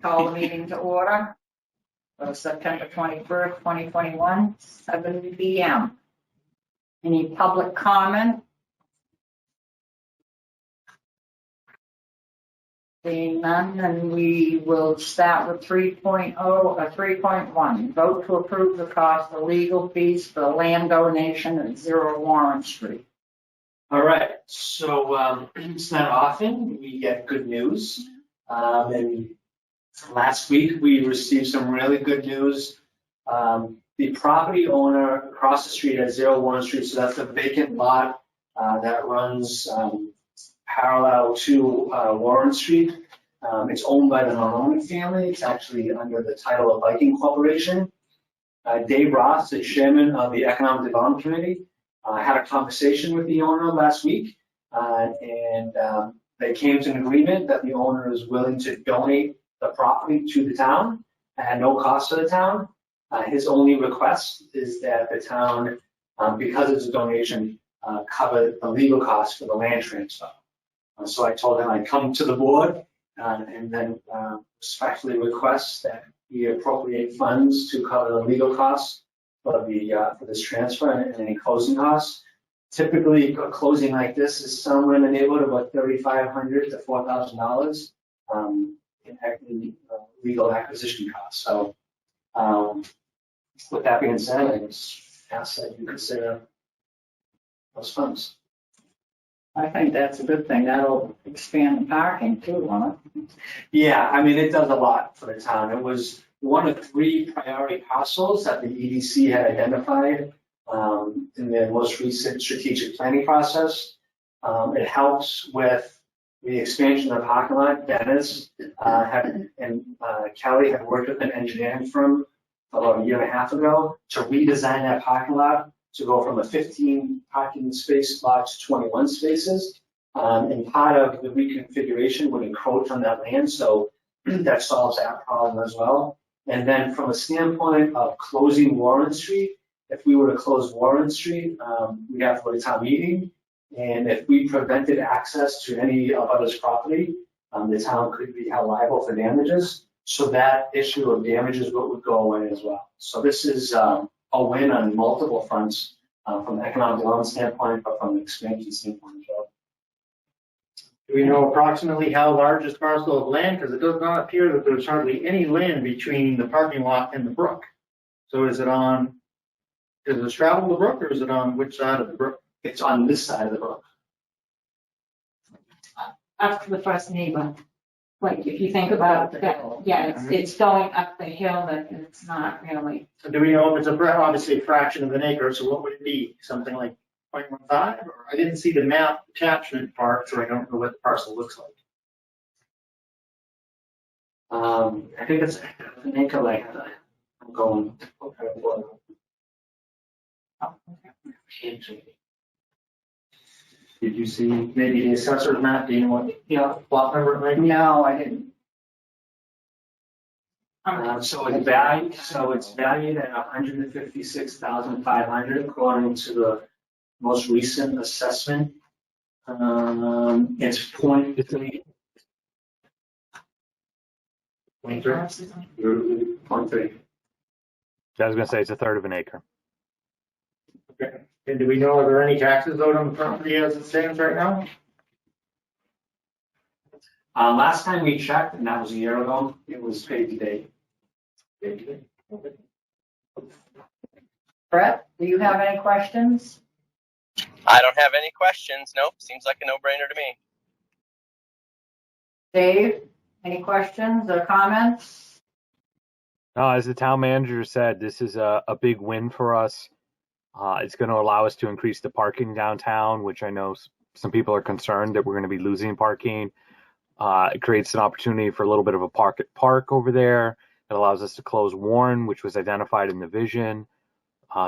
Call the meeting to order for September 21st, 2021, 7 p.m. Any public comment? Seeing none, then we will start with 3.0 or 3.1. Vote to approve the cost of legal fees for the land donation at 0 Warren Street. All right, so it's not often we get good news. And last week we received some really good news. The property owner across the street at 0 Warren Street, so that's a vacant lot that runs parallel to Warren Street. It's owned by the Norman family. It's actually under the title of Viking Corporation. Dave Ross, the chairman of the Economic Development Committee, had a conversation with the owner last week, and they came to an agreement that the owner is willing to donate the property to the town at no cost to the town. His only request is that the town, because it's a donation, cover the legal costs for the land transfer. So I told him I'd come to the board and then respectfully request that he appropriate funds to cover the legal costs for this transfer and any closing costs. Typically, a closing like this is somewhere in the neighborhood of about $3,500 to $4,000 in legal acquisition costs. So, with that being said, I just ask that you consider those funds. I think that's a good thing. That'll expand the parking too, won't it? Yeah, I mean, it does a lot for the town. It was one of 3 priority parcels that the EDC had identified in their most recent strategic planning process. It helps with the expansion of the parking lot. Dennis and Kelly had worked with an engineering firm about 1.5 years ago to redesign that parking lot to go from a 15 parking space lot to 21 spaces. And part of the reconfiguration would encroach on that land, so that solves that problem as well. And then from a standpoint of closing Warren Street, if we were to close Warren Street, we'd have to go to town meeting. And if we prevented access to any of others' property, the town could be held liable for damages. So that issue of damages would go away as well. So this is a win on multiple fronts from an economic development standpoint, but from an expansion standpoint as well. Do we know approximately how large this parcel of land? Because it does not appear that there's hardly any land between the parking lot and the brook. So does it straddle the brook, or is it on which side of the brook? It's on this side of the brook. Up to the first neighbor. Like if you think about that, yeah, it's going up the hill, that it's not really. So do we know if it's obviously a fraction of an acre? So what would it be? Something like 0.15? Or I didn't see the map attachment part, so I don't know what the parcel looks like. I think it's an acre like I'm going. Did you see maybe the assessor's map? Do you know what plot number it might be? No, I didn't. So it's valued at $156,500 according to the most recent assessment. It's 0.3. 0.3. I was going to say it's a third of an acre. Okay. And do we know, are there any taxes owed on the property as it stands right now? Last time we checked, and that was 1 year ago, it was paid to date. Brett, do you have any questions? I don't have any questions. Nope. Seems like a no-brainer to me. Dave, any questions or comments? No, as the town manager said, this is a big win for us. It's going to allow us to increase the parking downtown, which I know some people are concerned that we're going to be losing parking. It creates an opportunity for a little bit of a park over there. It allows us to close Warren, which was identified in the vision.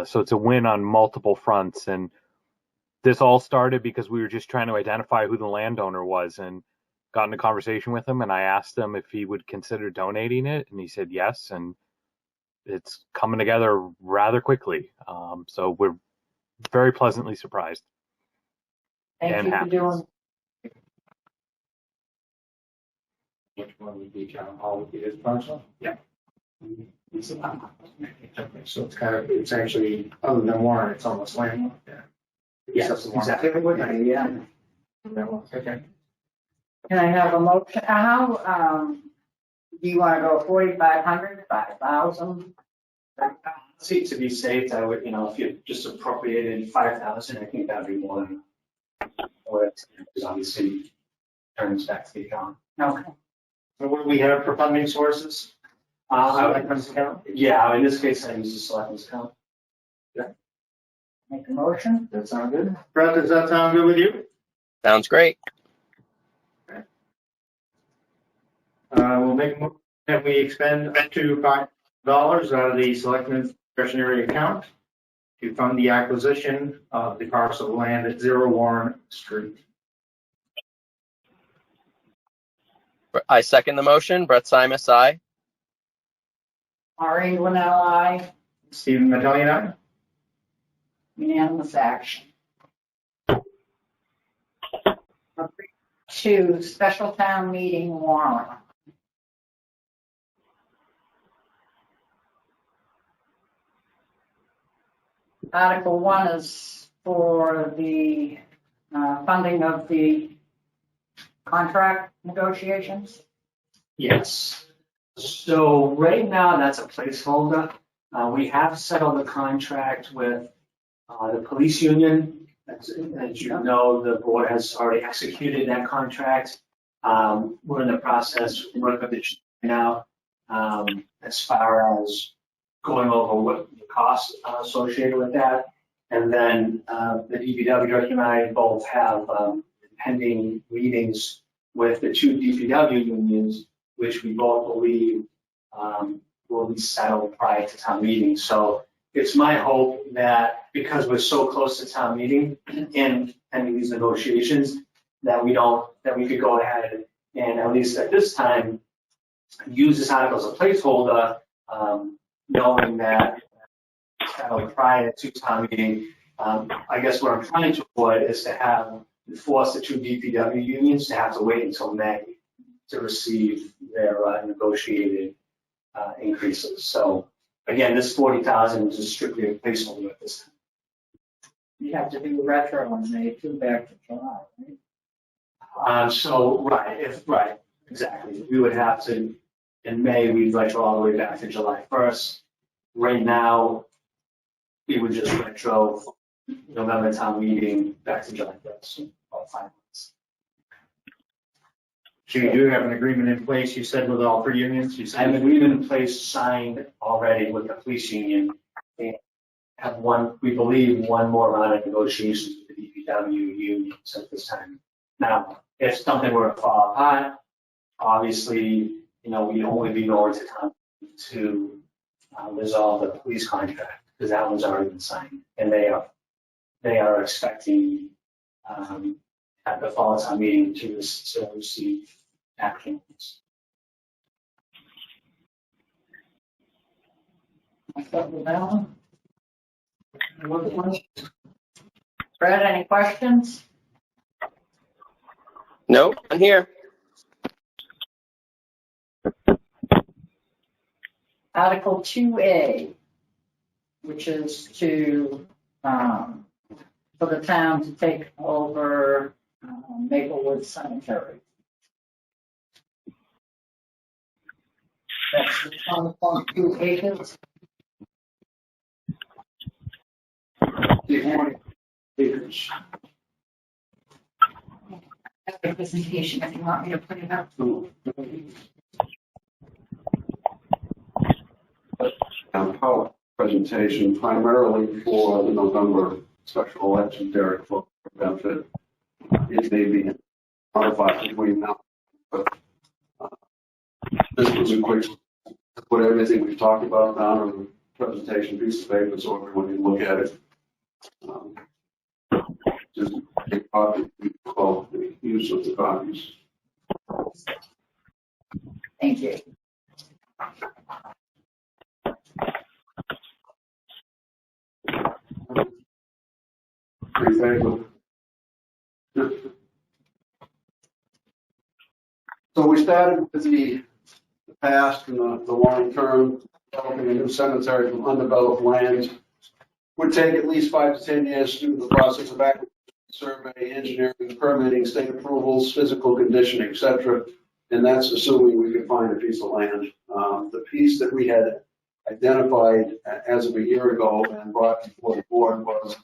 So it's a win on multiple fronts. And this all started because we were just trying to identify who the landowner was and got in a conversation with him. And I asked him if he would consider donating it. And he said yes. And it's coming together rather quickly. So we're very pleasantly surprised. Thank you for doing Which one would be town hall, would be this parcel? Yeah. Okay, so it's kind of, it's actually, other than Warren, it's almost landlocked there. Yes, Except for exactly. Warren. Yeah. Okay. Can I have a motion? How, do you want to go 4,500, 5,000? See, to be safe, I would, if you just appropriated 5,000, I think that'd be more than what, because obviously turns back to the account. Okay. So what do we have for funding sources? Selectmen's account? Yeah, in this case, I use the selectmen's account. Make a motion. That sound good? Brett, does that sound good with you? Sounds great. We'll make a motion that we expend up to $5 out of the selectmen's discretionary account to fund the acquisition of the parcel of land at 0 Warren Street. I second the motion. Brett Simus, aye. Maureen Linnell, aye. Stephen Mattelli, aye? Unanimous action. 2, special town meeting warrant. Article 1 is for the funding of the contract negotiations. Yes. So right now, that's a placeholder. We have settled the contract with the police union. As you know, the board has already executed that contract. We're in the process of working with it now as far as going over what the costs are associated with that. And then the DPW director and I both have pending meetings with the 2 DPW unions, which we both believe will be settled prior to town meeting. So it's my hope that because we're so close to town meeting and pending these negotiations, that we could go ahead and at least at this time use this article as a placeholder, knowing that prior to town meeting. I guess what I'm trying to avoid is to force the 2 DPW unions to have to wait until May to receive their negotiated increases. So again, this 40,000 is strictly a placeholder at this time. You have to do retro on May 2 back to July, right? Right, exactly. We would have to, in May, we'd retro all the way back to July 1st. Right now, we would just retro November town meeting back to July 1st, about 5 months. So you do have an agreement in place, you said, with all 3 unions? You I said have an agreement in place signed already with the police union. And have we believe, one more round of negotiations with the DPW unions at this time. Now, if something were to fall apart, obviously, we'd only be going to town to resolve the police contract, because that one's already been signed, and they are expecting at the fall town meeting to receive actions. Brad, any questions? Nope, I'm here. Article 2A, which is for the town to take over Maplewood Cemetery. That's the 1.2 acres. I have a presentation if you want me to put it up. PowerPoint presentation primarily for the November special election, Derek, for benefit. It may be modified between now, but this was a quick put everything we've talked about down on the presentation piece of paper so everyone can look at it. Just a copy of the use of the copies. Thank you. Pretty favorable. So we started with the past and the long term, developing a new cemetery from undeveloped lands. Would take at least 5 to 10 years through the process of acquisition, survey, engineering, permitting, state approvals, physical condition, etc. And that's assuming we could find a piece of land. The piece that we had identified as of a year ago and brought before the board was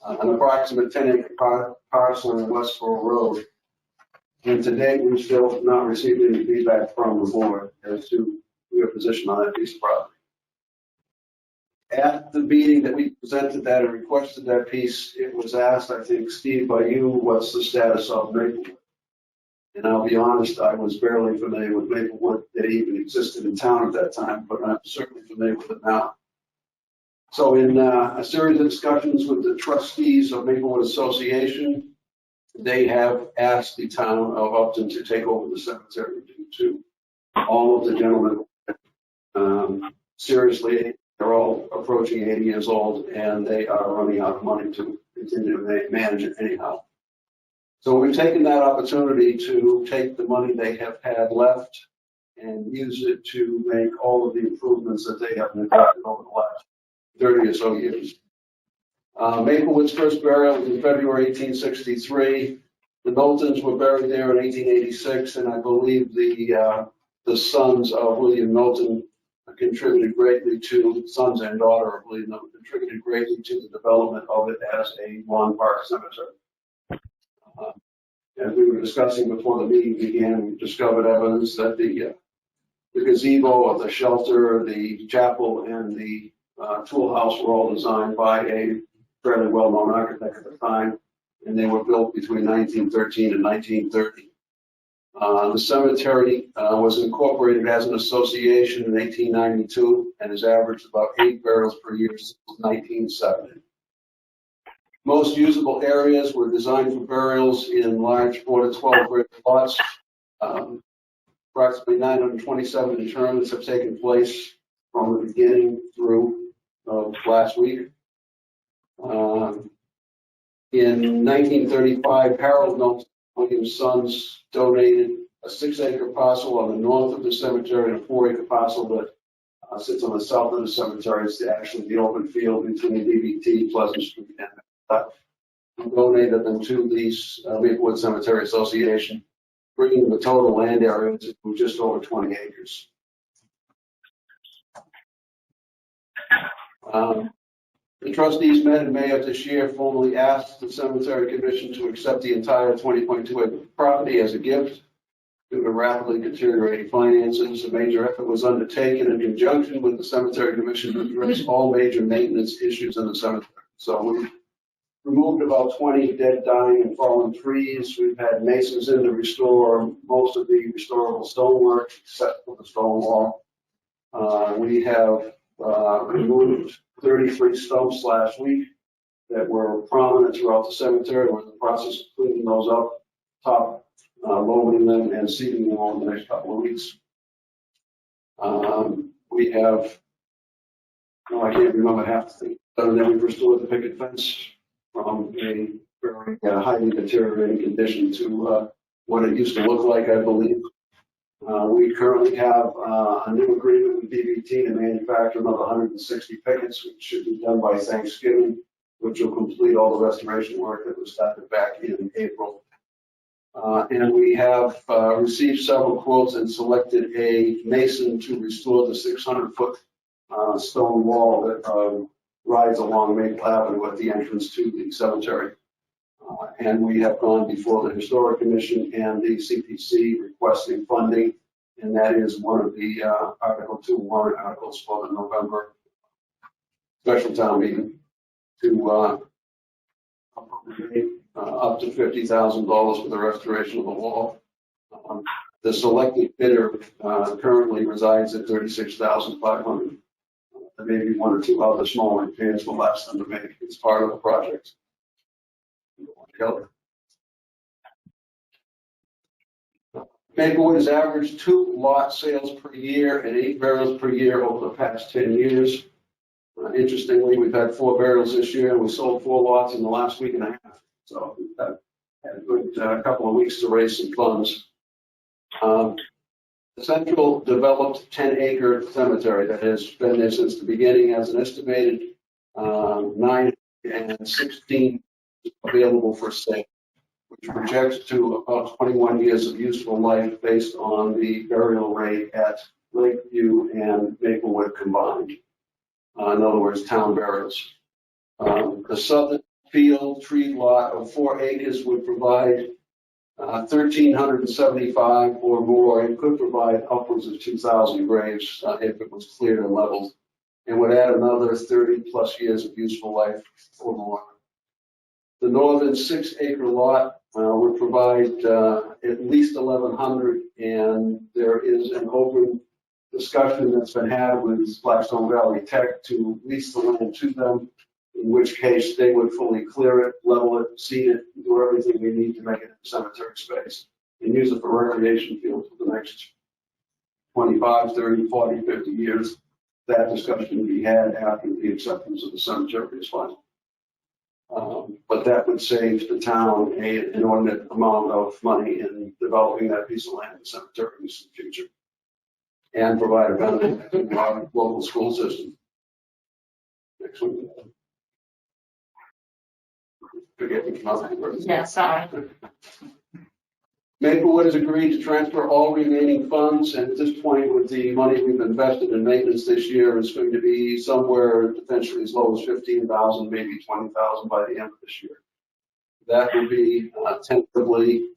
an approximate 10-acre parcel in Westboro Road. And to date, we've still not received any feedback from the board as to your position on that piece of property. At the meeting that we presented that and requested that piece, it was asked, I think, Steve, by you, what's the status of Maplewood? And I'll be honest, I was barely familiar with Maplewood that even existed in town at that time, but I'm certainly familiar with it now. So in a series of discussions with the trustees of Maplewood Association, they have asked the town of Upton to take over the cemetery due to all of the gentlemen. Seriously, they're all approaching 80 years old and they are running out of money to continue to manage it anyhow. So we've taken that opportunity to take the money they have had left and use it to make all of the improvements that they have neglected over the last 30 or so years. Maplewood's first burial was in February 1863. The Knowltons were buried there in 1886, and I believe the sons of William Knowlton contributed greatly to, sons and daughter of William Knowlton, contributed greatly to the development of it as a lawn park cemetery. As we were discussing before the meeting began, we discovered evidence that the gazebo of the shelter, the chapel, and the tool house were all designed by a fairly well-known architect at the time, and they were built between 1913 and 1930. The cemetery was incorporated as an association in 1892 and has averaged about 8 burials per year since 1970. Most usable areas were designed for burials in large 4 to 12 grave plots. Approximately 927 interments have taken place from the beginning through last week. In 1935, Harold Knowlton, William's sons, donated a 6-acre parcel on the north of the cemetery and a 4-acre parcel that sits on the south of the cemetery. It's actually the open field between DBT, Pleasant Street, and donated them to the Maplewood Cemetery Association, bringing the total land area to just over 20 acres. The trustees met in May of this year, formally asked the Cemetery Commission to accept the entire 20.2 acre property as a gift due to rapidly deteriorating finances. A major effort was undertaken in conjunction with the Cemetery Commission to address all major maintenance issues in the cemetery. So we removed about 20 dead, dying, and fallen trees. We've had masons in to restore most of the restorable stonework, except for the stone wall. We have removed 33 stumps last week that were prominent throughout the cemetery. We're in the process of cleaning those up, lowering them and seeding them over the next couple of weeks. We have, I can't remember half the thing, but then we've restored the picket fence from a very highly deteriorating condition to what it used to look like, I believe. We currently have a new agreement with DBT to manufacture another 160 pickets, which should be done by Thanksgiving, which will complete all the restoration work that was started back in April. And we have received several quotes and selected a mason to restore the 600-foot stone wall that rides along Maple Avenue at the entrance to the cemetery. And we have gone before the Historic Commission and the CPC requesting funding, and that is one of the Article 2 warrant articles for the November special town meeting to appropriate up to $50,000 for the restoration of the wall. The selected bidder currently resides at $36,500. There may be 1 or 2 other smaller repairs we'll ask them to make. It's part of the project. Maplewood has averaged 2 lot sales per year and 8 burials per year over the past 10 years. Interestingly, we've had 4 burials this year, and we sold 4 lots in the last week and a half. So we've had a good couple of weeks to raise some funds. The central developed 10-acre cemetery that has been there since the beginning has an estimated 916 available for sale, which projects to about 21 years of useful life based on the burial rate at Lakeview and Maplewood combined. In other words, town burials. The southern field tree lot of 4 acres would provide 1,375 or more. It could provide upwards of 2,000 graves if it was cleared and leveled, and would add another 30 plus years of useful life or more. The northern 6-acre lot would provide at least 1,100, and there is an open discussion that's been had with Blackstone Valley Tech to lease the land to them, in which case they would fully clear it, level it, seed it, do everything we need to make it a cemetery space, and use it for recreation fields for the next 25, 30, 40, 50 years. That discussion can be had after the acceptance of the cemetery is final. But that would save the town an inordinate amount of money in developing that piece of land in cemeteries in the future, and provide a benefit to our local school system. Next one. Yeah, sorry. Maplewood has agreed to transfer all remaining funds, and at this point, with the money we've invested in maintenance this year, it's going to be somewhere potentially as low as 15,000, maybe 20,000 by the end of this year. That will be tentatively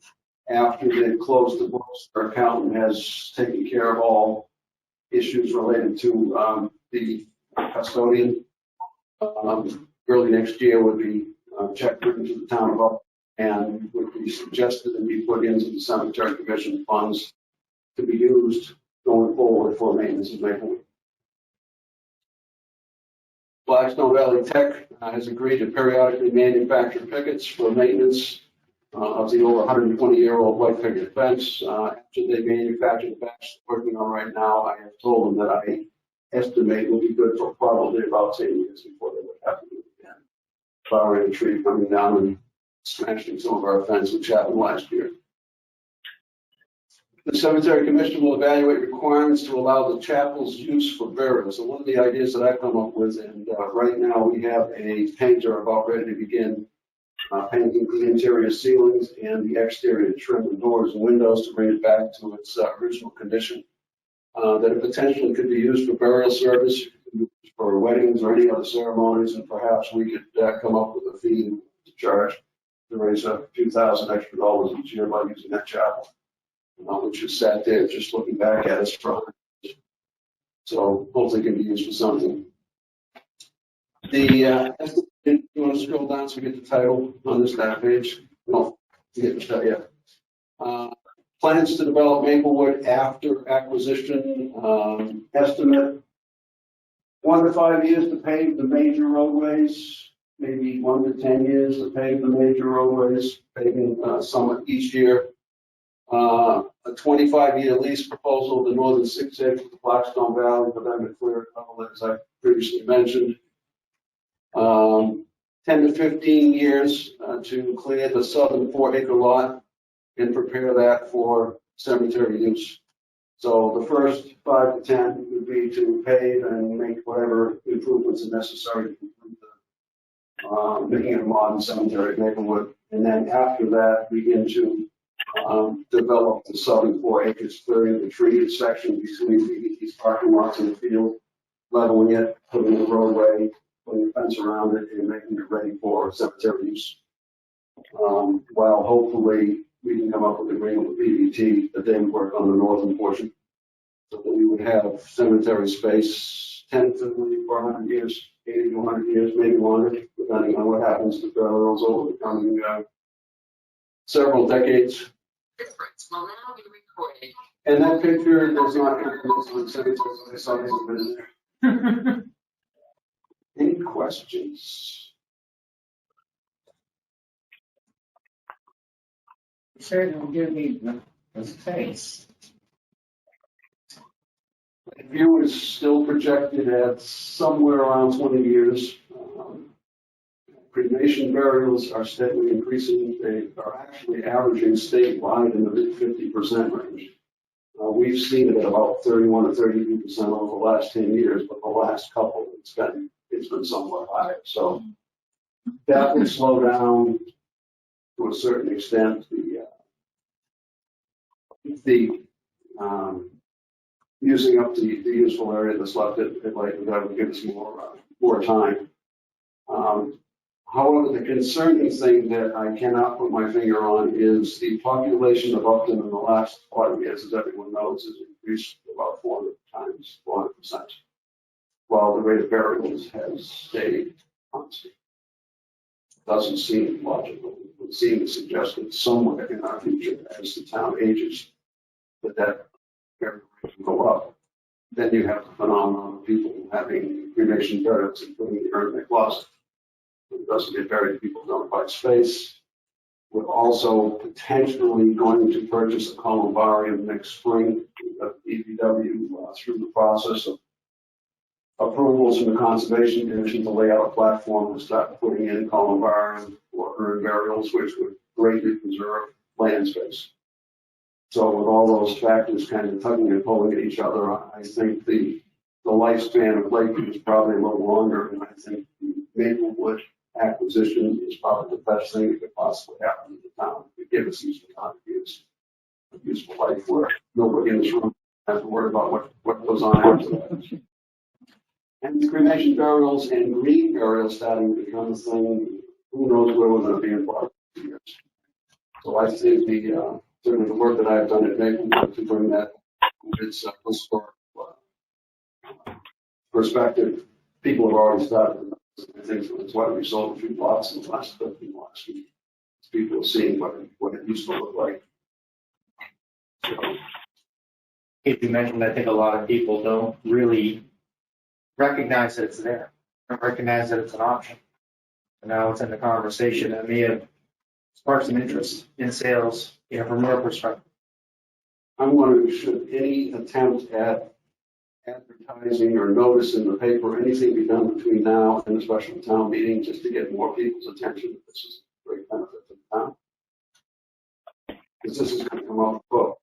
after they've closed the books. Our accountant has taken care of all issues related to the custodian. Early next year would be checked into the town of Upton, and would be suggested and be put into the cemetery commission funds to be used going forward for maintenance of Maplewood. Blackstone Valley Tech has agreed to periodically manufacture pickets for maintenance of the over 120-year-old white picket fence. After they manufacture the fence working on right now, I have told them that I estimate will be good for probably about 10 years before they would have to do it again. Flowering a tree coming down and smashing some of our fence, which happened last year. The Cemetery Commission will evaluate requirements to allow the chapel's use for burials. So one of the ideas that I've come up with, and right now we have a painter about ready to begin painting the interior ceilings and the exterior trim and doors and windows to bring it back to its original condition. That it potentially could be used for burial service, for weddings or any other ceremonies, and perhaps we could come up with a fee to charge to raise a few thousand extra dollars each year by using that chapel, which is sat there just looking back at us from. So hopefully it can be used for something. You want to scroll down so we get the title on this staff page? No, you get the title, yeah. Plans to develop Maplewood after acquisition, estimate 1 to 5 years to pave the major roadways, maybe 1 to 10 years to pave the major roadways, paving some each year. A 25-year lease proposal, the northern 6 acres of Blackstone Valley for them to clear a couple, as I previously mentioned. 10 to 15 years to clear the southern 4-acre lot and prepare that for cemetery use. So the first 5 to 10 would be to pave and make whatever improvements are necessary to complete making it a modern cemetery at Maplewood. And then after that, begin to develop the southern 4 acres, clearing the treated section between these parking lots in the field, leveling it, putting the roadway, putting a fence around it, and making it ready for cemetery use. While hopefully we can come up with an agreement with BVT that they would work on the northern portion, so that we would have cemetery space tentatively for 100 years, 80 to 100 years, maybe longer, depending on what happens to burials over the coming several decades. Will now be recorded. And that picture does not influence on cemeteries. I saw it in there. Any questions? Certainly do need the space. The view is still projected at somewhere around 20 years. Cremation burials are steadily increasing. They are actually averaging statewide in the mid 50% range. we've seen it at about 31 or 32% over the last 10 years, but the last couple, it's been somewhat higher. So that will slow down to a certain extent the using up the useful area that's left at Lake. That would give us more time. However, the concerning thing that I cannot put my finger on is the population of Upton in the last 5 years, as everyone knows, has increased about 400%, while the rate of burials has stayed constant. Doesn't seem logical. It would seem to suggest that somewhere in our future, as the town ages, that burial rate will go up. Then you have the phenomenon of people having cremation burials and putting the urn in their closet. It doesn't get buried, people don't find space. We're also potentially going to purchase a columbarium next spring. DPW through the process of approvals from the Conservation Commission to lay out a platform to start putting in columbarium or urn burials, which would greatly preserve land space. So with all those factors kind of tugging and pulling at each other, I think the lifespan of Lakeview is probably a little longer, and I think the Maplewood acquisition is probably the best thing that could possibly happen to the town. It gives us useful time to use a useful life where nobody in this room has to worry about what goes on after that. And cremation burials and green burials starting to become a thing. Who knows where we're going to be in 5 years? So I think certainly the work that I've done at Maplewood to bring that its historic perspective, people have already started. I think that's why we sold a few lots in the last 15 months. People are seeing what it used to look like. So, If you mentioned, I think a lot of people don't really recognize that it's there, don't recognize that it's an option. And now it's in the conversation that may have sparked some interest in sales, from your perspective. I'm wondering, should any attempt at advertising or notice in the paper, anything be done between now and the special town meeting just to get more people's attention? This is a great benefit to the town. Because this is going to come off the book.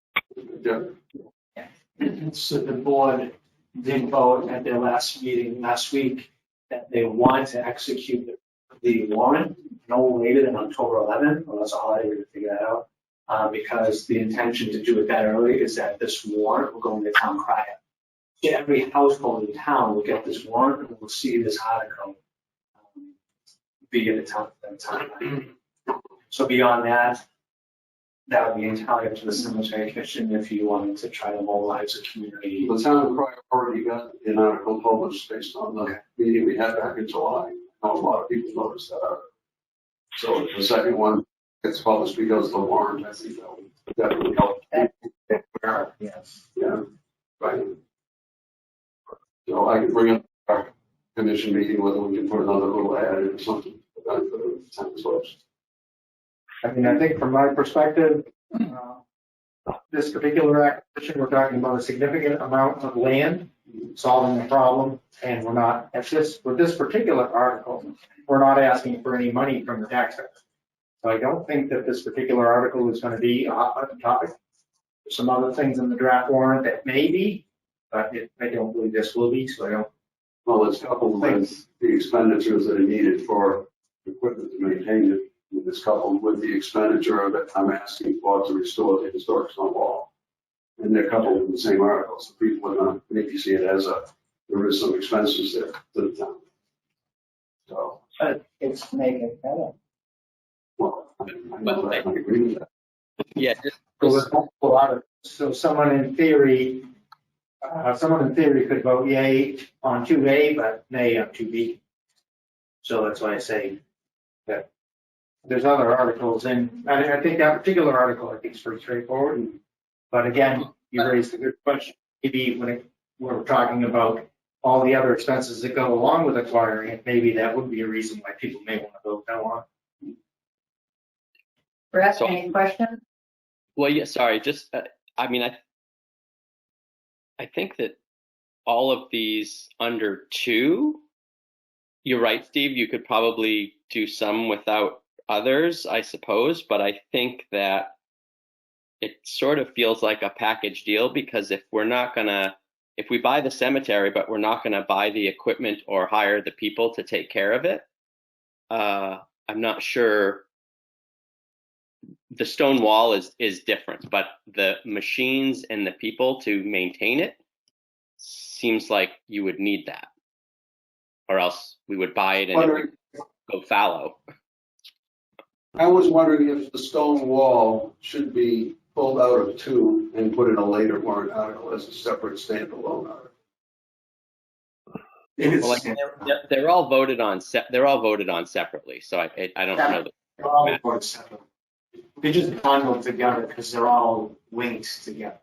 So the board did vote at their last meeting last week that they want to execute the warrant no later than October 11th, or that's a holiday to figure that out, because the intention to do it that early is that this warrant will go into town crier. Every household in town will get this warrant and will see this article via the town. So beyond that, that would be entirely up to the cemetery commission if you wanted to try to mobilize the community. The town of Crier already got an article published based on the meeting we had back in July. I know a lot of people noticed that article. So if the second one gets published because of the warrant, I think that would definitely help. Yes. Yeah, right. So I can bring up our commission meeting whether we can put another little ad in or something for the benefit of the town's folks. I mean, I think from my perspective, this particular acquisition, we're talking about a significant amount of land, solving the problem, and we're not, with this particular article, we're not asking for any money from the taxpayers. So I don't think that this particular article is going to be a hot button topic. There's some other things in the draft warrant that may be, but I don't believe this will be, so I don't. Well, it's coupled with the expenditures that are needed for equipment to maintain it. It's coupled with the expenditure that I'm asking for to restore the historic stone wall. And they're coupled in the same article, so people are going to maybe see it as there is some expenses there to the town. So. But it's making it better. Well, I know that, I agree with that. Yeah, So someone in theory could vote yay on 2A, but nay on 2B. So that's why I say that there's other articles, and I think that particular article I think is pretty straightforward. But again, you raised a good question. Maybe when we're talking about all the other expenses that go along with acquiring it, maybe that would be a reason why people may want to vote no on. Brett, So- any questions? well, yeah, sorry, just, I mean, I think that all of these under 2, you're right, Steve, you could probably do some without others, I suppose, but I think that it sort of feels like a package deal, because if we buy the cemetery, but we're not gonna buy the equipment or hire the people to take care of it, I'm not sure. The stone wall is different, but the machines and the people to maintain it seems like you would need that, or else we would buy it and it would go fallow. I was wondering if the stone wall should be pulled out of 2 and put in a later warrant article as a separate standalone article. Well, they're all voted on. They're all voted on separately, so I don't know. They're all voted separately. They just bundled together because they're all linked together.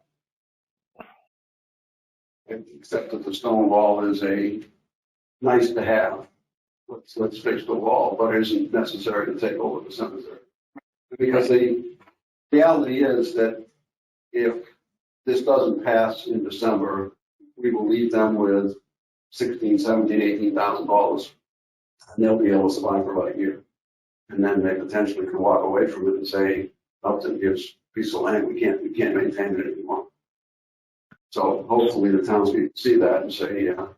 Except that the stone wall is a nice to have. Let's fix the wall, but it isn't necessary to take over the cemetery. Because the reality is that if this doesn't pass in December, we will leave them with $16,000, $17,000, $18,000, and they'll be able to survive for about a year. And then they potentially can walk away from it and say, Upton gives a piece of land, we can't maintain it anymore. So hopefully the townspeople see that and say, yeah,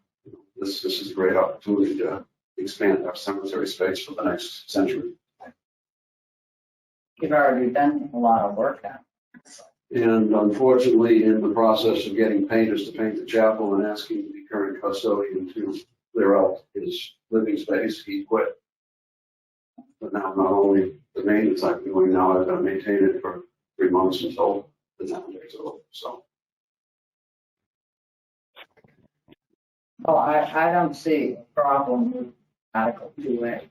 this is a great opportunity to expand our cemetery space for the next century. You've already done a lot of work on it. And unfortunately, in the process of getting painters to paint the chapel and asking the current custodian to clear out his living space, he quit. But now not only the maintenance I'm doing now, I've got to maintain it for 3 months until the town takes over. So. Well, I don't see a problem with Article 2A.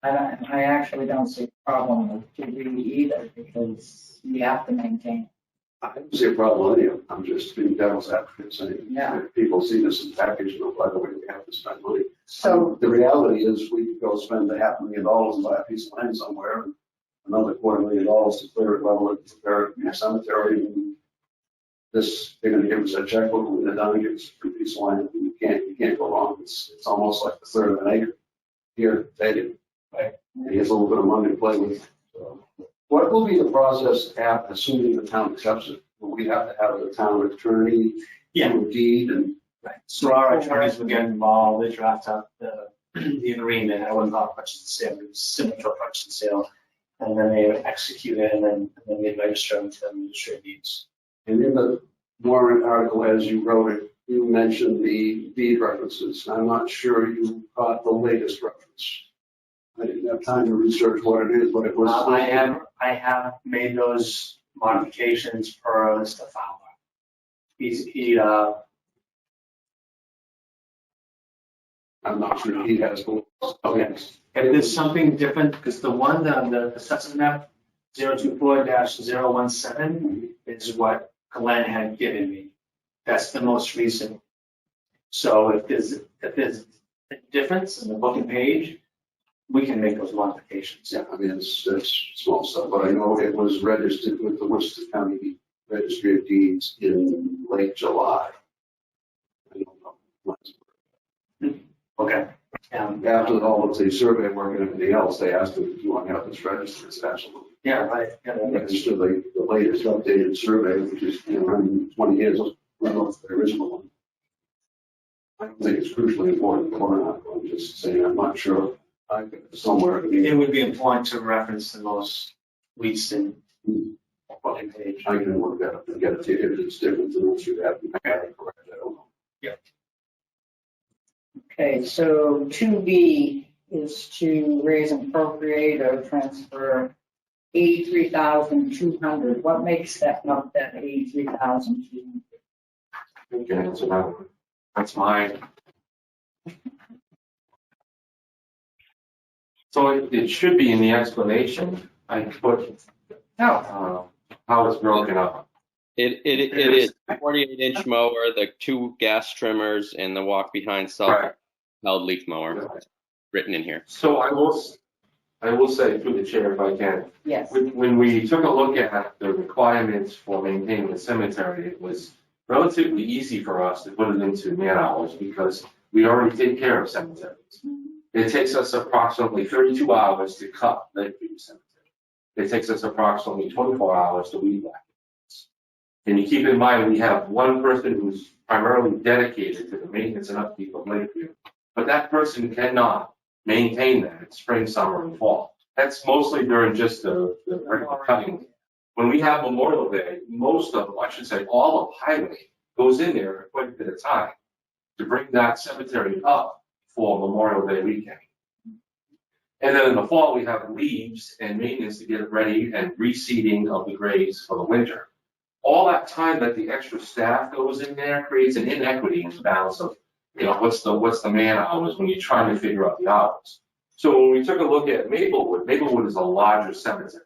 I actually don't see a problem with 2B either, because you have to maintain. I don't see a problem with any of them. I'm just being devil's advocate saying, Yeah. if people see this as a package, and by the way, we have to spend money. So The reality is we could go spend $500,000 and buy a piece of land somewhere, and another $250,000 to clear it, level it, prepare it, in a cemetery. And they're going to give us a checkbook when they're done, give us a piece of land. You can't go wrong. It's almost like the third of an acre. Here, take it. Right. And he has a little bit of money to play with. So, what will be the process assuming the town accepts it? Will we have to have the town attorney do a deed and? Right. So our attorneys would get involved, they draft up the agreement. I wouldn't call it purchase and sale, it was similar to a purchase and sale. And then they would execute it, and then they'd register them to the Ministry of Deeds. And in the warrant article, as you wrote it, you mentioned the deed references. I'm not sure you caught the latest reference. I didn't have time to research what it is, but it was. I have made those modifications per Mr. Fowler. I'm not sure he has. Okay. If there's something different, because the one, the assessment map 024-017 is what Glenn had given me. That's the most recent. So if there's a difference in the booking page, we can make those modifications. Yeah, I mean, it's small stuff, but I know it was registered with the Worcester County Registry of Deeds in late July. I don't know. Okay. After all of the survey work and everything else, they asked them, do you want to have this registered? It's absolutely. Yeah, right. Yeah, Register the latest updated survey, which is, around 20 years old, the original one. I don't think it's crucially important or not. I'm just saying, I'm not sure. I think somewhere. it would be important to reference the most recent booking page. I can look that up and get it to you if it's different than what you have. I got it correct. I don't know. okay, so 2B is to raise and appropriate or transfer $83,200. What makes that up, that $83,200? Okay, so that's mine. So it should be in the explanation. I put how it's broken up. It is 48-inch mower, the 2 gas trimmers, and the walk behind self-held leaf mower written in here. So I will say through the chair if I can. Yes. When we took a look at the requirements for maintaining the cemetery, it was relatively easy for us to put it into man hours because we already take care of cemeteries. It takes us approximately 32 hours to cut Lakeview Cemetery. it takes us approximately 24 hours to weed whack. And you keep in mind, we have one person who's primarily dedicated to the maintenance and upkeep of Lakeview, but that person cannot maintain that in spring, summer, and fall. That's mostly during just the regular cutting. When we have Memorial Day, most of, I should say, all of highway goes in there quite a bit of time to bring that cemetery up for Memorial Day weekend. And then in the fall, we have leaves and maintenance to get it ready and reseeding of the graves for the winter. All that time that the extra staff goes in there creates an inequity in the balance of, what's the man hours when you're trying to figure out the hours. So when we took a look at Maplewood is a larger cemetery.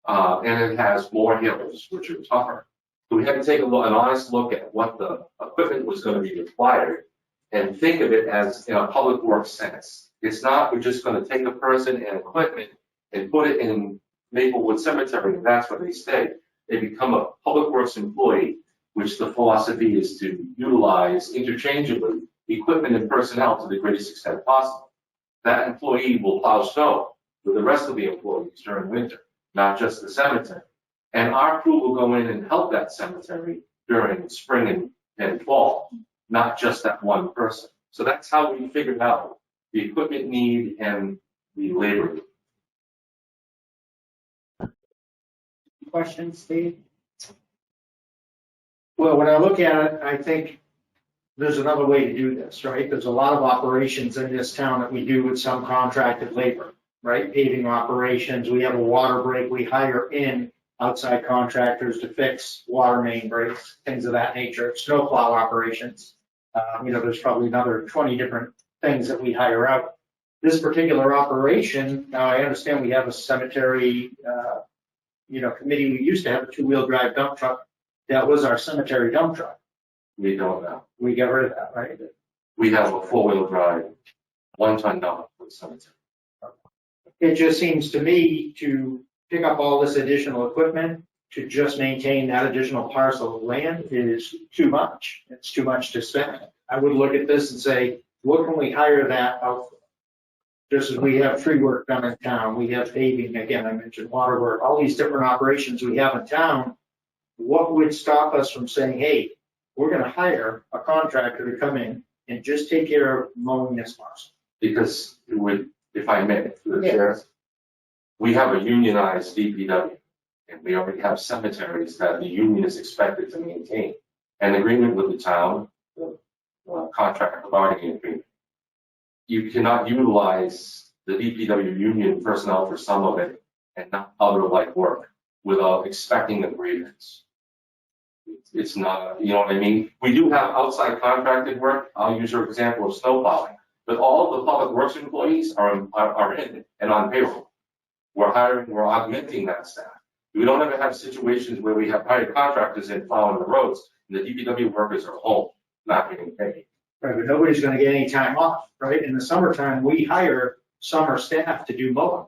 And it has more hills, which are tougher. So we had to take an honest look at what the equipment was going to be required and think of it as in a public works sense. It's not, we're just going to take a person and equipment and put it in Maplewood Cemetery, and that's where they stay. They become a public works employee, which the philosophy is to utilize interchangeably equipment and personnel to the greatest extent possible. That employee will plow snow with the rest of the employees during winter, not just the cemetery. And our crew will go in and help that cemetery during spring and fall, not just that one person. So that's how we figured out the equipment need and the labor need. Questions, Steve? Well, when I look at it, I think there's another way to do this, right? There's a lot of operations in this town that we do with some contracted labor, right? Paving operations, we have a water break, we hire in outside contractors to fix water main breaks, things of that nature, snowplow operations. There's probably another 20 different things that we hire out. This particular operation, now I understand we have a cemetery, committee. We used to have a 2-wheel drive dump truck. That was our cemetery dump truck. We don't know. We got rid of that, right? We have a 4-wheel drive, 1-ton dump for the cemetery. It just seems to me to pick up all this additional equipment to just maintain that additional parcel of land is too much. It's too much to spend. I would look at this and say, what can we hire that out for? Just as we have tree work done in town, we have paving, again, I mentioned water work, all these different operations we have in town. What would stop us from saying, hey, we're going to hire a contractor to come in and just take care of mowing this parcel? Because it would, if I may, through the chair, we have a unionized DPW, and we already have cemeteries that the union is expected to maintain. An agreement with the town, the contract bargaining agreement. You cannot utilize the DPW union personnel for some of it and not other like work without expecting a grievance. It's not, you know what I mean? We do have outside contracted work. I'll use your example of snow plowing, but all of the public works employees are in and on payroll. We're augmenting that staff. We don't ever have situations where we have hired contractors in plowing the roads and the DPW workers are home, not getting paid. Right, but nobody's going to get any time off, right? In the summertime, we hire summer staff to do mowing.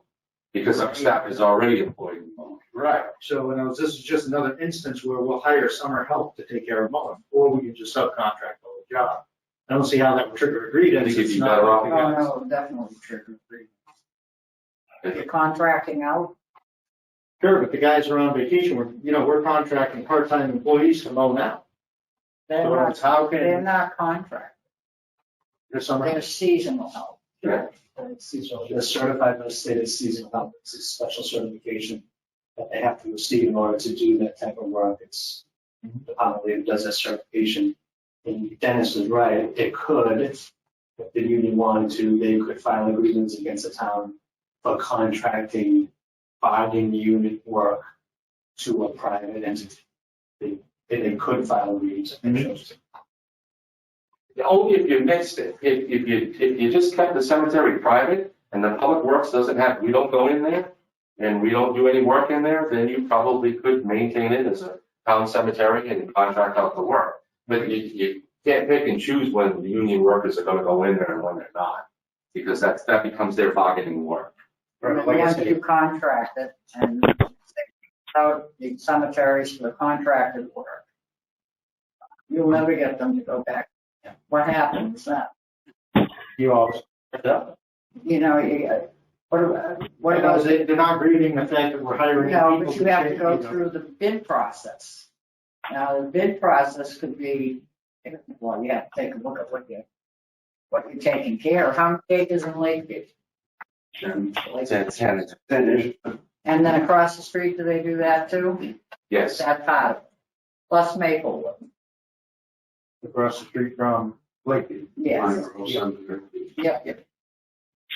Because our staff is already employed in mowing. Right. So this is just another instance where we'll hire summer help to take care of mowing, or we can just subcontract the whole job. I don't see how that would trigger a grievance. I think it'd be It's not- better off. No, definitely trigger grievance. You're contracting out? Sure, but the guys are on vacation. We're contracting part-time employees to mow now. They're So not, it's how they're can not contract. there's summer? They're seasonal help. Yeah. It's seasonal. They're certified by the state as seasonal help. It's a special certification that they have to receive in order to do that type of work. It's the Department of Labor does that certification. And Dennis is right. It could, if the union wanted to, they could file a grievance against the town for contracting bargaining unit work to a private entity. They could file a grievance if they chose to. Only if you mixed it. If you just kept the cemetery private and the public works we don't go in there and we don't do any work in there, then you probably could maintain it as a town cemetery and contract out the work. But you can't pick and choose when the union workers are going to go in there and when they're not, because that becomes their bargaining work. And then once you contract it and out the cemeteries for the contracted work, you'll never get them to go back. What happens then? You always, What Because about, they're not grieving the fact that we're hiring no, people. but you have to go you know. through the bid process. Now, the bid process could be, well, you have to take a look at what you're taking care of. How many acres in Lakeview? And That's 10. 10-ish. And then across the street, do they do that too? Yes. That part of it. Plus Maplewood. Across the street from Lakeview. Yes. Yep.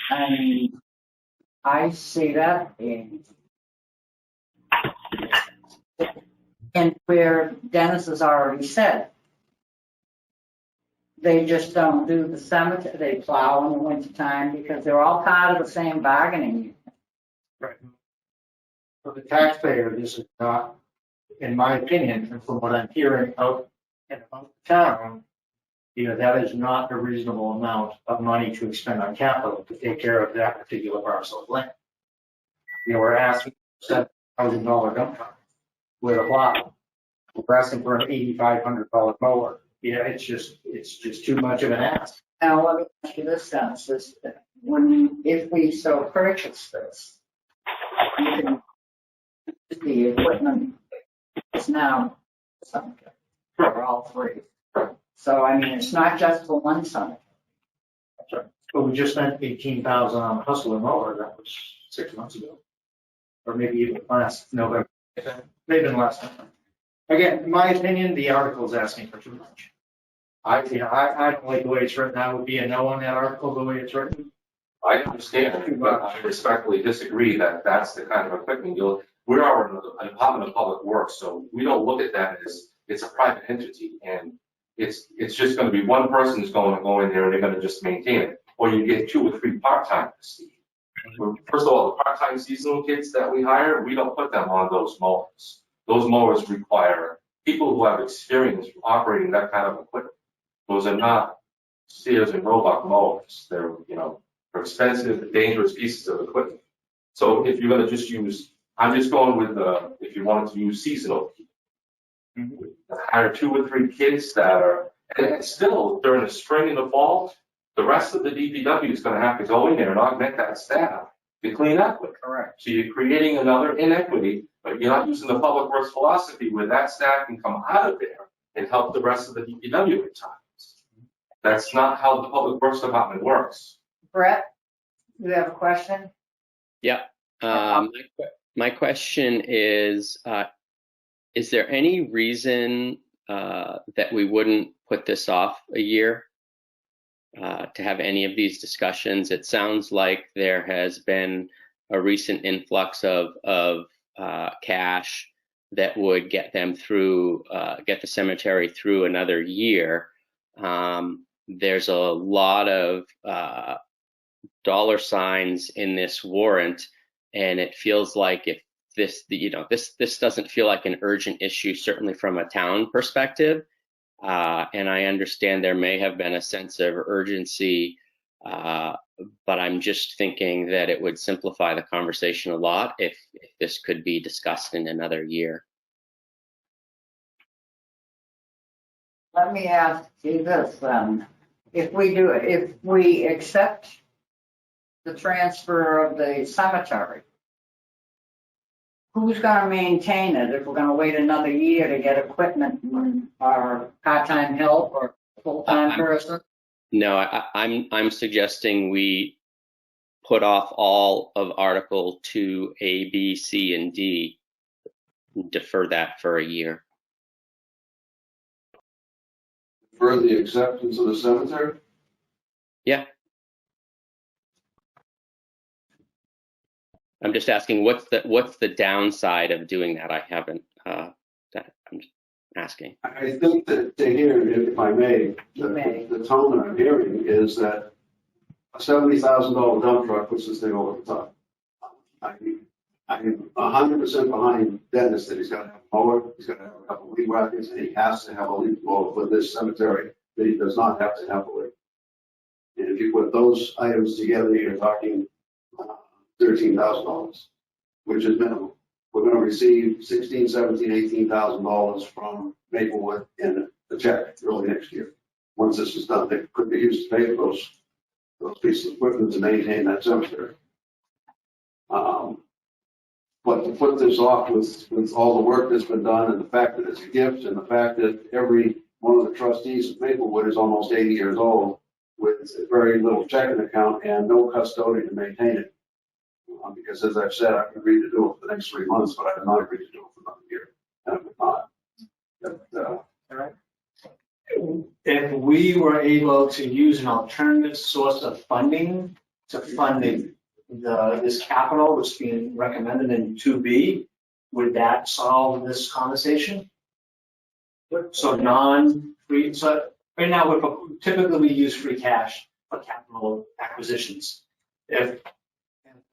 And I see that in. And where Dennis has already said, they just don't do the cemetery, they plow in the wintertime because they're all part of the same bargaining unit. Right. For the taxpayer, this is not, in my opinion, and from what I'm hearing out and about the town, that is not a reasonable amount of money to expend on capital to take care of that particular parcel of land. We're asking for $7,000 dump truck with a plow. We're asking for an $8,500 mower. It's just too much of an ask. Now, let me ask you this, Dennis, if we so purchase this, you can, the equipment is now cemetery for all three. So, I mean, it's not just for one cemetery. But we just spent $18,000 on a hustler mower. That was 6 months ago, or maybe even last November. Maybe less time. Again, in my opinion, the article is asking for too much. I don't like the way it's written. I would be a no on that article the way it's written. I understand, but I respectfully disagree that that's the kind of equipment we are a Department of Public Works, so we don't look at that as it's a private entity, and it's just going to be one person who's going to go in there and they're going to just maintain it, or you get 2 or 3 part-timers. First of all, the part-time seasonal kids that we hire, we don't put them on those mowers. Those mowers require people who have experience operating that kind of equipment. Those are not Sears and Roebuck mowers. They're expensive, dangerous pieces of equipment. So if you're going to just use, I'm just going with if you wanted to use seasonal people. Hire 2 or 3 kids that are, and still during the spring and the fall, the rest of the DPW is going to have to go in there and augment that staff to clean up with. Correct. So you're creating another inequity, but you're not using the public works philosophy where that staff can come out of there and help the rest of the DPW at times. That's not how the public works department works. Brett, you have a question? Yeah. My question is there any reason that we wouldn't put this off a year to have any of these discussions? It sounds like there has been a recent influx of cash that would get them through, get the cemetery through another year. There's a lot of dollar signs in this warrant, and it feels like if this doesn't feel like an urgent issue, certainly from a town perspective. And I understand there may have been a sense of urgency, but I'm just thinking that it would simplify the conversation a lot if this could be discussed in another year. Let me ask you this then. If we accept the transfer of the cemetery, who's going to maintain it if we're going to wait another year to get equipment or part-time help or full-time person? No, I'm suggesting we put off all of Article 2, A, B, C, and D, defer that for a year. For the acceptance of the cemetery? Yeah. I'm just asking what's the downside of doing that? I haven't. I'm just asking. I think that to hear, if I may, the tone that I'm hearing is that a $70,000 dump truck puts this thing over the top. I'm 100% behind Dennis that he's got to have a mower, he's got to have a couple of weed whackers, and he has to have a leaf blower for this cemetery that he does not have to have a leaf. And if you put those items together, you're talking $13,000, which is minimal. We're going to receive $16,000, $17,000, $18,000 from Maplewood in the check early next year. Once this is done, they could be used to pay for those pieces of equipment to maintain that cemetery. But to put this off with all the work that's been done and the fact that it's a gift and the fact that every one of the trustees of Maplewood is almost 80 years old with very little checking account and no custodian to maintain it. Because as I've said, I've agreed to do it for the next 3 months, but I have not agreed to do it for another year. And I'm not. If we were able to use an alternative source of funding to fund this capital that's being recommended in 2B, would that solve this conversation? So non-free, so right now typically we use free cash for capital acquisitions. If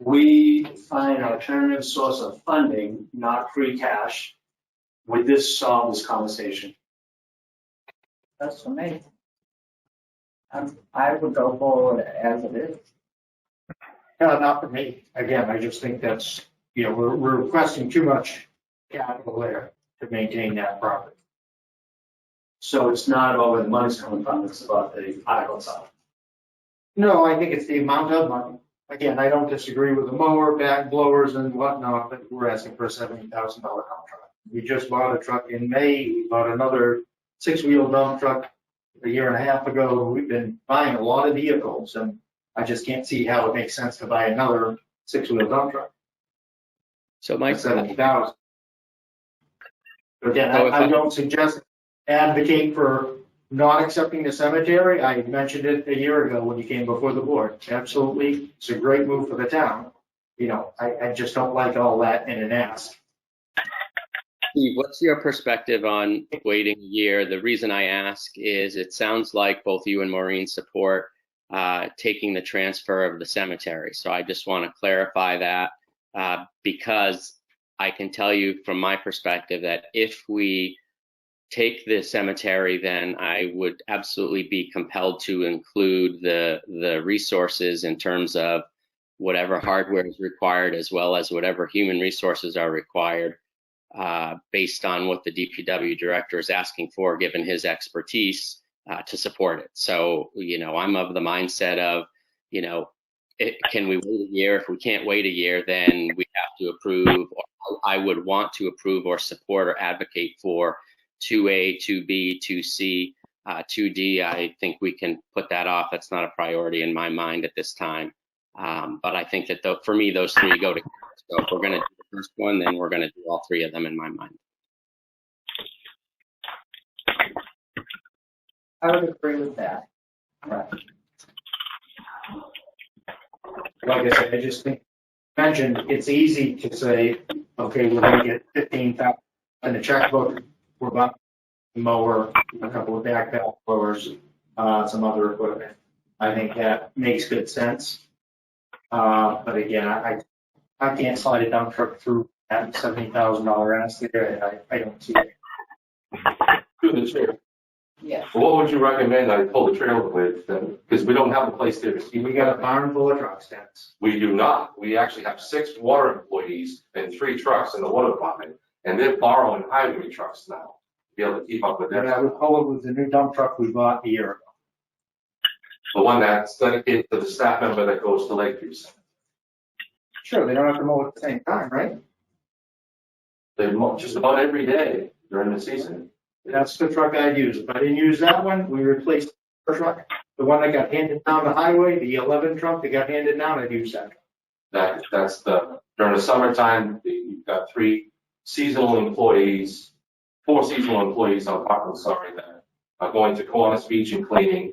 we find an alternative source of funding, not free cash, would this solve this conversation? That's for me. I would go forward as it is. No, not for me. Again, I just think that's, we're requesting too much capital there to maintain that property. So it's not about where the money's coming from, it's about the article itself. No, I think it's the amount of money. Again, I don't disagree with the mower, back blowers and whatnot, but we're asking for a $70,000 contract. We just bought a truck in May. We bought another 6-wheel dump truck a year and a half ago. We've been buying a lot of vehicles, and I just can't see how it makes sense to buy another 6-wheel dump truck. So Mike, $70,000. Again, I don't suggest advocate for not accepting the cemetery. I mentioned it a year ago when you came before the board. Absolutely, it's a great move for the town. I just don't like all that in an ask. Steve, what's your perspective on waiting a year? The reason I ask is it sounds like both you and Maureen support taking the transfer of the cemetery. So I just want to clarify that because I can tell you from my perspective that if we take the cemetery, then I would absolutely be compelled to include the resources in terms of whatever hardware is required as well as whatever human resources are required based on what the DPW director is asking for, given his expertise to support it. So, I'm of the mindset of, can we wait a year? If we can't wait a year, then we have to approve, or I would want to approve or support or advocate for 2A, 2B, 2C, 2D. I think we can put that off. That's not a priority in my mind at this time. But I think that for me, those three go together. So if we're going to do the first one, then we're going to do all three of them in my mind. I would agree with that. Right. Like I said, I just think, mentioned, it's easy to say, okay, we're going to get 15,000 in the checkbook. We're buying a mower, a couple of backpack blowers, some other equipment. I think that makes good sense. But again, I can't slide a dump truck through that $70,000 ask there. I don't see it. To the chair. Yeah. What would you recommend I pull the trailer with? Because we don't have a place there to keep. We got a barn full of trucks, Dennis. We do not. We actually have 6 water employees and 3 trucks in the water department, and they're borrowing highway trucks now to be able to keep up with And that. I would pull it with the new dump truck we bought a year ago. The one that's dedicated to the staff member that goes to Lakeview. Sure, they don't have to mow at the same time, right? They mow just about every day during the season. That's the truck I'd use. If I didn't use that one, we replaced the truck. The one that got handed down the highway, the 11 truck that got handed down, I'd use that. That's during the summertime, you've got 3 seasonal employees, 4 seasonal employees on Parkland, sorry, that are going to Cornice Beach and cleaning,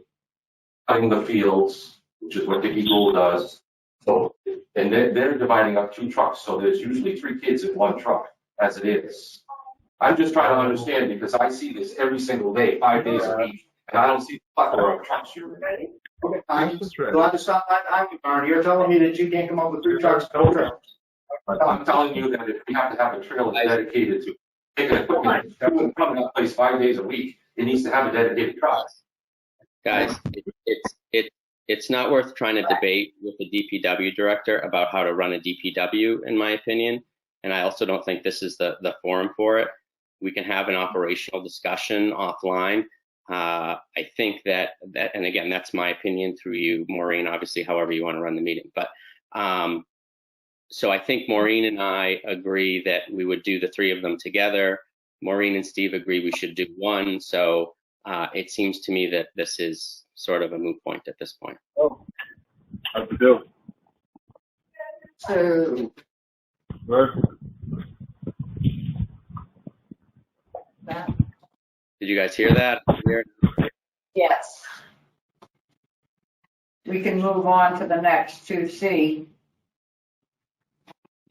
cutting the fields, which is what the Eagle does. So, and they're dividing up 2 trucks, so there's usually 3 kids in 1 truck, as it is. I'm just trying to understand because I see this every single day, 5 days a week, and I don't see the plethora of trucks here. Okay, I'm glad to stop by the highway barn. You're telling me that you can't come up with 3 trucks, no trailers. I'm telling you that if we have to have a trailer dedicated to taking equipment to come to that place 5 days a week, it needs to have a dedicated truck. Guys, it's not worth trying to debate with the DPW director about how to run a DPW, in my opinion. And I also don't think this is the forum for it. We can have an operational discussion offline. I think that, and again, that's my opinion through you, Maureen, obviously, however you want to run the meeting. But So I think Maureen and I agree that we would do the three of them together. Maureen and Steve agree we should do one. So it seems to me that this is sort of a moot point at this point. Have to do. So, that, Did you guys hear that? yes. We can move on to the next 2C,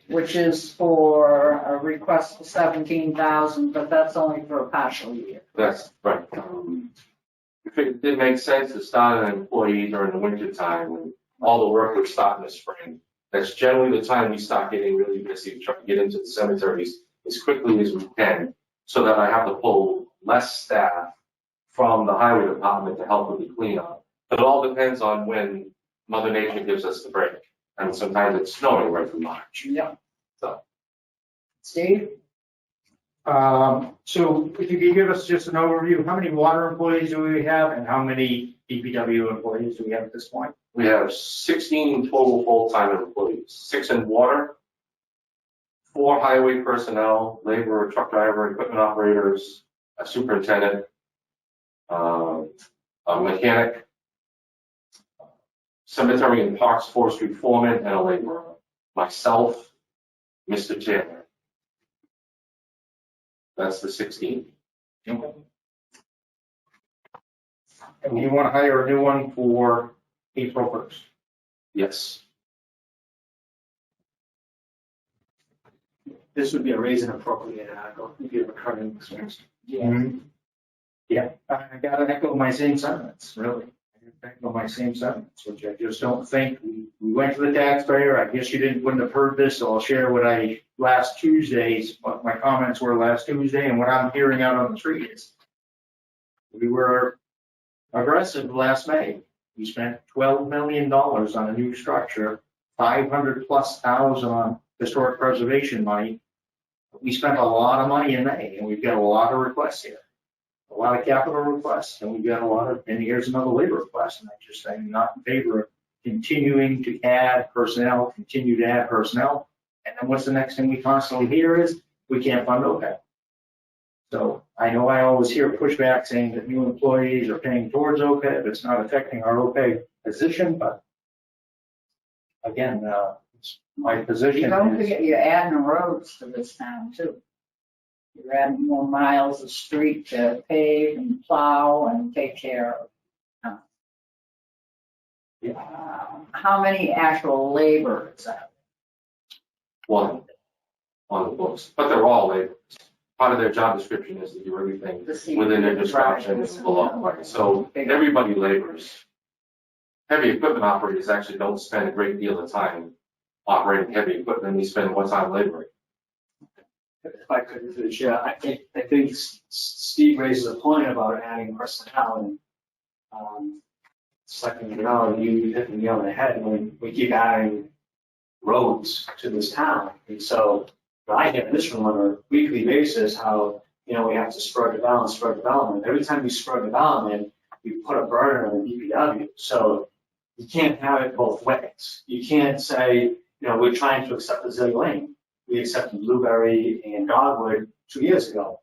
which is for a request for 17,000, but that's only for a partial year. That's right. If it did make sense to start an employee during the winter time when all the work would start in the spring, that's generally the time we start getting really busy, trying to get into the cemeteries as quickly as we can, so that I have to pull less staff from the highway department to help with the cleanup. But it all depends on when Mother Nature gives us the break. And sometimes it's snowing right through March. Yep. So. Steve? So if you could give us just an overview, how many water employees do we have and how many DPW employees do we have at this point? We have 16 total full-time employees, 6 in water, 4 highway personnel, laborer, truck driver, equipment operators, a superintendent, a mechanic, cemetery and parks forestry foreman, and a laborer. Myself, Mr. Chairman. That's the 16. And you want to hire a new one for April 1st? Yes. This would be a raise and appropriate article, if you have a current expense. Yeah, I gotta echo my same sentiments, really. I echo my same sentiments, which I just don't think, we went to the taxpayer, I guess you wouldn't have heard this, so I'll share what what my comments were last Tuesday and what I'm hearing out on the street is. We were aggressive last May. We spent $12 million on a new structure, 500,000+ on historic preservation money. We spent a lot of money in May, and we've got a lot of requests here. A lot of capital requests, and we've got and here's another labor request, and I'm not in favor of continuing to add personnel, continue to add personnel. And then what's the next thing we constantly hear is, we can't fund OPEB. So I know I always hear pushback saying that new employees are paying towards OPEB, it's not affecting our OPEB position, but again, it's my position. Don't forget, you're adding roads to this town too. You're adding more miles of street to pave and plow and take care of. How many actual laborers are One on the books, but they're all laborers. Part of their job description is to do everything within their description below. So everybody labors. Heavy equipment operators actually don't spend a great deal of time operating heavy equipment. We spend more time laboring. If I could, through the chair, I think Steve raises a point about adding personnel, and Selectman you hit the nail on the head when we keep adding roads to this town. And so I hear this from on a weekly basis how, we have to spur development. Every time we spur development, we put a burden on the DPW. So you can't have it both ways. You can't say, we're trying to accept Azalea Lane. We accepted Blueberry and Dogwood 2 years ago.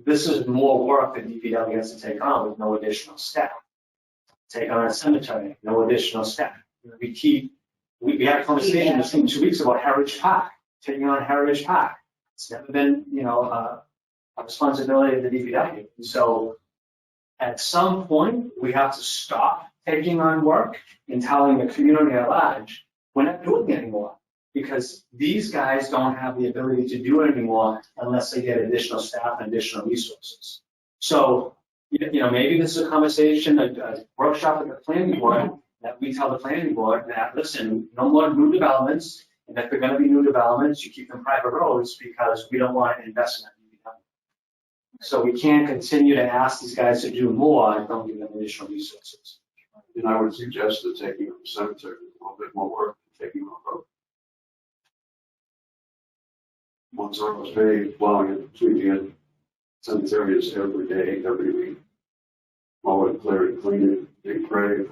This is more work that DPW has to take on with no additional staff. Take on a cemetery, no additional staff. We had a conversation just 2 weeks about Heritage Park, taking on Heritage Park. It's never been, a responsibility of the DPW. And so at some point, we have to stop taking on work and telling the community at large, we're not doing it anymore. Because these guys don't have the ability to do it anymore unless they get additional staff and additional resources. So, maybe this is a conversation, a workshop at the planning board, that we tell the planning board that, listen, no more new developments, and if they're going to be new developments, you keep them private roads because we don't want investment. So we can't continue to ask these guys to do more and don't give them additional resources. And I would suggest that taking on cemetery is a little bit more work than taking on road. Once I was very plowing and sweeping it, cemeteries every day, every week. Mow it, clear it, clean it, dig grave.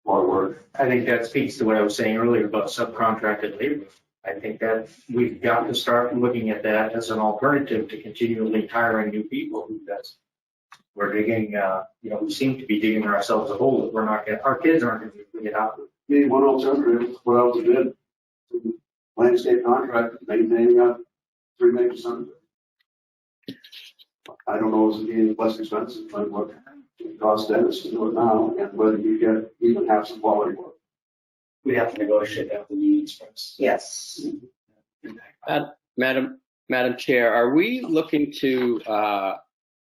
a lot of work. I think that speaks to what I was saying earlier about subcontracted labor. I think that we've got to start looking at that as an alternative to continually hiring new people because we're digging, we seem to be digging ourselves a hole that our kids aren't going to get out of. Maybe one alternative, what else did, landscape contract, maintaining up 3 major centers. I don't know if it's being less expensive, but what it costs Dennis to do it now, and whether you get even have some quality work. We have to negotiate out the needs first. Yes. Madam Chair, are we looking to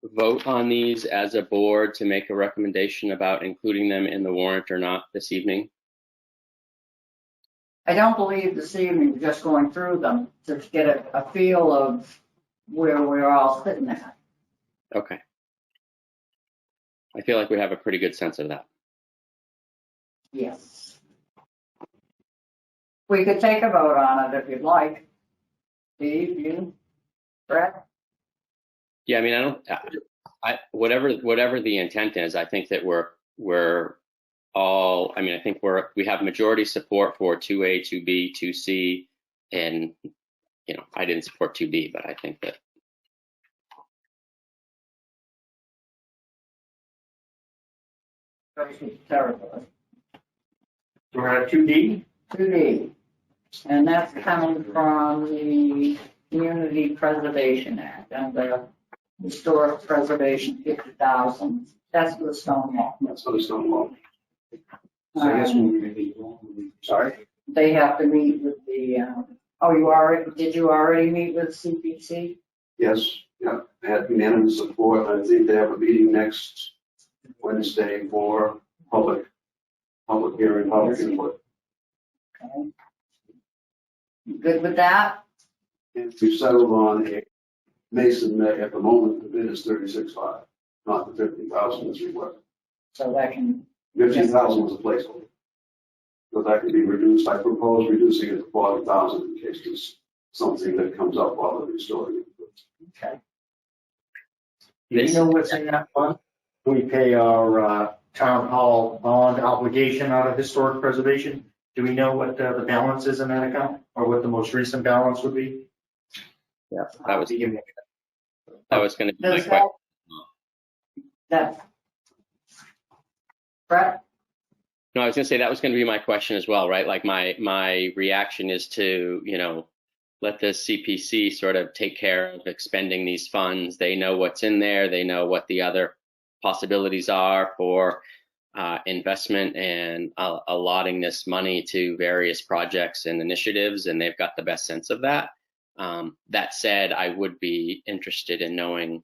vote on these as a board to make a recommendation about including them in the warrant or not this evening? I don't believe this evening, just going through them to get a feel of where we're all sitting at. Okay. I feel like we have a pretty good sense of that. Yes. We could take a vote on it if you'd like. Steve, you, Brett? Yeah, I mean, whatever the intent is, I think that we're all, I mean, I think we have majority support for 2A, 2B, 2C, and, I didn't support 2B, but I think that. Terrible. We're at 2D. 2D. And that's coming from the Community Preservation Act and the Historic Preservation 50,000. That's for the stone wall. That's for the stone wall. So I guess we're going to be wrong. Sorry? They have to meet with the, did you already meet with CPC? Yes, yeah, they had unanimous support. I think they have a meeting next Wednesday for public hearing, public input. Okay. You good with that? And we settled on a Mason that at the moment the bid is 36.5, not the 50,000 as requested. So that can, 15,000 was a placeholder. So that could be reduced. I propose reducing it to 40,000 in case there's something that comes up while they're restoring it. okay. Do you know what's in that fund? We pay our town hall bond obligation out of historic preservation. Do we know what the balance is in that account or what the most recent balance would be? Yeah, that was going to be my Does question. That's Brett? No, I was going to say that was going to be my question as well, right? Like my reaction is to, let the CPC sort of take care of expending these funds. They know what's in there. They know what the other possibilities are for investment and allotting this money to various projects and initiatives, and they've got the best sense of that. That said, I would be interested in knowing,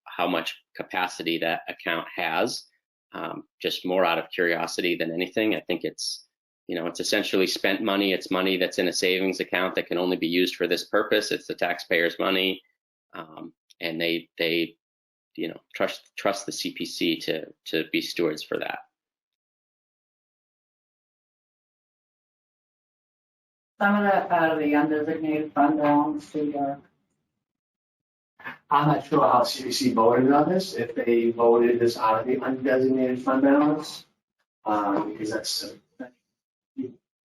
how much capacity that account has, just more out of curiosity than anything. I think it's essentially spent money. It's money that's in a savings account that can only be used for this purpose. It's the taxpayers' money, and they trust the CPC to be stewards for that. Some of that out of the undesignated fund balance to I'm not sure how CBC voted on this, if they voted this out of the undesignated fund balance, because that's.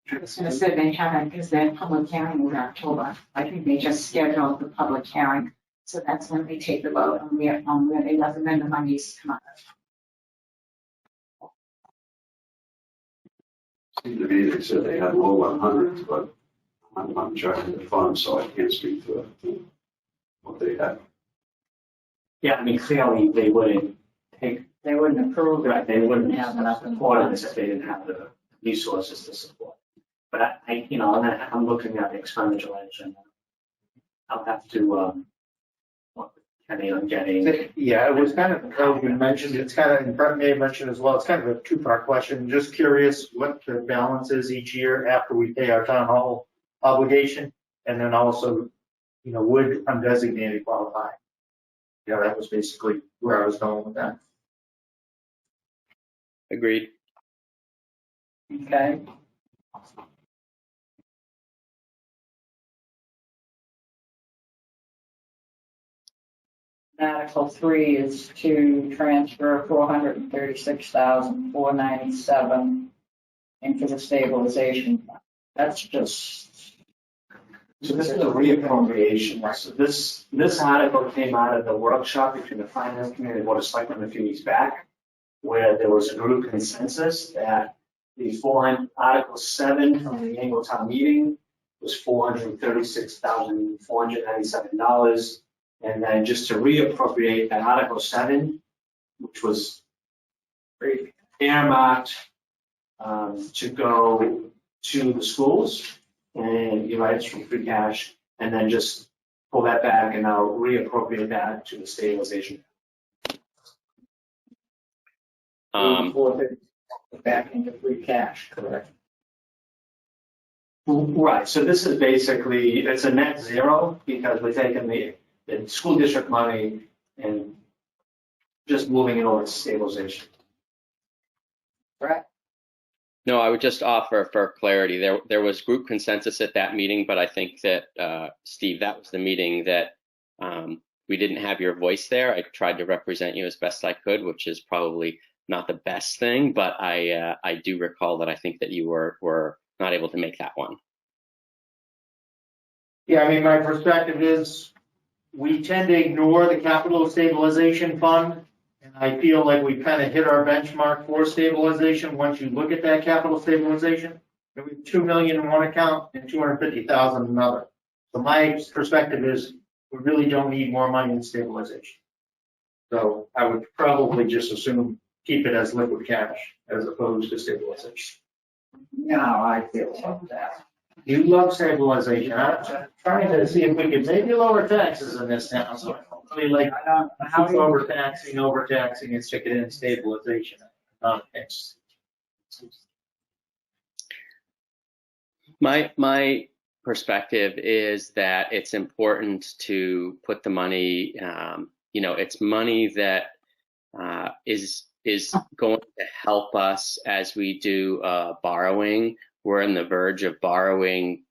I was going to say they haven't, because their public hearing was October. I think they just scheduled the public hearing, so that's when they take the vote on where they recommend the monies come out. Seemed to be, they said they had low 100s, but I'm not checking the fund, so I can't speak to what they had. Yeah, I mean, clearly they wouldn't they wouldn't approve it. right, they wouldn't have enough support this if they didn't have the resources to support. But I'm looking at the expenditure ledger and I'll have to, depending on getting. Yeah, it was kind of, you mentioned, it's kind of, and Brett may have mentioned as well, it's kind of a two-part question. Just curious what the balance is each year after we pay our town hall obligation, and then also, would undesignated qualify? Yeah, that was basically where I was going with that. Agreed. Okay. Article 3 is to transfer $436,497 into the stabilization fund. That's just, So this is a reappropriation. So this article came out of the workshop between the finance committee and the board of selectmen a few weeks back, where there was a group consensus that the Article 7 from the annual town meeting was $436,497. And then just to reappropriate that Article 7, which was earmarked to go to the schools, and you're right, it's from free cash, and then just pull that back and now reappropriate that to the stabilization. back into free cash, correct? Right, so this is basically, it's a net zero because we're taking the school district money and just moving it over to stabilization. Right. No, I would just offer for clarity, there was group consensus at that meeting, but I think that, Steve, that was the meeting that we didn't have your voice there. I tried to represent you as best I could, which is probably not the best thing, but I do recall that I think that you were not able to make that one. Yeah, I mean, my perspective is we tend to ignore the capital stabilization fund. And I feel like we kind of hit our benchmark for stabilization. Once you look at that capital stabilization, we have 2 million in one account and 250,000 in another. So my perspective is we really don't need more money in stabilization. So I would probably just assume keep it as liquid cash as opposed to stabilization. You know how I feel about that. You love stabilization. I'm trying to see if we could maybe lower taxes in this town. So I really like How do you, overtaxing and stick it in stabilization. My perspective is that it's important to put the money, it's money that is going to help us as we do borrowing. We're on the verge of borrowing,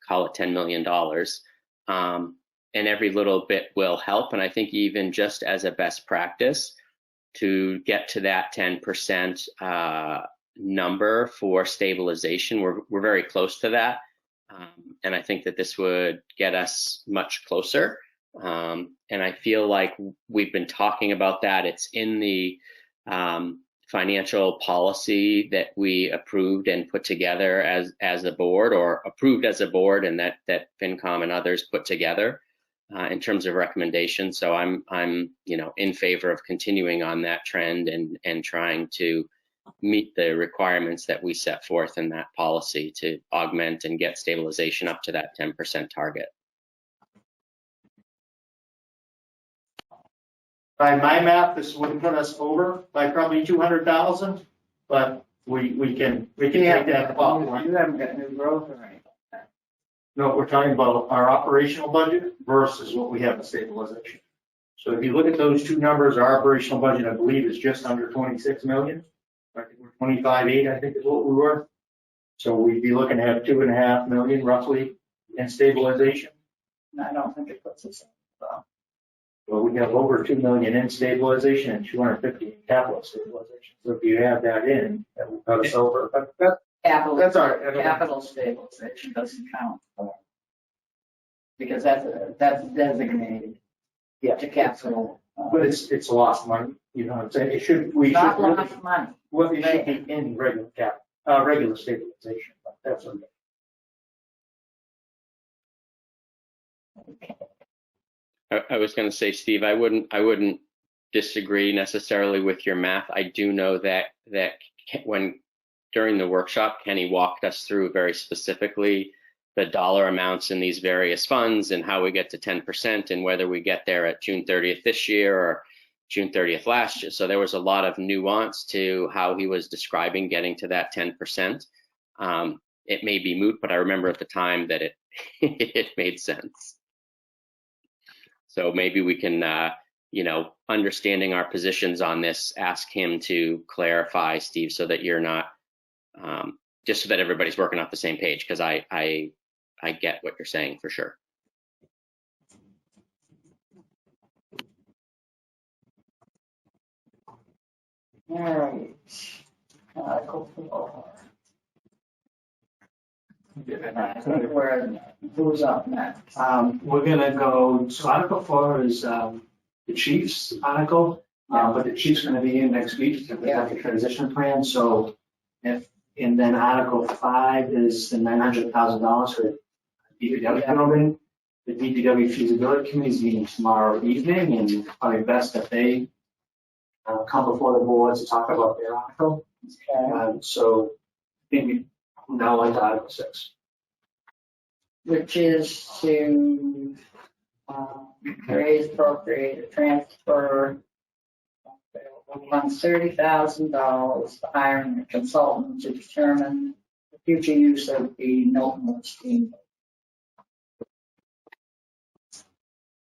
call it $10 million. And every little bit will help. And I think even just as a best practice to get to that 10% number for stabilization, we're very close to that. And I think that this would get us much closer. And I feel like we've been talking about that. It's in the financial policy that we approved and put together as a board, or approved as a board, and that FinCom and others put together in terms of recommendations. So I'm in favor of continuing on that trend and trying to meet the requirements that we set forth in that policy to augment and get stabilization up to that 10% target. By my math, this would put us over by probably 200,000, but we can take that offline. you haven't got new growth or anything. No, we're talking about our operational budget versus what we have in stabilization. So if you look at those two numbers, our operational budget, I believe, is just under 26 million. I think we're 25.8, I think is what we were. So we'd be looking at 2.5 million roughly in stabilization. I don't think it puts us in. Well, we have over 2 million in stabilization and 250 in capital stabilization. So if you add that in, that will put us over. But that's all right. Capital stabilization doesn't count. Because that's designated to capital. But it's lost money, you know what I'm saying? We Not should really, lost money. well, it should be in regular stabilization, but that's okay. I was going to say, Steve, I wouldn't disagree necessarily with your math. I do know that when during the workshop, Kenny walked us through very specifically the dollar amounts in these various funds and how we get to 10% and whether we get there at June 30th this year or June 30th last year. So there was a lot of nuance to how he was describing getting to that 10%. It may be moot, but I remember at the time that it made sense. So maybe we can, understanding our positions on this, ask him to clarify, Steve, so that you're not, just so that everybody's working off the same page, because I get what you're saying for sure. All right. Article 4. I think who's up next? We're gonna go, so Article 4 is the chief's article, but the chief's gonna be in next week to present the transition plan, so and then Article 5 is the $900,000 for DPW building. The DPW feasibility committee is meeting tomorrow evening, and it's probably best that they come before the board to talk about their article. Okay. So I think we now on to Article 6. Which is to raise, appropriate, transfer $30,000 for hiring a consultant to determine the future use of the Milton Steam.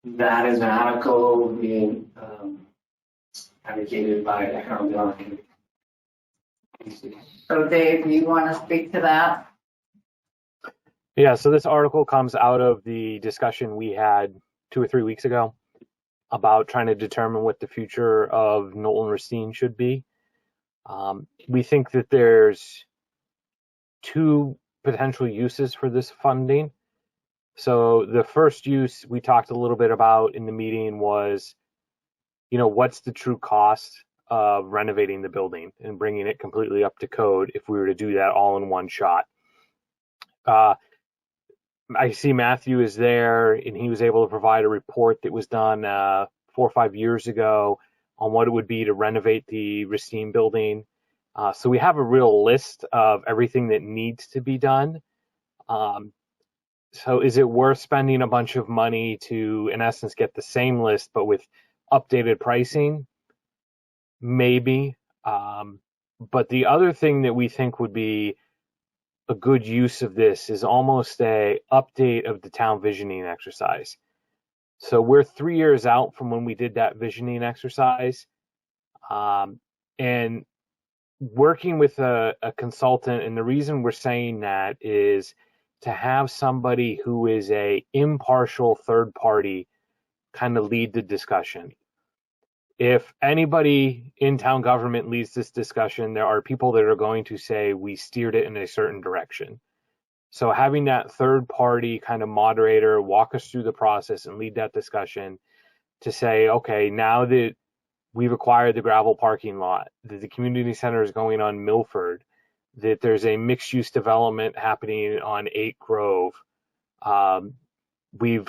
That is an article being advocated by the Economic Development Committee. So Dave, you want to speak to that? Yeah, so this article comes out of the discussion we had 2 or 3 weeks ago about trying to determine what the future of Knowlton Racine should be. We think that there's 2 potential uses for this funding. So the first use we talked a little bit about in the meeting was, what's the true cost of renovating the building and bringing it completely up to code if we were to do that all in one shot. I see Matthew is there, and he was able to provide a report that was done 4 or 5 years ago on what it would be to renovate the Racine building. So we have a real list of everything that needs to be done. So is it worth spending a bunch of money to, in essence, get the same list but with updated pricing? Maybe. But the other thing that we think would be a good use of this is almost a update of the town visioning exercise. So we're 3 years out from when we did that visioning exercise, and working with a consultant. And the reason we're saying that is to have somebody who is a impartial third party kind of lead the discussion. If anybody in town government leads this discussion, there are people that are going to say we steered it in a certain direction. So having that third party kind of moderator walk us through the process and lead that discussion to say, okay, now that we've acquired the gravel parking lot, that the community center is going on Milford, that there's a mixed use development happening on 8 Grove. We've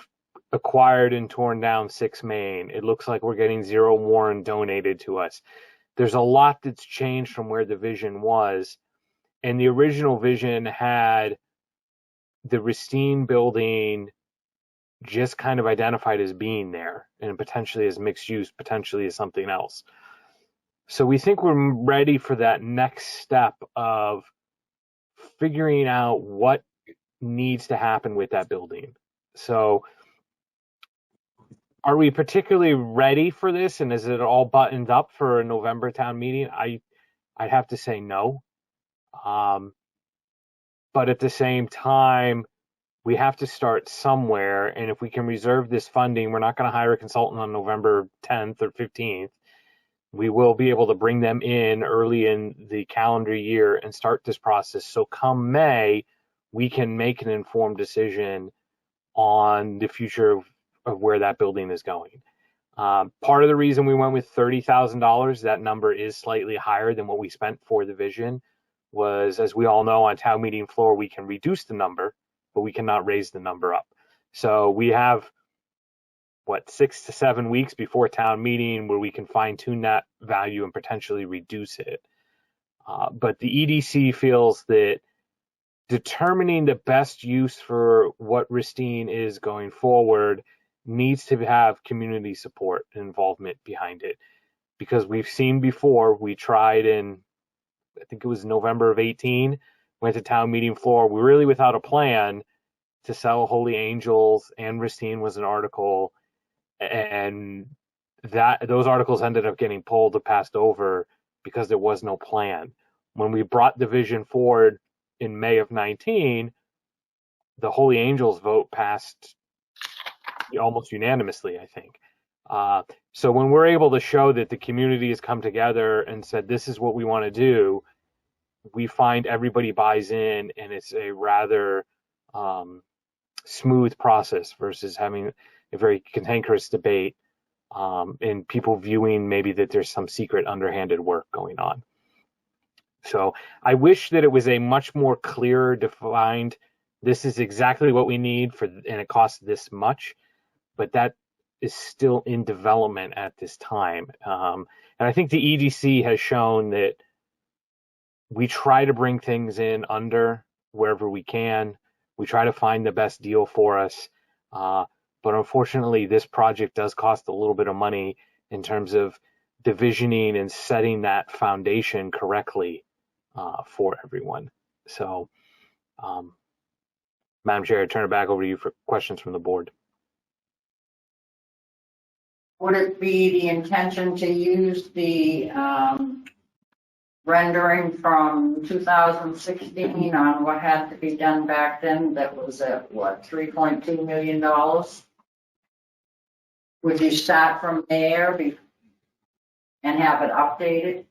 acquired and torn down 6 Main. It looks like we're getting 0 Warren donated to us. There's a lot that's changed from where the vision was. And the original vision had the Racine building just kind of identified as being there, and potentially as mixed use, potentially as something else. So we think we're ready for that next step of figuring out what needs to happen with that building. So are we particularly ready for this, and is it all buttoned up for a November town meeting? I'd have to say no. But at the same time, we have to start somewhere, and if we can reserve this funding, we're not going to hire a consultant on November 10th or 15th. We will be able to bring them in early in the calendar year and start this process. So come May, we can make an informed decision on the future of where that building is going. Part of the reason we went with $30,000, that number is slightly higher than what we spent for the vision, was, as we all know, on town meeting floor, we can reduce the number, but we cannot raise the number up. So we have, 6 to 7 weeks before town meeting where we can fine tune that value and potentially reduce it. But the EDC feels that determining the best use for what Racine is going forward needs to have community support and involvement behind it. Because we've seen before, we tried in, I think it was November of 18, went to town meeting floor, we were really without a plan to sell Holy Angels, and Racine was an article, and those articles ended up getting pulled or passed over because there was no plan. When we brought the vision forward in May of 19, the Holy Angels vote passed almost unanimously, I think. So when we're able to show that the community has come together and said, this is what we want to do, we find everybody buys in and it's a rather smooth process versus having a very cantankerous debate and people viewing maybe that there's some secret underhanded work going on. So I wish that it was a much more clear defined, this is exactly what we need for, and it costs this much, but that is still in development at this time. And I think the EDC has shown that we try to bring things in under wherever we can. We try to find the best deal for us. But unfortunately, this project does cost a little bit of money in terms of divisioning and setting that foundation correctly for everyone. So, Madam Chair, I turn it back over to you for questions from the board. Would it be the intention to use the rendering from 2016 on what had to be done back then that was at, what, $3.2 million? Would you start from there and have it updated?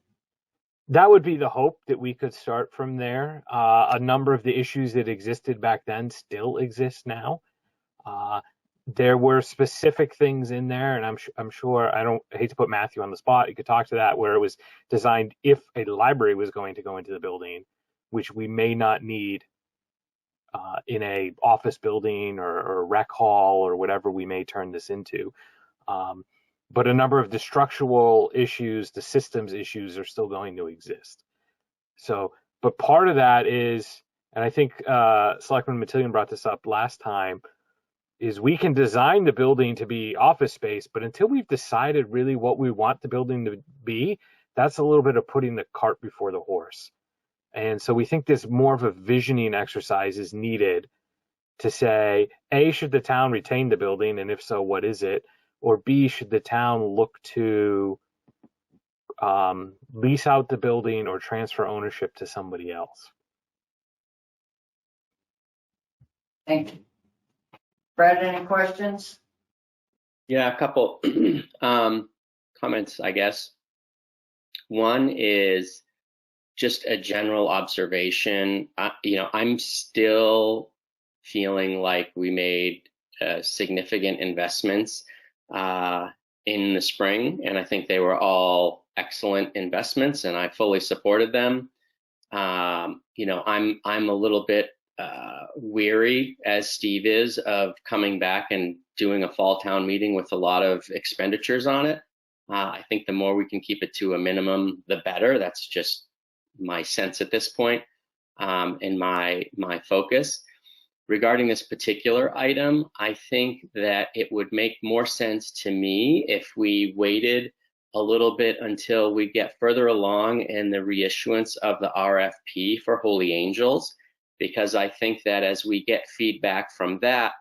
That would be the hope, that we could start from there. A number of the issues that existed back then still exist now. There were specific things in there, and I'm sure, I hate to put Matthew on the spot, you could talk to that, where it was designed if a library was going to go into the building, which we may not need in a office building or rec hall or whatever we may turn this into. But a number of the structural issues, the systems issues are still going to exist. So, but part of that is, and I think Selectman Matillion brought this up last time, is we can design the building to be office space, but until we've decided really what we want the building to be, that's a little bit of putting the cart before the horse. And so we think this more of a visioning exercise is needed to say, A, should the town retain the building? And if so, what is it? Or B, should the town look to lease out the building or transfer ownership to somebody else? Thank you. Brad, any questions? Yeah, a couple comments, I guess. One is just a general observation. I'm still feeling like we made significant investments in the spring, and I think they were all excellent investments, and I fully supported them. I'm a little bit weary, as Steve is, of coming back and doing a fall town meeting with a lot of expenditures on it. I think the more we can keep it to a minimum, the better. That's just my sense at this point, and my focus. Regarding this particular item, I think that it would make more sense to me if we waited a little bit until we get further along in the reissuance of the RFP for Holy Angels, because I think that as we get feedback from that,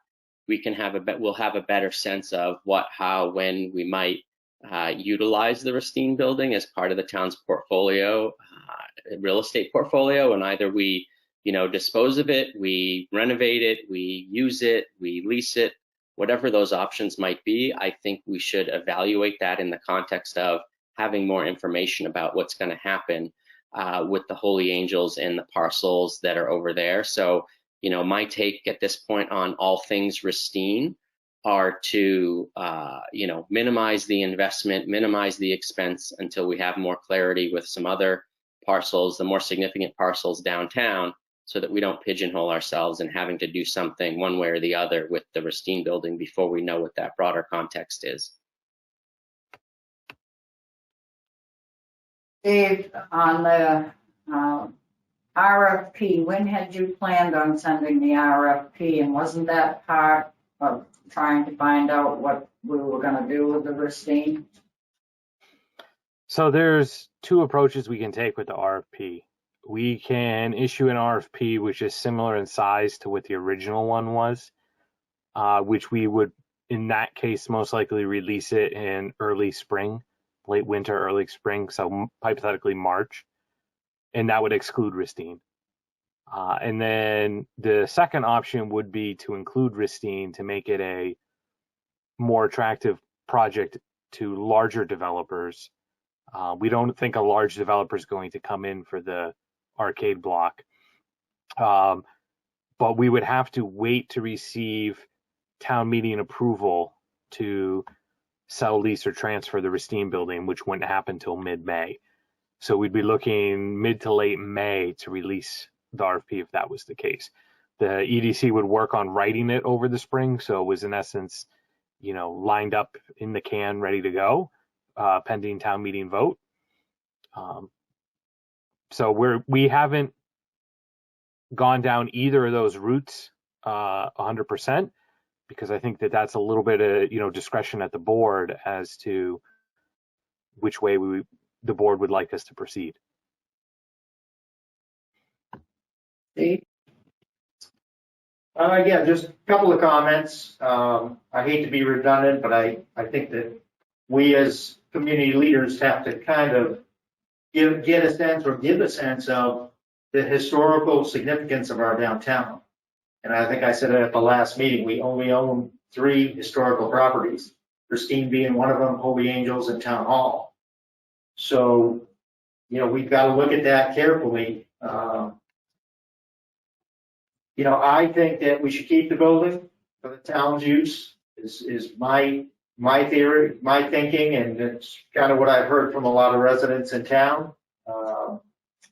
we'll have a better sense of what, how, when we might utilize the Racine building as part of the town's portfolio, real estate portfolio, and either we dispose of it, we renovate it, we use it, we lease it, whatever those options might be. I think we should evaluate that in the context of having more information about what's going to happen with the Holy Angels and the parcels that are over there. So, my take at this point on all things Racine are to, minimize the investment, minimize the expense until we have more clarity with some other parcels, the more significant parcels downtown, so that we don't pigeonhole ourselves in having to do something one way or the other with the Racine building before we know what that broader context is. Dave, on the RFP, when had you planned on sending the RFP, and wasn't that part of trying to find out what we were going to do with the Racine? So there's two approaches we can take with the RFP. We can issue an RFP which is similar in size to what the original one was, which we would, in that case, most likely release it in early spring, late winter, early spring, so hypothetically March, and that would exclude Racine. And then the second option would be to include Racine to make it a more attractive project to larger developers. We don't think a large developer is going to come in for the arcade block. But we would have to wait to receive town meeting approval to sell, lease, or transfer the Racine building, which wouldn't happen till mid-May. So we'd be looking mid to late May to release the RFP if that was the case. The EDC would work on writing it over the spring, so it was in essence, lined up in the can, ready to go, pending town meeting vote. So we haven't gone down either of those routes 100%, because I think that's a little bit of discretion at the board as to which way the board would like us to proceed. Steve? Yeah, just a couple of comments. I hate to be redundant, but I think that we as community leaders have to kind of give a sense of the historical significance of our downtown. And I think I said it at the last meeting, we only own 3 historical properties, Christine being one of them, Holy Angels, and Town Hall. So, we've got to look at that carefully. I think that we should keep the building for the town's use is my theory, my thinking, and it's kind of what I've heard from a lot of residents in town.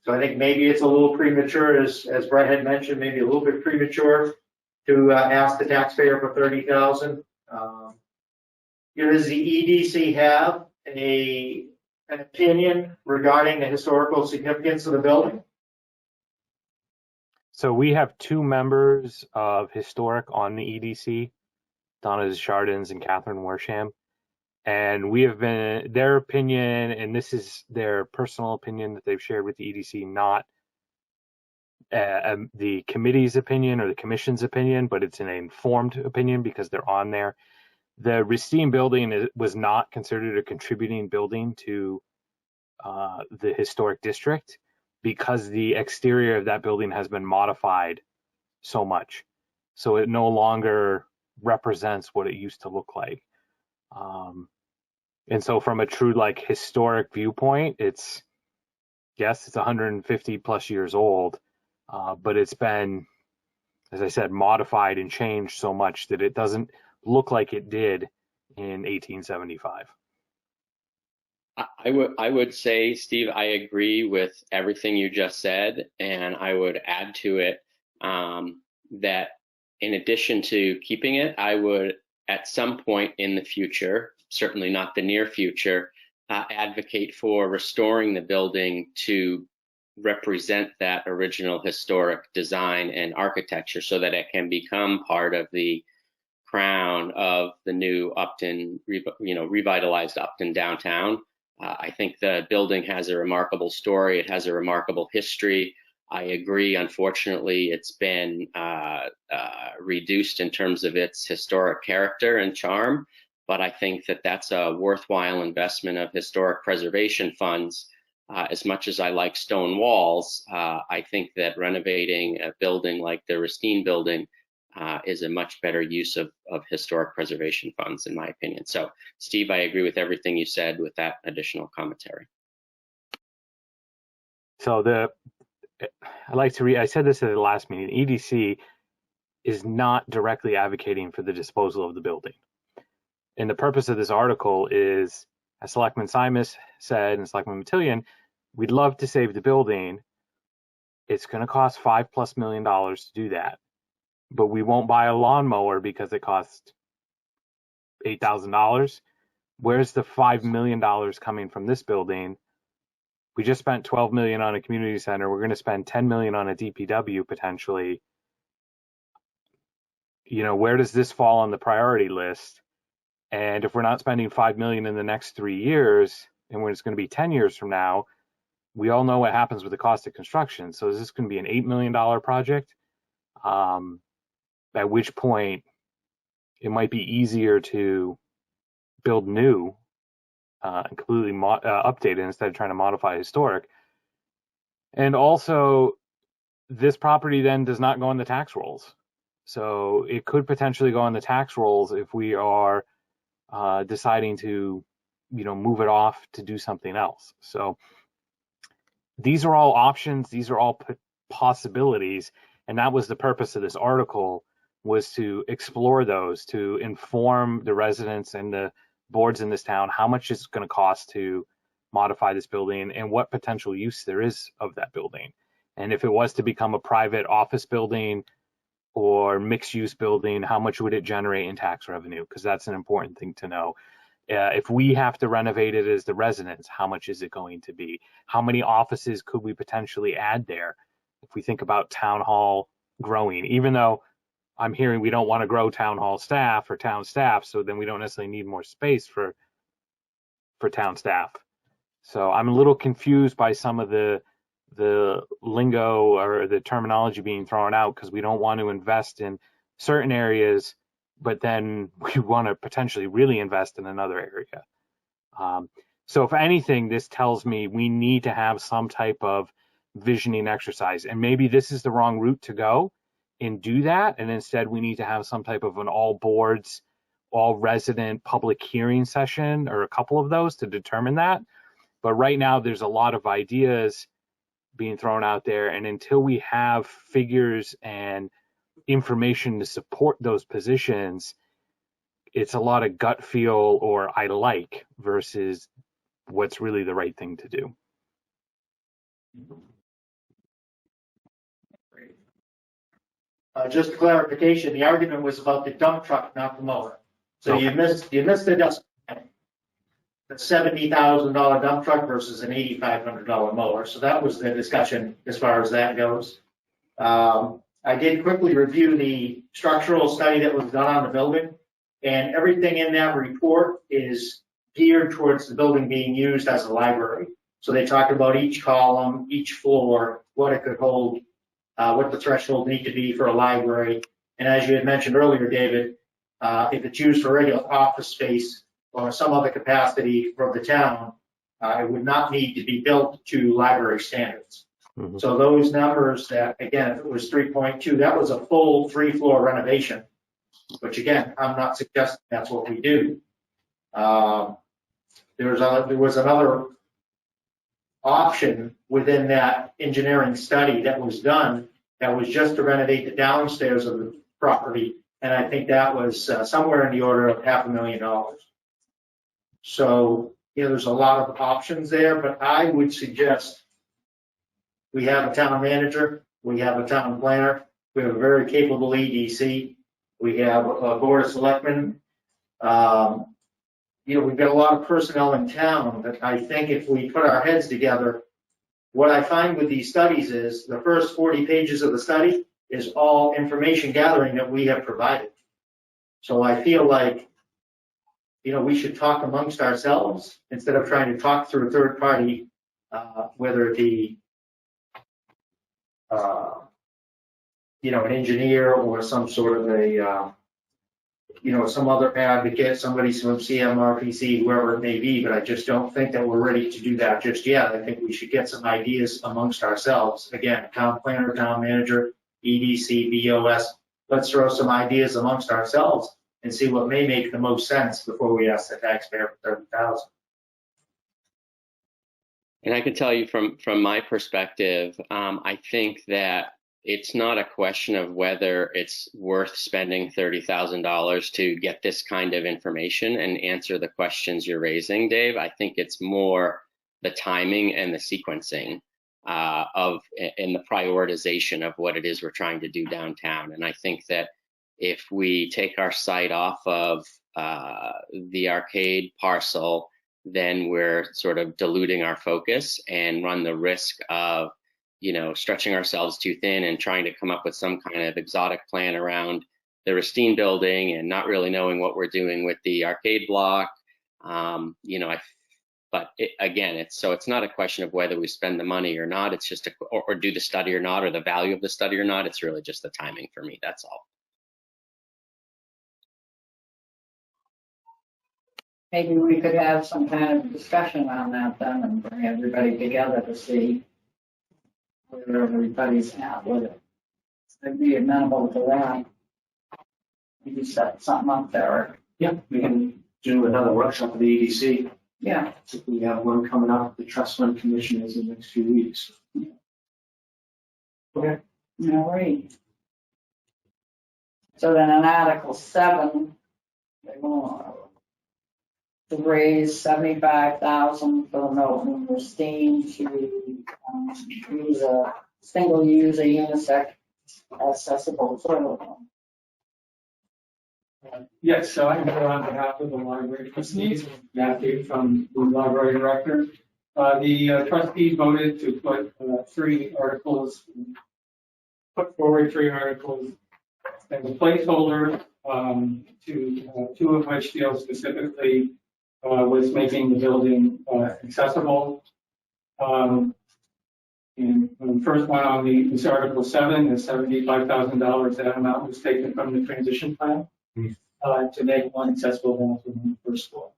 So I think maybe it's a little premature, as Brett had mentioned, maybe a little bit premature to ask the taxpayer for $30,000. Does the EDC have an opinion regarding the historical significance of the building? So we have 2 members of Historic on the EDC, Donna Chardins and Catherine Worsham. And we have been, their opinion, and this is their personal opinion that they've shared with the EDC, not the committee's opinion or the commission's opinion, but it's an informed opinion because they're on there. The Racine building was not considered a contributing building to the historic district because the exterior of that building has been modified so much. So it no longer represents what it used to look like. And so from a true historic viewpoint, it's 150 plus years old, but it's been, as I said, modified and changed so much that it doesn't look like it did in 1875. I would say, Steve, I agree with everything you just said, and I would add to it that in addition to keeping it, I would at some point in the future, certainly not the near future, advocate for restoring the building to represent that original historic design and architecture so that it can become part of the crown of the new Upton, revitalized Upton downtown. I think the building has a remarkable story. It has a remarkable history. I agree, unfortunately, it's been reduced in terms of its historic character and charm, but I think that that's a worthwhile investment of historic preservation funds. As much as I like stone walls, I think that renovating a building like the Racine building is a much better use of historic preservation funds, in my opinion. So, Steve, I agree with everything you said with that additional commentary. So I said this at the last meeting, EDC is not directly advocating for the disposal of the building. And the purpose of this article is, as Selectman Simus said and Selectman Matillion, we'd love to save the building. It's going to cost $5+ million to do that. But we won't buy a lawnmower because it costs $8,000. Where's the $5 million coming from this building? We just spent $12 million on a community center. We're going to spend $10 million on a DPW potentially. Where does this fall on the priority list? And if we're not spending $5 million in the next 3 years, and when it's going to be 10 years from now, we all know what happens with the cost of construction. So is this going to be an $8 million project? At which point it might be easier to build new and completely updated instead of trying to modify historic. And also, this property then does not go on the tax rolls. So it could potentially go on the tax rolls if we are deciding to, move it off to do something else. So these are all options. These are all possibilities. And that was the purpose of this article, was to explore those, to inform the residents and the boards in this town how much it's going to cost to modify this building and what potential use there is of that building. And if it was to become a private office building or mixed use building, how much would it generate in tax revenue? Because that's an important thing to know. If we have to renovate it as the residents, how much is it going to be? How many offices could we potentially add there? If we think about town hall growing, even though I'm hearing we don't want to grow town hall staff or town staff, so then we don't necessarily need more space for town staff. So I'm a little confused by some of the lingo or the terminology being thrown out, because we don't want to invest in certain areas, but then we want to potentially really invest in another area. So if anything, this tells me we need to have some type of visioning exercise, and maybe this is the wrong route to go and do that. And instead we need to have some type of an all boards, all resident public hearing session, or a couple of those to determine that. But right now there's a lot of ideas being thrown out there, and until we have figures and information to support those positions, it's a lot of gut feel or I like versus what's really the right thing to do. Just clarification, the argument was about the dump truck, not the mower. So Okay. you missed the dust. The $70,000 dump truck versus an $8,500 mower. So that was the discussion as far as that goes. I did quickly review the structural study that was done on the building, and everything in that report is geared towards the building being used as a library. So they talked about each column, each floor, what it could hold, what the threshold need to be for a library. And as you had mentioned earlier, David, if it's used for regular office space or some other capacity for the town, it would not need to be built to library standards. Mm-hmm. So those numbers that, again, if it was 3.2, that was a full 3-floor renovation, which again, I'm not suggesting that's what we do. There was another option within that engineering study that was done that was just to renovate the downstairs of the property. And I think that was somewhere in the order of $500,000. So, there's a lot of options there, but I would suggest we have a town manager, we have a town planner, we have a very capable EDC, we have a board of selectmen. We've got a lot of personnel in town that I think if we put our heads together, what I find with these studies is the first 40 pages of the study is all information gathering that we have provided. So I feel like, we should talk amongst ourselves instead of trying to talk through a third party, whether it be, an engineer or some sort of a, some other advocate, somebody from CMRPC, whoever it may be, but I just don't think that we're ready to do that just yet. I think we should get some ideas amongst ourselves. Again, town planner, town manager, EDC, BOS, let's throw some ideas amongst ourselves and see what may make the most sense before we ask the taxpayer for $30,000. And I can tell you from my perspective, I think that it's not a question of whether it's worth spending $30,000 to get this kind of information and answer the questions you're raising, Dave. I think it's more the timing and the sequencing and the prioritization of what it is we're trying to do downtown. And I think that if we take our sight off of the arcade parcel, then we're sort of diluting our focus and run the risk of stretching ourselves too thin and trying to come up with some kind of exotic plan around the Racine building and not really knowing what we're doing with the arcade block. But again, it's not a question of whether we spend the money or not. It's just or do the study or not, or the value of the study or not. It's really just the timing for me. That's all. Maybe we could have some kind of discussion on that then and bring everybody together to see where everybody's at with it. I'd be amenable to that. Maybe set something up there. Yeah, we can do another workshop with the EDC. Yeah, We have one coming up, the trust fund commission is in the next few weeks. Okay. all right. So then in Article 7, they want to raise 75,000 for the Milton Christine to use a single-user unisex accessible toilet. Yes, so I'm here on behalf of the library trustees, Matthew from the library director. The trustees voted to put forward three articles as a placeholder, two of which deal specifically with making the building accessible. And the first one on this Article 7 is $75,000. That amount was taken from the transition plan to make one accessible bathroom on the first floor.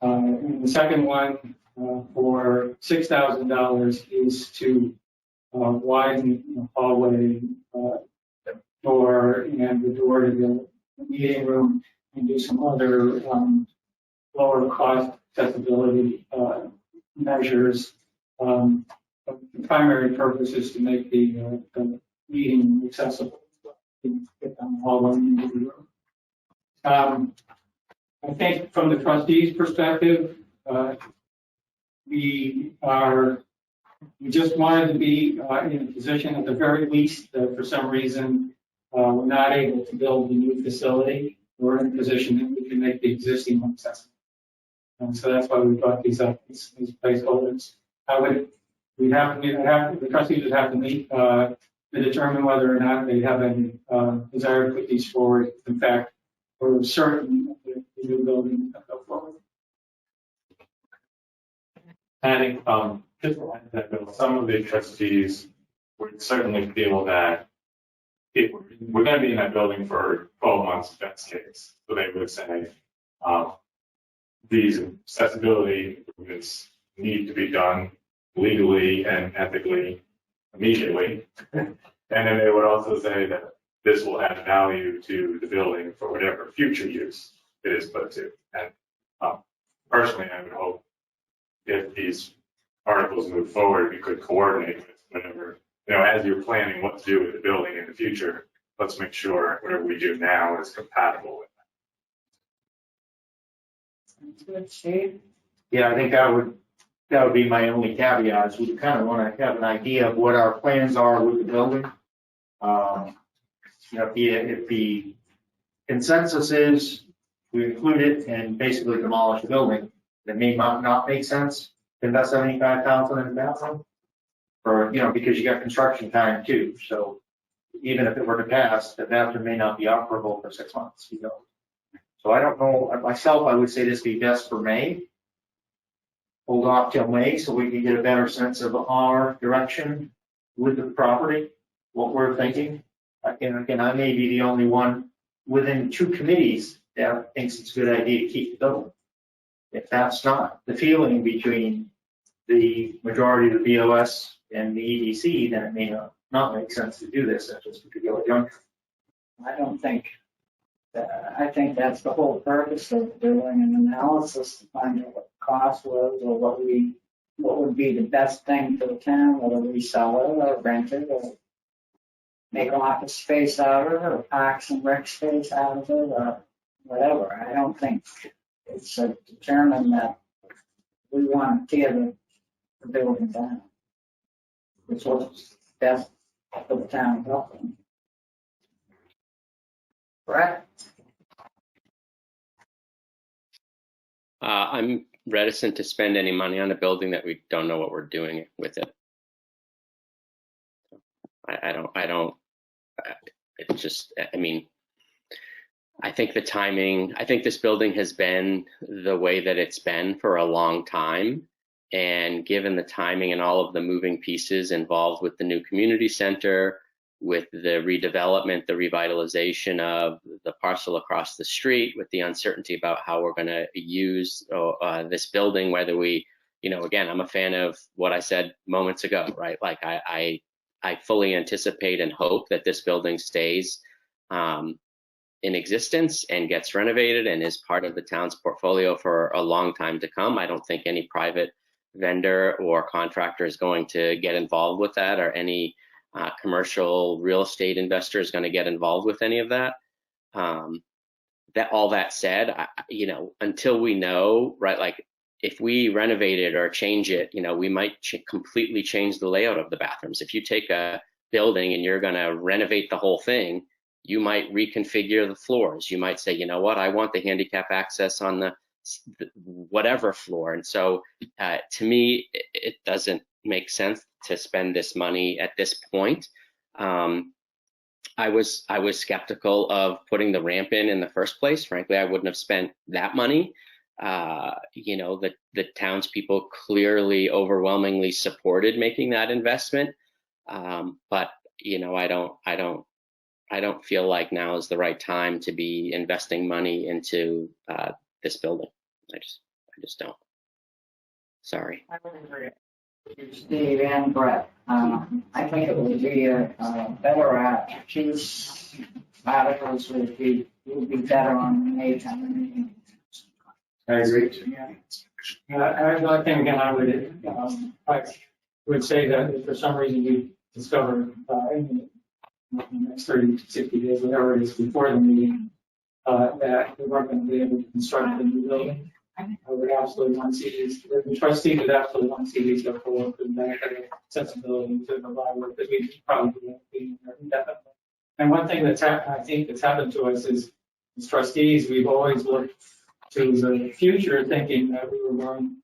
And the second one for $6,000 is to widen the hallway door and the door to the meeting room and do some other lower cost accessibility measures. The primary purpose is to make the meeting accessible, to get down the hallway and into the room. I think from the trustees' perspective, we just wanted to be in a position at the very least that for some reason we're not able to build a new facility. We're in a position that we can make the existing one accessible. And so that's why we brought these up, these placeholders. The trustees would have to meet to determine whether or not they have any desire to put these forward. In fact, we're certain that the new building will go forward. I think just to add that, Bill, some of the trustees would certainly feel that if we're going to be in that building for 12 months, best case. So they would say these accessibility improvements need to be done legally and ethically immediately. And then they would also say that this will add value to the building for whatever future use it is put to. And personally, I would hope if these articles move forward, we could coordinate with whatever, as you're planning what to do with the building in the future, let's make sure whatever we do now is compatible with that. Good, Steve. Yeah, I think that would be my only caveat, is we kind of want to have an idea of what our plans are with the building. If the consensus is we include it and basically demolish the building, that may not make sense to invest $75,000 in the bathroom, or because you got construction time too. So even if it were to pass, the bathroom may not be operable for 6 months. So I don't know. Myself, I would say this be best for May. Hold off till May so we can get a better sense of our direction with the property, what we're thinking. And again, I may be the only one within 2 committees that thinks it's a good idea to keep the building. If that's not the feeling between the majority of the BOS and the EDC, then it may not make sense to do this at this particular juncture. I think that's the whole purpose of doing an analysis to find out what the cost was or what would be the best thing for the town, whether we sell it or rent it or make office space out of it or parks and rec space out of it or whatever. I don't think it's determined that we want to tear the building down. It's what's best for the town government. Correct? I'm reticent to spend any money on a building that we don't know what we're doing with it. I think the timing, I think this building has been the way that it's been for a long time. And given the timing and all of the moving pieces involved with the new community center, with the redevelopment, the revitalization of the parcel across the street, with the uncertainty about how we're going to use this building, whether we, again, I'm a fan of what I said moments ago, right? Like I fully anticipate and hope that this building stays in existence and gets renovated and is part of the town's portfolio for a long time to come. I don't think any private vendor or contractor is going to get involved with that, or any commercial real estate investor is going to get involved with any of that. All that said, until we know, right, like if we renovate it or change it, we might completely change the layout of the bathrooms. If you take a building and you're going to renovate the whole thing, you might reconfigure the floors. You might say, you know what, I want the handicap access on the whatever floor. And so to me, it doesn't make sense to spend this money at this point. I was skeptical of putting the ramp in the first place. Frankly, I wouldn't have spent that money. The townspeople clearly overwhelmingly supported making that investment. But I don't feel like now is the right time to be investing money into this building. I just don't. Sorry. I would agree. Steve and Brett, I think it would be a better at these articles would be better on the May town meeting. I agree. Yeah. Another thing again, I would say that if for some reason you discover in the next 30 to 60 days, whatever it is before the meeting, that we weren't going to be able to construct a new building, I would absolutely want to see these. The trustee would absolutely want to see these go forward with that accessibility to the library, because we probably won't be there indefinitely. And one thing that's I think that's happened to us is, as trustees, we've always looked to the future, thinking that we were going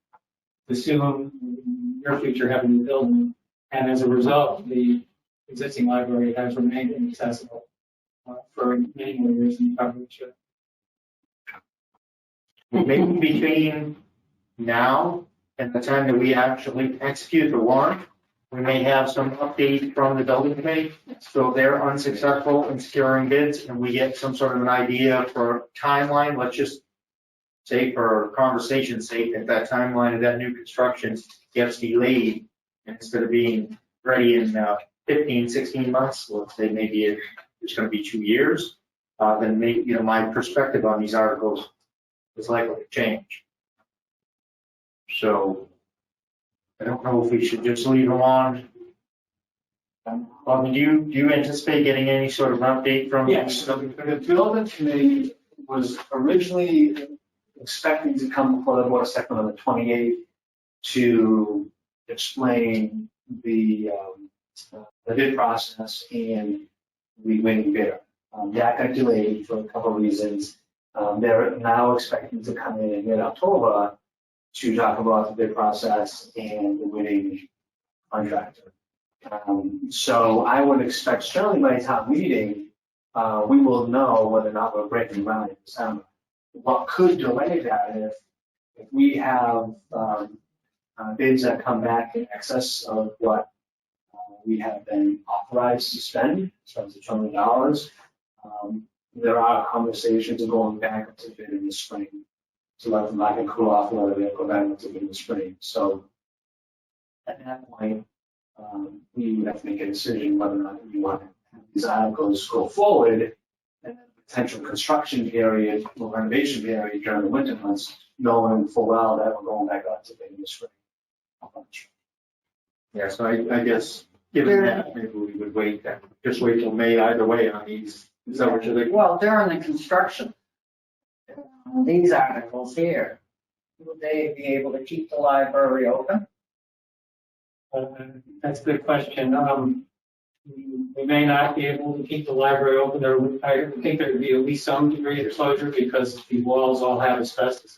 to soon, in the near future, have a new building. And as a result, the existing library has remained inaccessible for many more years than probably should. Maybe between now and the time that we actually execute the warrant, we may have some update from the building committee. So if they're unsuccessful in securing bids and we get some sort of an idea for timeline, let's just say for conversation's sake, that that timeline of that new construction gets delayed, and instead of being ready in 15, 16 months, let's say maybe it's going to be 2 years, then maybe, my perspective on these articles is likely to change. So I don't know if we should just leave them on. Do you anticipate getting any sort of update from? Yes, so the building committee was originally expecting to come before the board of selectmen on the 28th to explain the bid process and the winning bidder. That got delayed for a couple of reasons. They're now expecting to come in mid-October to talk about the bid process and the winning contractor. So I would expect, certainly by town meeting, we will know whether or not we're breaking ground in December. What could delay that if we have bids that come back in excess of what we have been authorized to spend, in terms of $1 million. There are conversations of going back up to bid in the spring. So let them back and cool off a little bit, go back up to bid in the spring. So at that point, we would have to make a decision whether or not we want to have these articles go forward and potential construction period or renovation period during the winter months, knowing full well that we're going back up to bid in the spring. Yeah, so I guess given that, maybe we would wait then. Just wait till May either way on these. Is that what you think? Well, during the construction, these articles here, would they be able to keep the library open? That's a good question. We may not be able to keep the library open. I think there would be at least some degree of closure because the walls all have asbestos.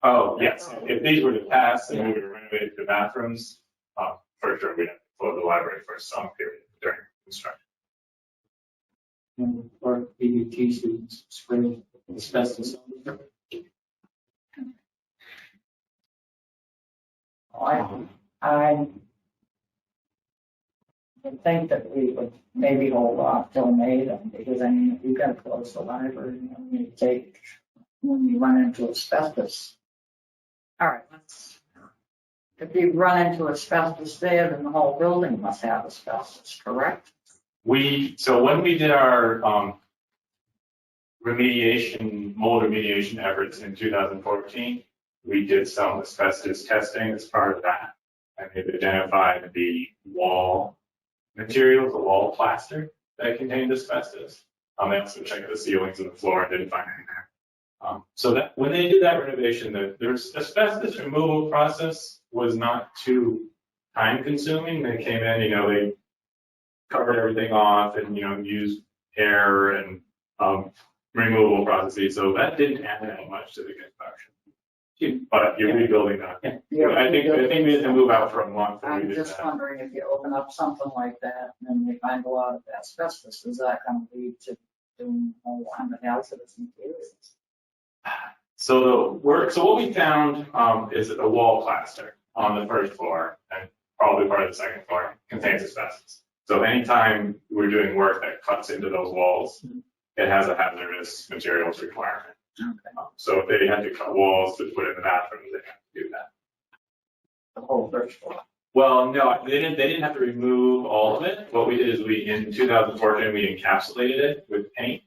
Oh, yes. If these were to pass and we were to renovate the bathrooms, for sure we'd have to close the library for some period during construction. Or BBT students spraying asbestos. I think that we would maybe hold off till May then, because I mean, if you've got to close the library, you take when you run into asbestos. All right, if you run into asbestos there, then the whole building must have asbestos, correct? So when we did our mold remediation efforts in 2014. We did some asbestos testing as part of that, and they've identified the wall materials, the wall plaster that contained asbestos. They also checked the ceilings and the floor and didn't find anything there. So that when they did that renovation, the asbestos removal process was not too time consuming. They came in, they covered everything off and, used air and removal processes. So that didn't add that much to the construction. But you're rebuilding that. I think we had to move out for a month. I'm just wondering if you open up something like that and then they find a lot of asbestos, is that going to lead to doing more hazardous materials? So what we found is that the wall plaster on the first floor and probably part of the second floor contains asbestos. So anytime we're doing work that cuts into those walls, it has a hazardous materials requirement. Okay. So if they had to cut walls to put in the bathroom, they have to do that. The whole first floor. Well, no, they didn't have to remove all of it. What we did is in 2014, we encapsulated it with paint,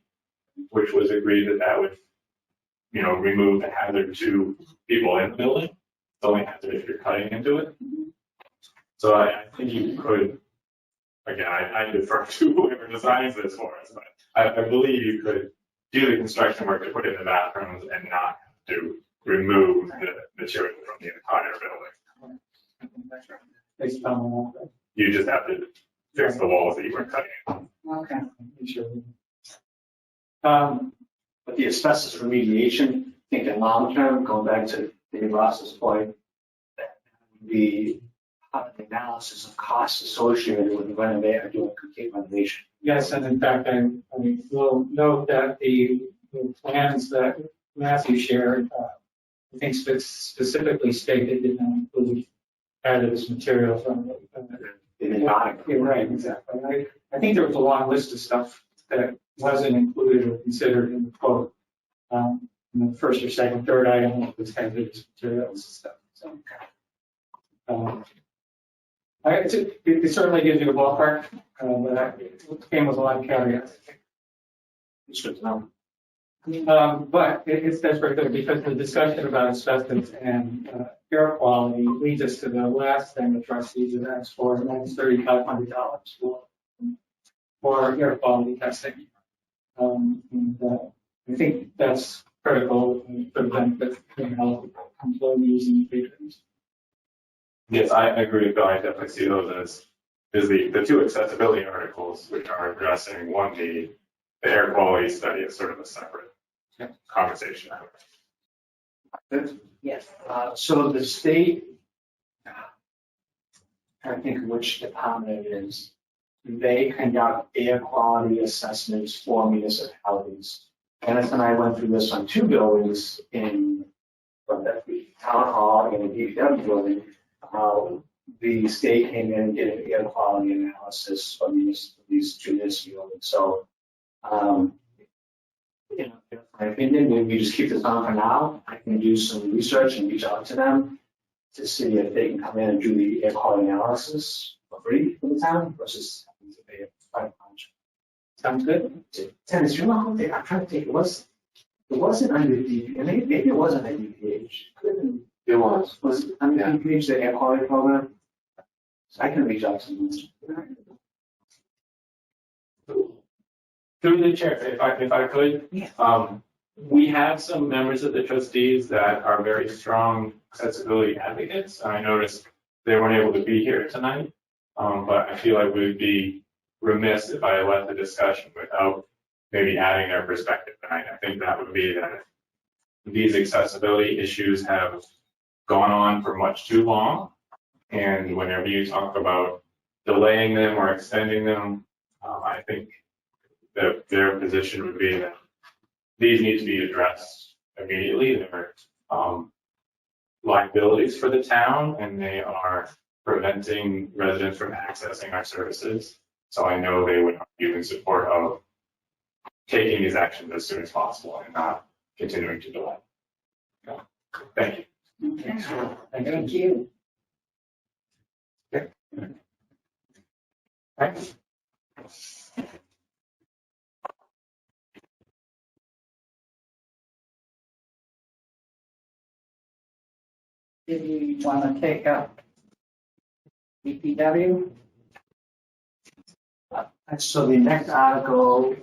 which was agreed that would, remove the hazard to people in the building. It's only hazard if you're cutting into it. So I think you could, again, I defer to whoever designs this for us, but I believe you could do the construction work to put in the bathrooms and not have to remove the material from the entire building. Based on that. You just have to fix the walls that you were cutting. Okay. But the asbestos remediation, I think in long term, going back to Dave Ross's point, that would be part of the analysis of costs associated with doing a complete renovation. Yes, and in fact, I will note that the plans that Matthew shared, I think specifically stated did not include hazardous materials. You're right, exactly. I think there was a long list of stuff that wasn't included or considered in the quote. In the first or second, third item was hazardous materials and stuff. So, it certainly gives you a ballpark, but it came with a lot of caveats. It's good to know. But it's desperate though, because the discussion about asbestos and air quality leads us to the last thing the trustees have asked for, and that's $3,500 for air quality testing. I think that's critical for the benefit of health employees and patrons. Yes, I agree with Bill. I definitely see those as the two accessibility articles, which are addressing one, the air quality study is sort of a separate conversation. Yes. So the state, I think which department it is, they conduct air quality assessments for municipalities. Dennis and I went through this on two buildings in the town hall and the DPW building. The state came in and did an air quality analysis for these two municipalities. So, in my opinion, maybe we just keep this on for now. I can do some research and reach out to them to see if they can come in and do the air quality analysis for free for the town versus having to pay a $5. Sounds good. Dennis, you know how I'm trying to think, it wasn't under DPH, maybe it wasn't under DPH. It was. Was it under DPH, the air quality program? So I can reach out to them. Through the chair, if I could, we have some members of the trustees that are very strong accessibility advocates. I noticed they weren't able to be here tonight, but I feel like we would be remiss if I led the discussion without maybe adding their perspective tonight. I think that would be that these accessibility issues have gone on for much too long, and whenever you talk about delaying them or extending them, I think that their position would be that these need to be addressed immediately. They're liabilities for the town, and they are preventing residents from accessing our services. So I know they would be in support of taking these actions as soon as possible and not continuing to delay. Thank you. Thank you. Thanks. Did you want to take up DPW? So the next article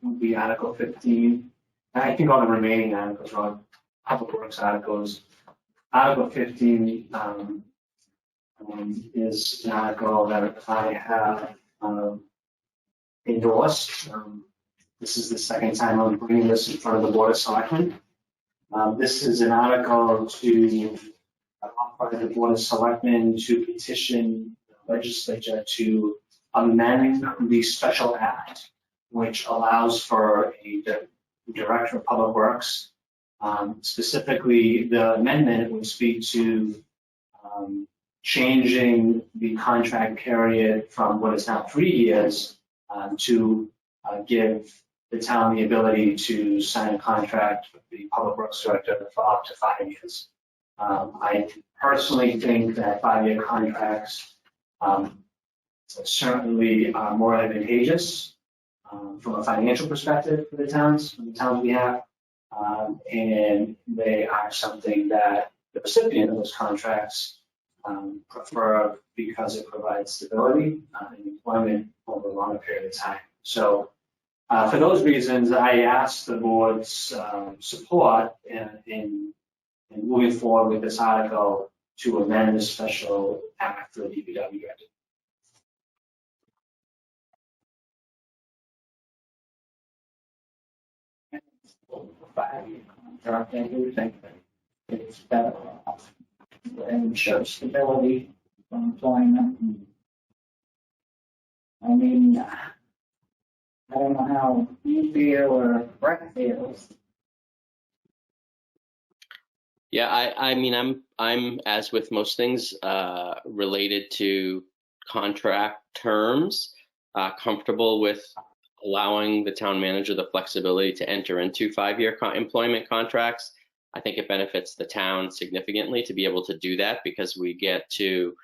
would be Article 15. I think all the remaining articles are all Public Works articles. Article 15 is an article that I have endorsed. This is the second time I'm bringing this in front of the Board of Selectmen. This is an article to authorize the Board of Selectmen to petition the legislature to amend the special act, which allows for a director of public works. Specifically, the amendment would speak to changing the contract period from what is now 3 years to give the town the ability to sign a contract with the public works director for up to 5 years. I personally think that 5-year contracts certainly are more advantageous from a financial perspective for the towns we have. And they are something that the recipient of those contracts prefer because it provides stability and employment over a longer period of time. So for those reasons, I asked the board's support in moving forward with this article to amend the special act for the DPW director. Contract, I do think that it's better off and shows stability for employment. I mean, I don't know how you feel or Brett feels. Yeah, I mean, I'm as with most things related to contract terms, comfortable with allowing the town manager the flexibility to enter into 5-year employment contracts. I think it benefits the town significantly to be able to do that because we get to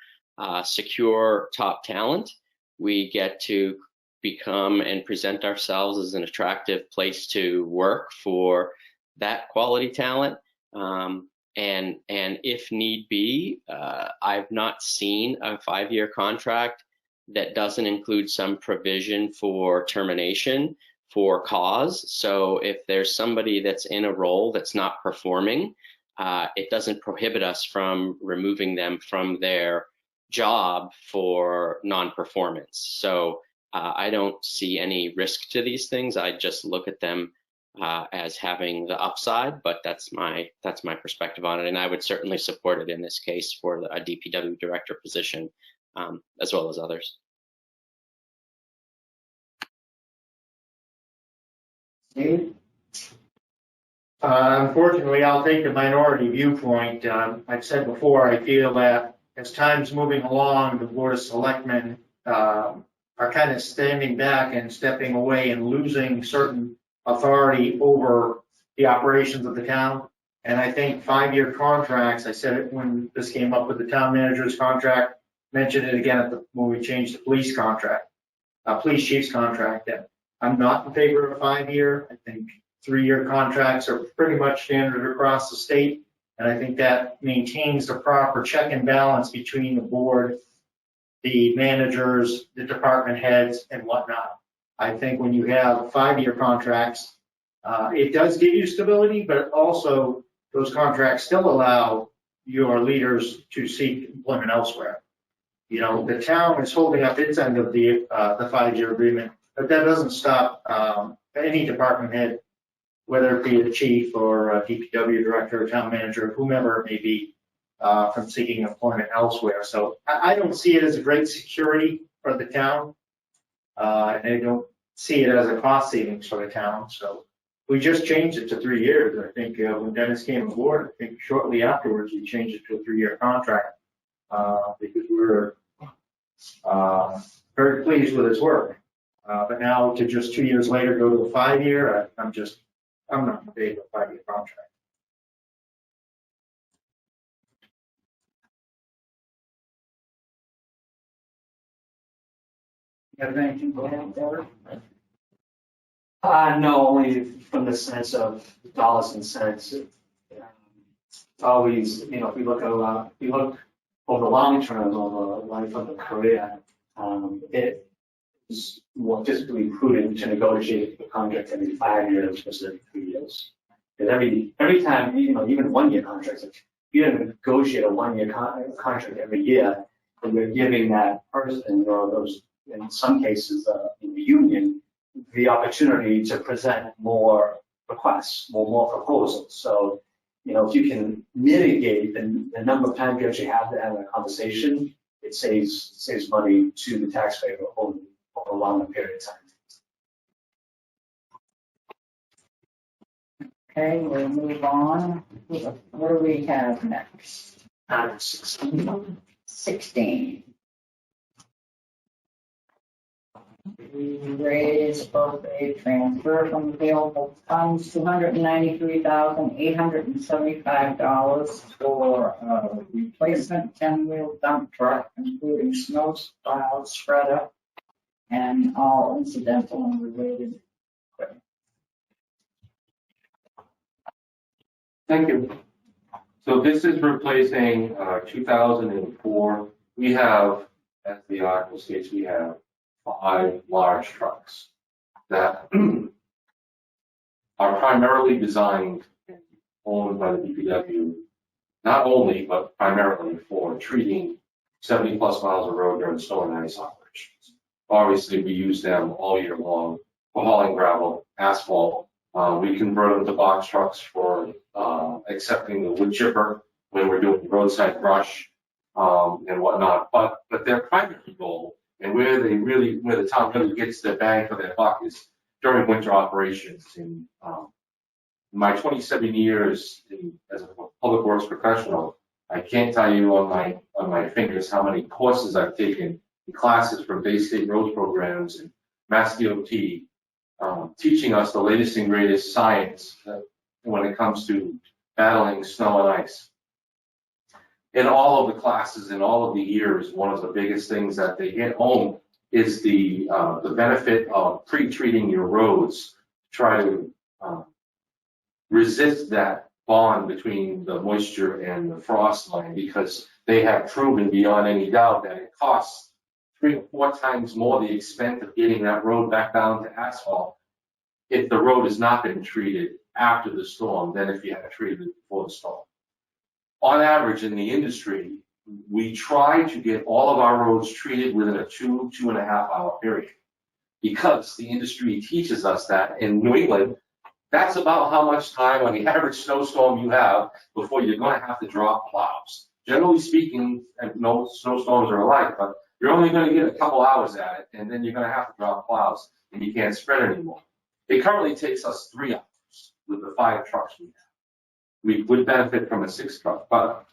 secure top talent. We get to become and present ourselves as an attractive place to work for that quality talent. And if need be, I've not seen a 5-year contract that doesn't include some provision for termination for cause. So if there's somebody that's in a role that's not performing, it doesn't prohibit us from removing them from their job for non-performance. So I don't see any risk to these things. I just look at them as having the upside, but that's my perspective on it. And I would certainly support it in this case for a DPW director position, as well as others. Steve? Unfortunately, I'll take the minority viewpoint. I've said before, I feel that as time's moving along, the Board of Selectmen are kind of standing back and stepping away and losing certain authority over the operations of the town. And I think 5-year contracts, I said it when this came up with the town manager's contract, mentioned it again when we changed the police contract, police chief's contract. That I'm not in favor of a 5-year. I think 3-year contracts are pretty much standard across the state. And I think that maintains the proper check and balance between the board, the managers, the department heads, and whatnot. I think when you have 5-year contracts, it does give you stability, but also those contracts still allow your leaders to seek employment elsewhere. You know, the town is holding up its end of the 5-year agreement, but that doesn't stop any department head, whether it be the chief or a DPW director or town manager, whomever it may be, from seeking employment elsewhere. So I don't see it as a great security for the town. And I don't see it as a cost savings for the town. So we just changed it to 3 years. I think when Dennis came aboard, I think shortly afterwards, we changed it to a 3-year contract because we were very pleased with his work. But now to just 2 years later go to a 5-year, I'm not in favor of a 5-year contract. You have anything to add, Deborah? No, only from the sense of dollars and cents. always, if we look over the long term, over the life of a career, it is more fiscally prudent to negotiate the contract every 5 years versus every 3 years. Because every time, even 1 year contracts, if you don't negotiate a 1 year contract every year, then you're giving that person, or those, in some cases, in the union, the opportunity to present more requests, more proposals. So, if you can mitigate the number of times you actually have to have a conversation, it saves money to the taxpayer over a longer period of time. Okay, we'll move on. What do we have next? 16. We raise appropriate transfer from available funds $293,875 for a replacement 10-wheel dump truck, including snow plow, shredder, and all incidental and related equipment. Thank you. So this is replacing 2004. We have, as the article states, we have 5 large trucks that are primarily designed and owned by the DPW, not only, but primarily for treating 70+ miles of road during snow and ice operations. Obviously, we use them all year long for hauling gravel, asphalt. We convert them to box trucks for accepting the wood chipper when we're doing roadside brush and whatnot. But their primary goal, and where the town really gets their bang for their buck, is during winter operations. In my 27 years as a public works professional, I can't tell you on my fingers how many courses I've taken in classes from Bay State Roads programs and Mass DOT, teaching us the latest and greatest science when it comes to battling snow and ice. In all of the classes, in all of the years, one of the biggest things that they hit home is the benefit of pre-treating your roads to try to resist that bond between the moisture and the frost line, because they have proven beyond any doubt that it costs 3 or 4 times more the expense of getting that road back down to asphalt if the road has not been treated after the storm than if you had treated it before the storm. On average in the industry, we try to get all of our roads treated within a 2.5 hour period, because the industry teaches us that in New England, that's about how much time on the average snowstorm you have before you're going to have to drop plows. Generally speaking, and no snowstorms are alike, but you're only going to get a couple hours at it, and then you're going to have to drop plows, and you can't spread anymore. It currently takes us 3 hours with the 5 trucks we have. We would benefit from a 6 truck, but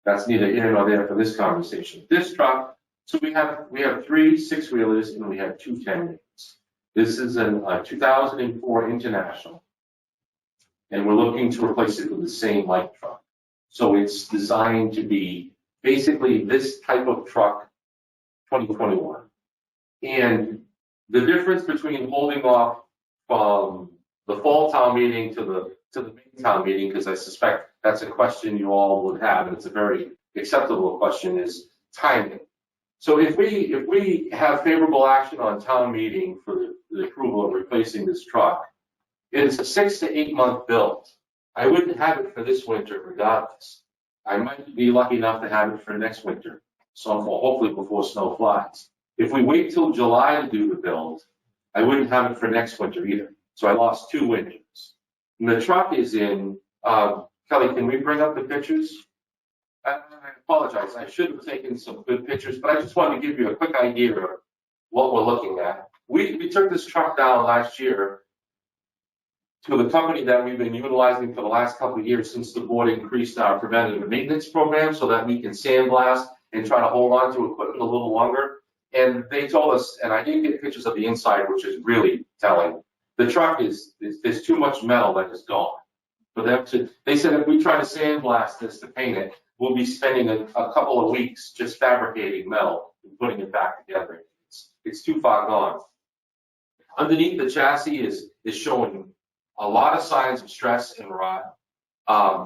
that's neither here nor there for this conversation. This truck, so we have 3 6-wheelers and we have 2 10-wheelers. This is a 2004 International, and we're looking to replace it with the same light truck. So it's designed to be basically this type of truck 2021. And the difference between holding off from the fall town meeting to the main town meeting, because I suspect that's a question you all would have, and it's a very acceptable question, is timing. So if we have favorable action on town meeting for the approval of replacing this truck, it's a 6 to 8 month build. I wouldn't have it for this winter regardless. I might be lucky enough to have it for next winter, so hopefully before snow flies. If we wait till July to do the build, I wouldn't have it for next winter either. So I lost 2 winters. And the truck is in, Kelly, can we bring up the pictures? I apologize, I should have taken some good pictures, but I just wanted to give you a quick idea of what we're looking at. We took this truck down last year to the company that we've been utilizing for the last couple of years since the board increased our preventative maintenance program so that we can sandblast and try to hold on to equipment a little longer. And they told us, and I didn't get pictures of the inside, which is really telling. The truck there's too much metal that is gone. For them they said if we try to sandblast this to paint it, we'll be spending a couple of weeks just fabricating metal and putting it back together. It's too far gone. Underneath the chassis is showing a lot of signs of stress and rot.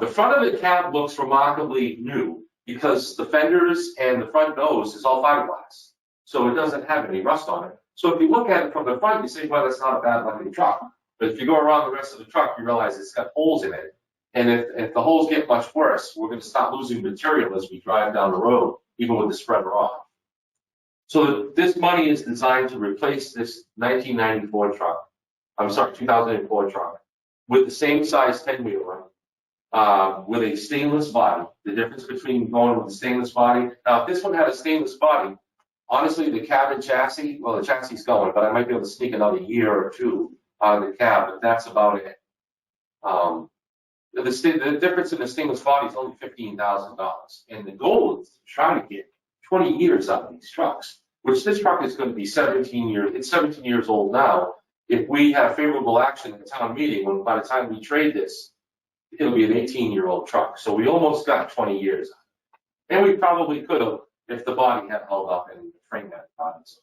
The front of the cab looks remarkably new because the fenders and the front nose is all fiberglass. So it doesn't have any rust on it. So if you look at it from the front, you say, well, that's not a bad looking truck. But if you go around the rest of the truck, you realize it's got holes in it. And if the holes get much worse, we're going to start losing material as we drive down the road, even with the spreader off. So this money is designed to replace this 2004 truck with the same size 10-wheeler with a stainless body. The difference between going with a stainless body, now if this one had a stainless body, honestly, the cab and chassis, well, the chassis is going, but I might be able to sneak another year or two out of the cab, but that's about it. The difference in the stainless body is only $15,000. And the goal is to try to get 20 years out of these trucks, which this truck is going to be 17 years. It's 17 years old now. If we have favorable action at the town meeting, by the time we trade this, it'll be an 18-year-old truck. So we almost got 20 years. And we probably could have if the body had held up and the frame had gotten so.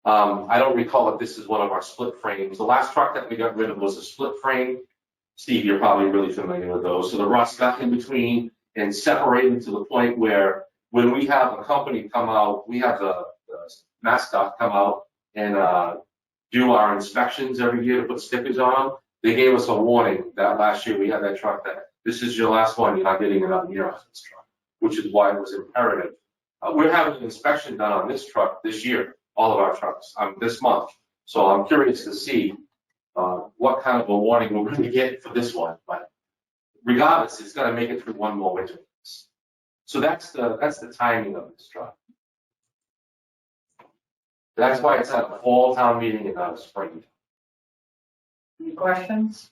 I don't recall if this is one of our split frames. The last truck that we got rid of was a split frame. Steve, you're probably really familiar with those. So the rust got in between and separated to the point where when we have a company come out, we have the mascot come out and do our inspections every year to put stickers on them. They gave us a warning that last year we had that truck that this is your last one, you're not getting another year on this truck, which is why it was imperative. We're having an inspection done on this truck this year, all of our trucks, this month. So I'm curious to see what kind of a warning we're going to get for this one. But regardless, it's going to make it through one more winter. So that's the timing of this truck. That's why it's at the fall town meeting and not a spring. Any questions?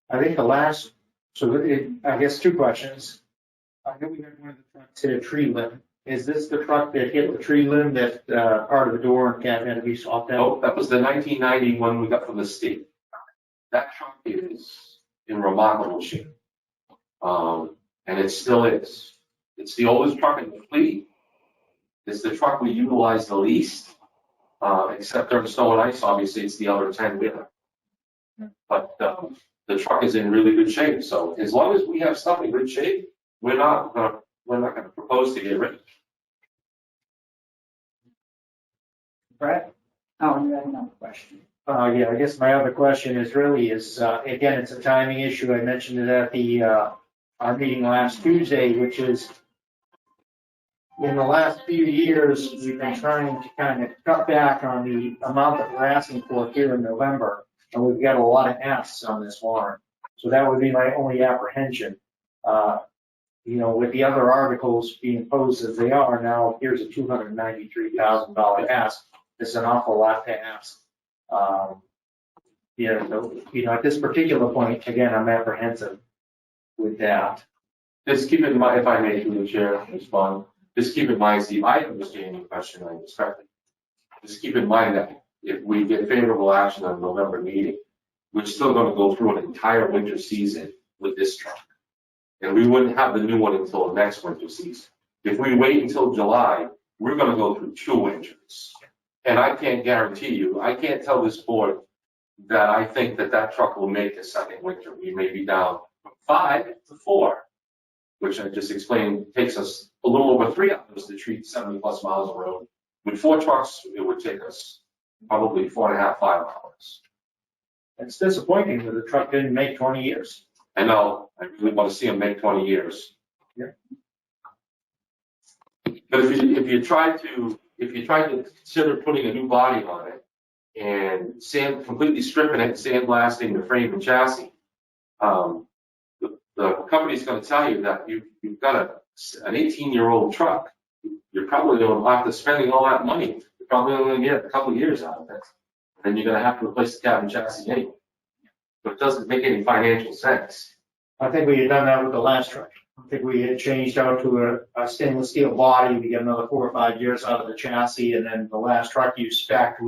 I think I guess two questions. I know we had one of the trucks hit a tree limb. Is this the truck that hit the tree limb that part of the door and cab had to be swapped out? No, that was the 1990 one we got from the state. That truck is in remarkable shape. And it still is. It's the oldest truck in the fleet. It's the truck we utilize the least, except during snow and ice. Obviously, it's the other 10-wheeler. But the truck is in really good shape. So as long as we have stuff in good shape, we're not going to propose to get rid of it. Brett? Oh, you had another question. Yeah, I guess my other question is again, it's a timing issue. I mentioned it at our meeting last Tuesday, which is in the last few years, we've been trying to kind of cut back on the amount that we're asking for here in November, and we've got a lot of asks on this warrant. So that would be my only apprehension. With the other articles being posed as they are now, here's a $293,000 ask. It's an awful lot to ask. At this particular point, again, I'm apprehensive with that. Just keep in mind, if I may, through the chair, respond. Just keep in mind, Steve, I understand your question, I respect it. Just keep in mind that if we get favorable action on the November meeting, we're still going to go through an entire winter season with this truck. And we wouldn't have the new one until next winter season. If we wait until July, we're going to go through 2 winters. And I can't guarantee you, I can't tell this board that I think that truck will make a second winter. We may be down from 5 to 4, which I just explained takes us a little over 3 hours to treat 70+ miles of road. With 4 trucks, it would take us probably 4.5, 5 hours. It's disappointing that the truck didn't make 20 years. I know. I really want to see them make 20 years. Yeah. But if you try to consider putting a new body on it and completely stripping it, sandblasting the frame and chassis, the company's going to tell you that you've got an 18-year-old truck. You're probably going to have to spending all that money. You're probably only going to get a couple of years out of it. Then you're going to have to replace the cab and chassis anyway. But it doesn't make any financial sense. I think we had done that with the last truck. I think we had changed out to a stainless steel body. We get another 4 or 5 years out of the chassis, and then the last truck you spec'd,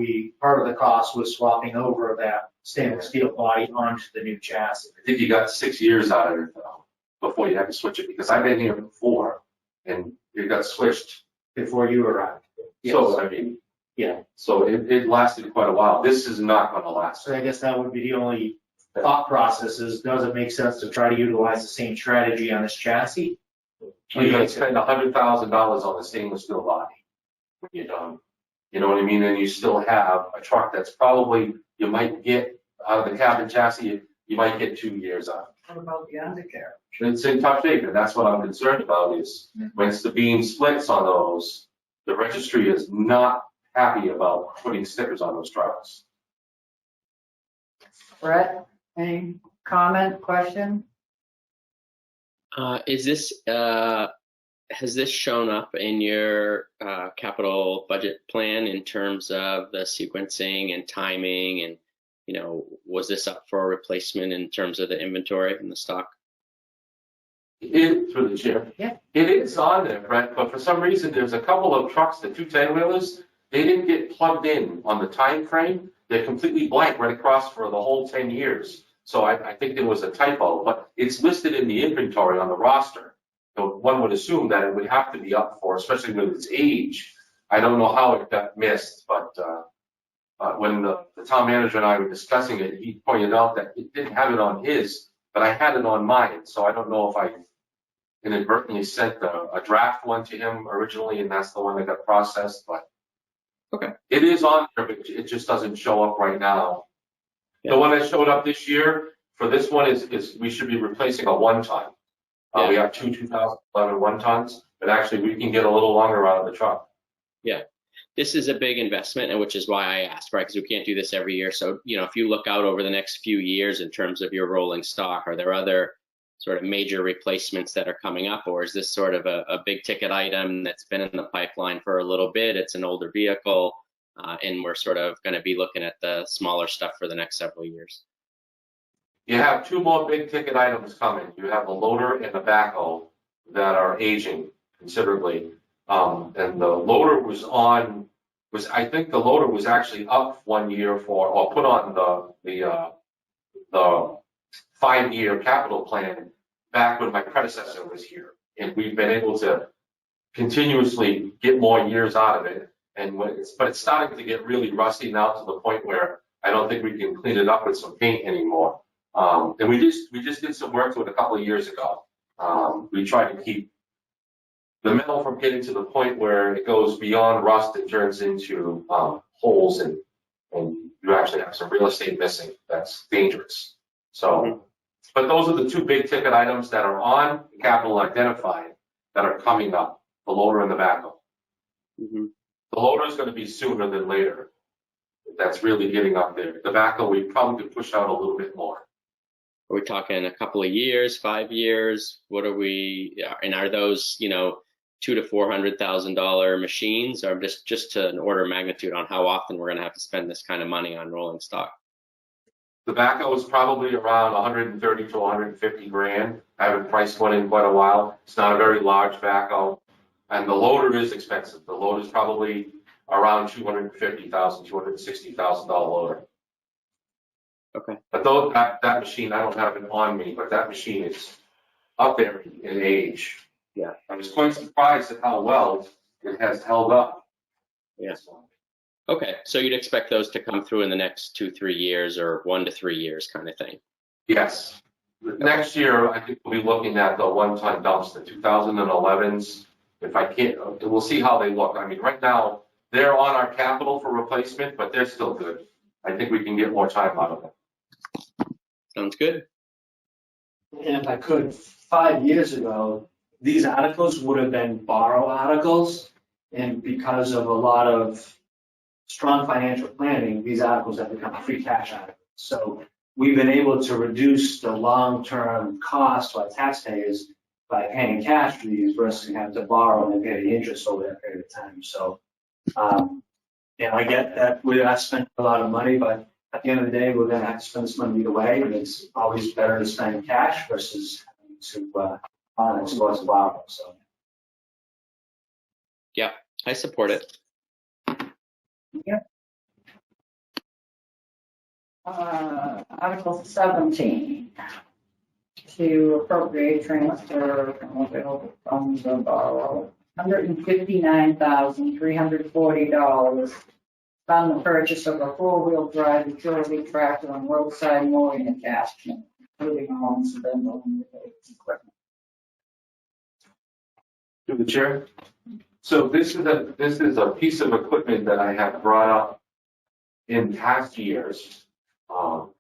part of the cost was swapping over that stainless steel body onto the new chassis. I think you got 6 years out of it though, before you had to switch it, because I've been here before, and it got switched before you arrived. Yes. So I mean, yeah. So it lasted quite a while. This is not going to last. So I guess that would be the only thought process is, does it make sense to try to utilize the same strategy on this chassis? You're gonna spend $100,000 on the stainless steel body when you're done. You know what I mean? And you still have a truck that's probably, you might get out of the cabin chassis, you might get 2 years out. What about the undercarriage? It's in tough shape, and that's what I'm concerned about is when it's the beam splits on those, the registry is not happy about putting stickers on those trucks. Brett, any comment, question? Is this has this shown up in your capital budget plan in terms of the sequencing and timing, and was this up for a replacement in terms of the inventory and the stock? Through the chair. Yeah. It is on there, Brett, but for some reason, there's a couple of trucks, the 2 10-wheelers, they didn't get plugged in on the time frame. They're completely blank right across for the whole 10 years. So I think there was a typo, but it's listed in the inventory on the roster. So one would assume that it would have to be up for, especially with its age. I don't know how it got missed, but when the town manager and I were discussing it, he pointed out that it didn't have it on his, but I had it on mine. So I don't know if I inadvertently sent a draft one to him originally, and that's the one that got processed, but okay, it is on there, but it just doesn't show up right now. Yeah. The one that showed up this year for this one is we should be replacing a 1-ton. We have 2 2011 1-tons, but actually we can get a little longer out of the truck. Yeah, this is a big investment, and which is why I asked, right? Because we can't do this every year. So if you look out over the next few years in terms of your rolling stock, are there other sort of major replacements that are coming up, or is this sort of a big ticket item that's been in the pipeline for a little bit? It's an older vehicle, and we're sort of going to be looking at the smaller stuff for the next several years. You have 2 more big ticket items coming. You have the loader and the backhoe that are aging considerably. And the loader I think the loader was actually up 1 year or put on the 5-year capital plan back when my predecessor was here. And we've been able to continuously get more years out of it. But it's starting to get really rusty now to the point where I don't think we can clean it up with some paint anymore. And we just did some work to it a couple of years ago. We tried to keep the metal from getting to the point where it goes beyond rust and turns into holes, and you actually have some real estate missing. That's dangerous. So, but those are the 2 big ticket items that are on capital identified that are coming up: the loader and the backhoe. Mm-hmm. The loader is going to be sooner than later. That's really getting up there. The backhoe we probably could push out a little bit more. Are we talking a couple of years, 5 years? What are we? And are those $200,000 to $400,000 machines, or just to an order of magnitude on how often we're going to have to spend this kind of money on rolling stock? The backhoe is probably around 130 to 150 grand. I haven't priced one in quite a while. It's not a very large backhoe, and the loader is expensive. The loader is probably around $250,000, $260,000 loader. Okay. But though that machine, I don't have it on me, but that machine is up there in age. Yeah. I was quite surprised at how well it has held up. Yeah. Okay, so you'd expect those to come through in the next 2-3 years, or 1 to 3 years kind of thing? Yes. Next year, I think we'll be looking at the 1-ton dumps, the 2011s. If I can't, we'll see how they look. I mean, right now, they're on our capital for replacement, but they're still good. I think we can get more time out of them. Sounds good. And if I could, 5 years ago, these articles would have been borrow articles, and because of a lot of strong financial planning, these articles have become free cash articles. So we've been able to reduce the long-term cost to our taxpayers by paying cash for these versus having to borrow and then pay the interest over that period of time. So, I get that we are spending a lot of money, but at the end of the day, we're going to have to spend this money either way, and it's always better to spend cash versus to borrow. So, yeah, I support it. Yep. Article 17, to appropriate transfer from available funds or borrow $159,340 on the purchase of a four-wheel drive utility tractor and roadside mowing attachment, including all incidental and related equipment. Through the chair. So this is a piece of equipment that I have brought up in past years, but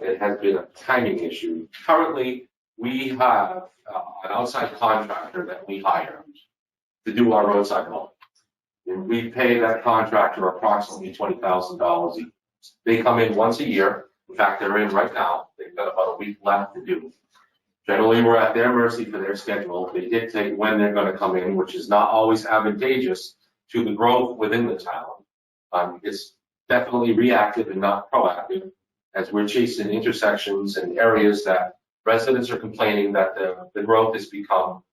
it has been a timing issue. Currently, we have an outside contractor that we hire to do our roadside mowing. And we pay that contractor approximately $20,000 a year. They come in once a year. In fact, they're in right now. They've got about a week left to do. Generally, we're at their mercy for their schedule. They dictate when they're going to come in, which is not always advantageous to the growth within the town. It's definitely reactive and not proactive, as we're chasing intersections and areas that residents are complaining that the growth has become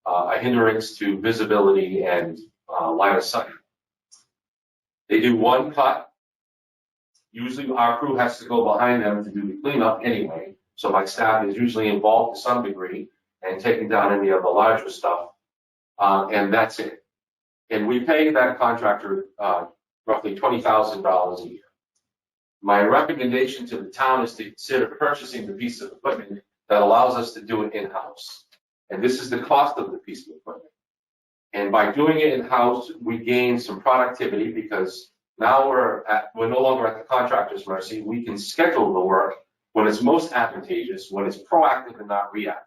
a hindrance to visibility and line of sight. They do one cut. Usually our crew has to go behind them to do the cleanup anyway. So my staff is usually involved to some degree and taking down any of the larger stuff. And that's it. And we pay that contractor roughly $20,000 a year. My recommendation to the town is to consider purchasing the piece of equipment that allows us to do it in-house. And this is the cost of the piece of equipment. And by doing it in-house, we gain some productivity because now we're no longer at the contractor's mercy. We can schedule the work when it's most advantageous, when it's proactive and not reactive.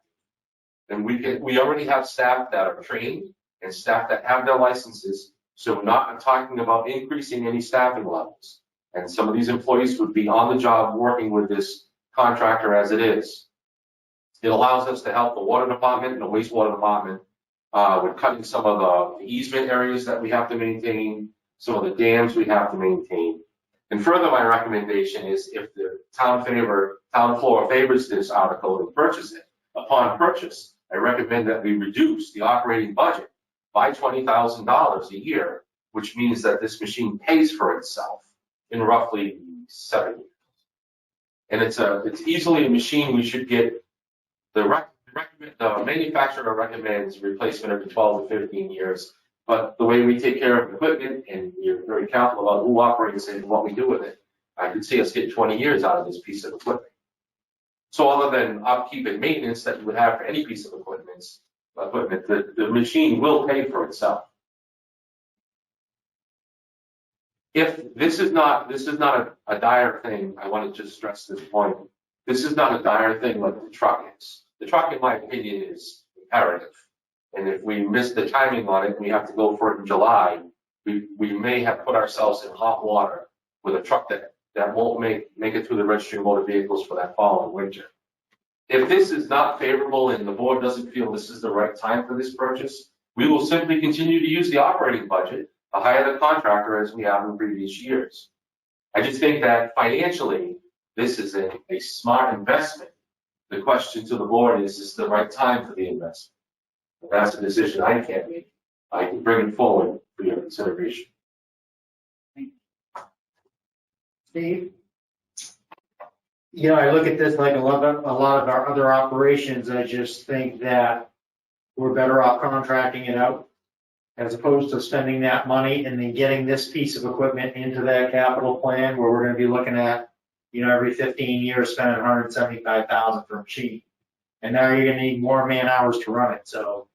And we already have staff that are trained and staff that have their licenses. So we're not talking about increasing any staffing levels. And some of these employees would be on the job working with this contractor as it is. It allows us to help the water department and the wastewater department with cutting some of the easement areas that we have to maintain, some of the dams we have to maintain. And further, my recommendation is if the town floor favors this article and purchase it, upon purchase, I recommend that we reduce the operating budget by $20,000 a year, which means that this machine pays for itself in roughly 7 years. And it's easily a machine we should get. The manufacturer recommends replacement every 12 to 15 years. But the way we take care of equipment, and you're very careful about who operates it and what we do with it, I could see us get 20 years out of this piece of equipment. So other than upkeep and maintenance that you would have for any piece of equipment, the machine will pay for itself. If this is not a dire thing, I want to just stress this point. This is not a dire thing like the truck is. The truck, in my opinion, is imperative. And if we miss the timing on it and we have to go for it in July, we may have put ourselves in hot water with a truck that won't make it through the registry of motor vehicles for that fall and winter. If this is not favorable and the board doesn't feel this is the right time for this purchase, we will simply continue to use the operating budget to hire the contractor as we have in previous years. I just think that financially, this is a smart investment. The question to the board is this the right time for the investment? If that's a decision I can't make, I can bring it forward for your consideration. Steve? You know, I look at this like a lot of our other operations. I just think that we're better off contracting it out as opposed to spending that money and then getting this piece of equipment into that capital plan where we're going to be looking at, you know, every 15 years spending $175,000 for a machine. And now you're going to need more man hours to run it. So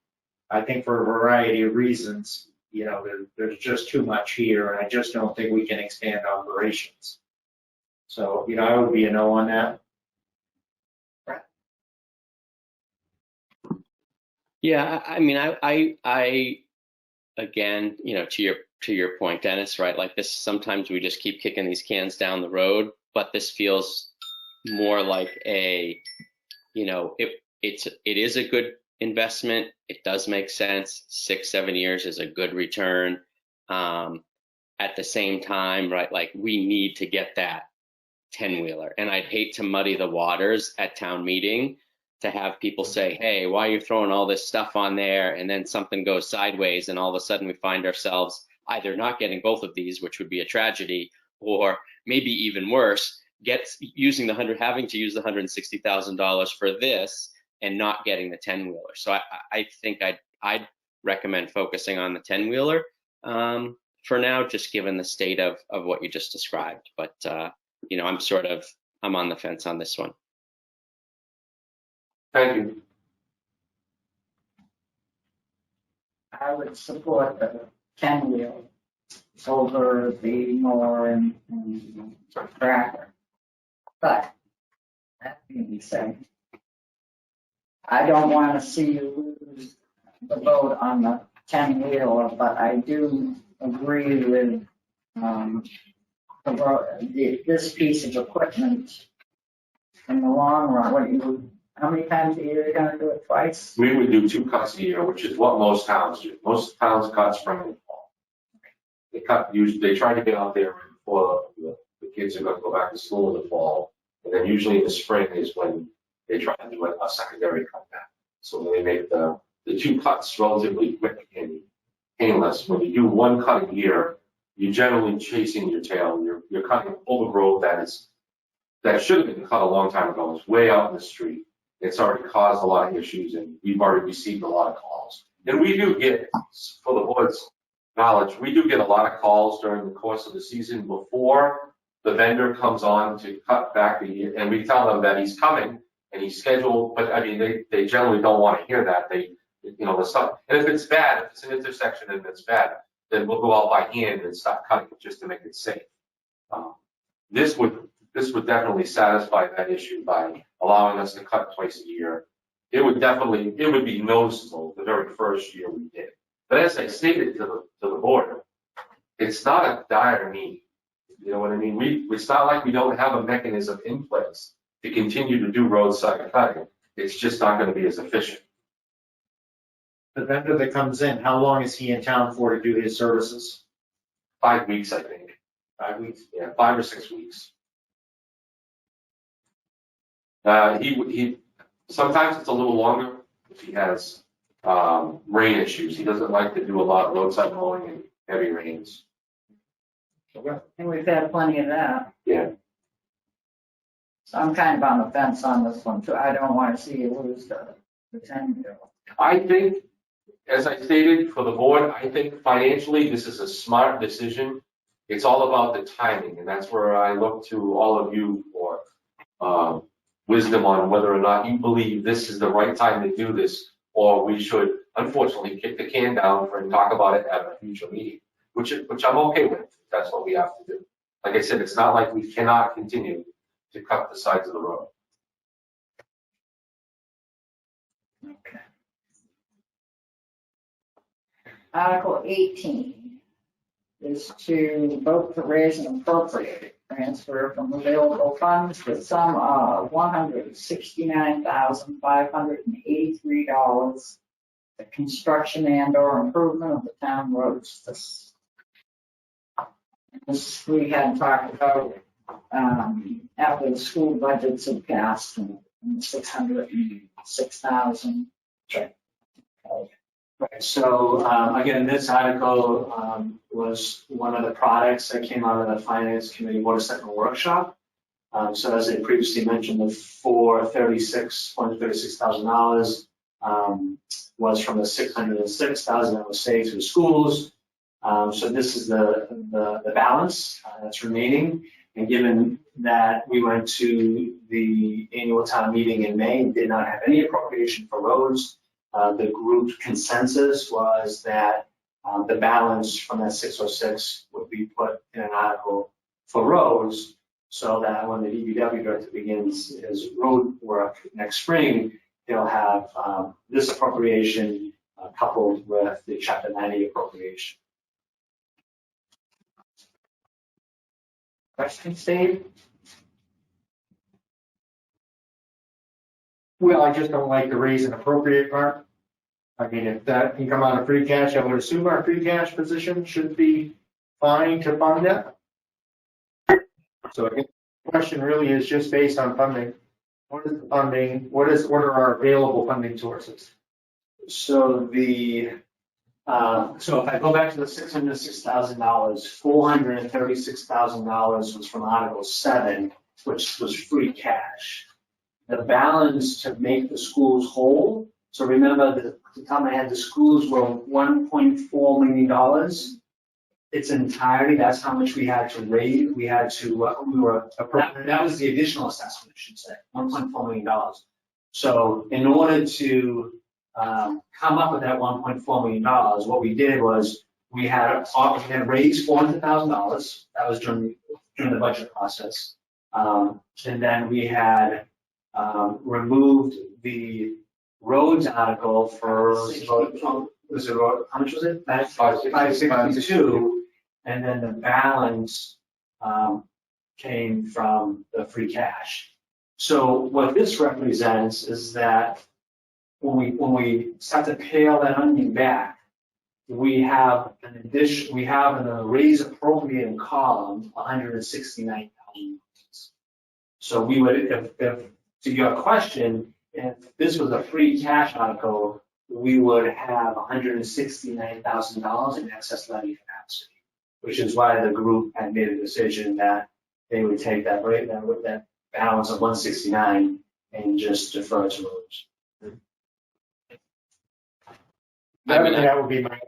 I think for a variety of reasons, you know, there's just too much here, and I just don't think we can expand operations. So, you know, I would be a no on that. Yeah, I mean, I again, you know, to your point, Dennis, right? Like this, sometimes we just keep kicking these cans down the road, but this feels more like a, you know, it is a good investment. It does make sense. 6-7 years is a good return. At the same time, right? Like we need to get that 10-wheeler, and I'd hate to muddy the waters at town meeting to have people say, hey, why are you throwing all this stuff on there? And then something goes sideways and all of a sudden we find ourselves either not getting both of these, which would be a tragedy, or maybe even worse, having to use the $160,000 for this and not getting the 10-wheeler. So I think I'd recommend focusing on the 10-wheeler for now, just given the state of what you just described. But, you know, I'm on the fence on this one. Thank you. I would support the 10-wheel over the mower and tractor. But that being said, I don't want to see you lose the vote on the 10-wheeler, but I do agree with this piece of equipment in the long run. How many times a year are you going to do it? Twice? We would do 2 cuts a year, which is what most towns do. Most towns cut spring and fall. They cut usually. They try to get out there before the kids are going to go back to school in the fall, and then usually in the spring is when they try to do a secondary cut back. So they make the 2 cuts relatively quick and painless. When you do 1 cut a year, you're generally chasing your tail. You're cutting overgrowth that should have been cut a long time ago. It's way out in the street. It's already caused a lot of issues, and we've already received a lot of calls. And we do get, for the board's knowledge, we do get a lot of calls during the course of the season before the vendor comes on to cut back the year, and we tell them that he's coming and he's scheduled. But I mean, they generally don't want to hear that. The stuff. And if it's bad, if it's an intersection and it's bad, then we'll go out by hand and stop cutting it just to make it safe. This would definitely satisfy that issue by allowing us to cut twice a year. It would be noticeable the very first year we did. But as I stated to the board, it's not a dire need. You know what I mean? It's not like we don't have a mechanism in place to continue to do roadside cutting. It's just not going to be as efficient. The vendor that comes in, how long is he in town for to do his services? 5 weeks, I think. 5 weeks? Yeah, 5 or 6 weeks. He sometimes it's a little longer if he has rain issues. He doesn't like to do a lot of roadside mowing in heavy rains. And we've had plenty of that. Yeah. So I'm kind of on the fence on this one too. I don't want to see you lose the 10-wheel. I think, as I stated for the board, I think financially this is a smart decision. It's all about the timing, and that's where I look to all of you for wisdom on whether or not you believe this is the right time to do this, or we should unfortunately kick the can down and talk about it at a future meeting, which I'm okay with. That's what we have to do. Like I said, it's not like we cannot continue to cut the sides of the road. Okay. Article 18 is to vote to raise and appropriate transfer from available funds the sum of $169,583 the construction and/or improvement of the town roads. This we had talked about after the school budgets had passed and $606,000. Right, so again, this article was one of the products that came out of the Finance Committee Water Sector Workshop. So as I previously mentioned, the $436,000 was from the $606,000 that was saved to the schools. So this is the balance that's remaining. And given that we went to the annual town meeting in May and did not have any appropriation for roads, the group consensus was that the balance from that 606 would be put in an article for roads, so that when the DPW director begins his road work next spring, they'll have this appropriation coupled with the Chapter 90 appropriation. Question, Steve? Well, I just don't like the raise and appropriate part. I mean, if that can come out of free cash, I would assume our free cash position should be fine to fund that. So I guess the question really is just based on funding. What is the funding? What are our available funding sources? So so if I go back to the $606,000, $436,000 was from Article 7, which was free cash. The balance to make the schools whole. So remember, the time I had the schools were $1.4 million. its entirety, that's how much we had to raise, we had to, that was the additional assessment, I should say, $1.4 million. So in order to come up with that $1.4 million, what we did was we had raised $400,000. That was during the budget process. And then we had removed the roads article for, how much was it? 562. And then the balance came from the free cash. So what this represents is that when we start to peel that onion back, we have an addition, we have in the raise appropriating column, $169,000. So we would, if to your question, if this was a free cash article, we would have $169,000 in excess levy capacity, which is why the group had made a decision that they would take that rate, that balance of 169 and just defer to roads. That would be my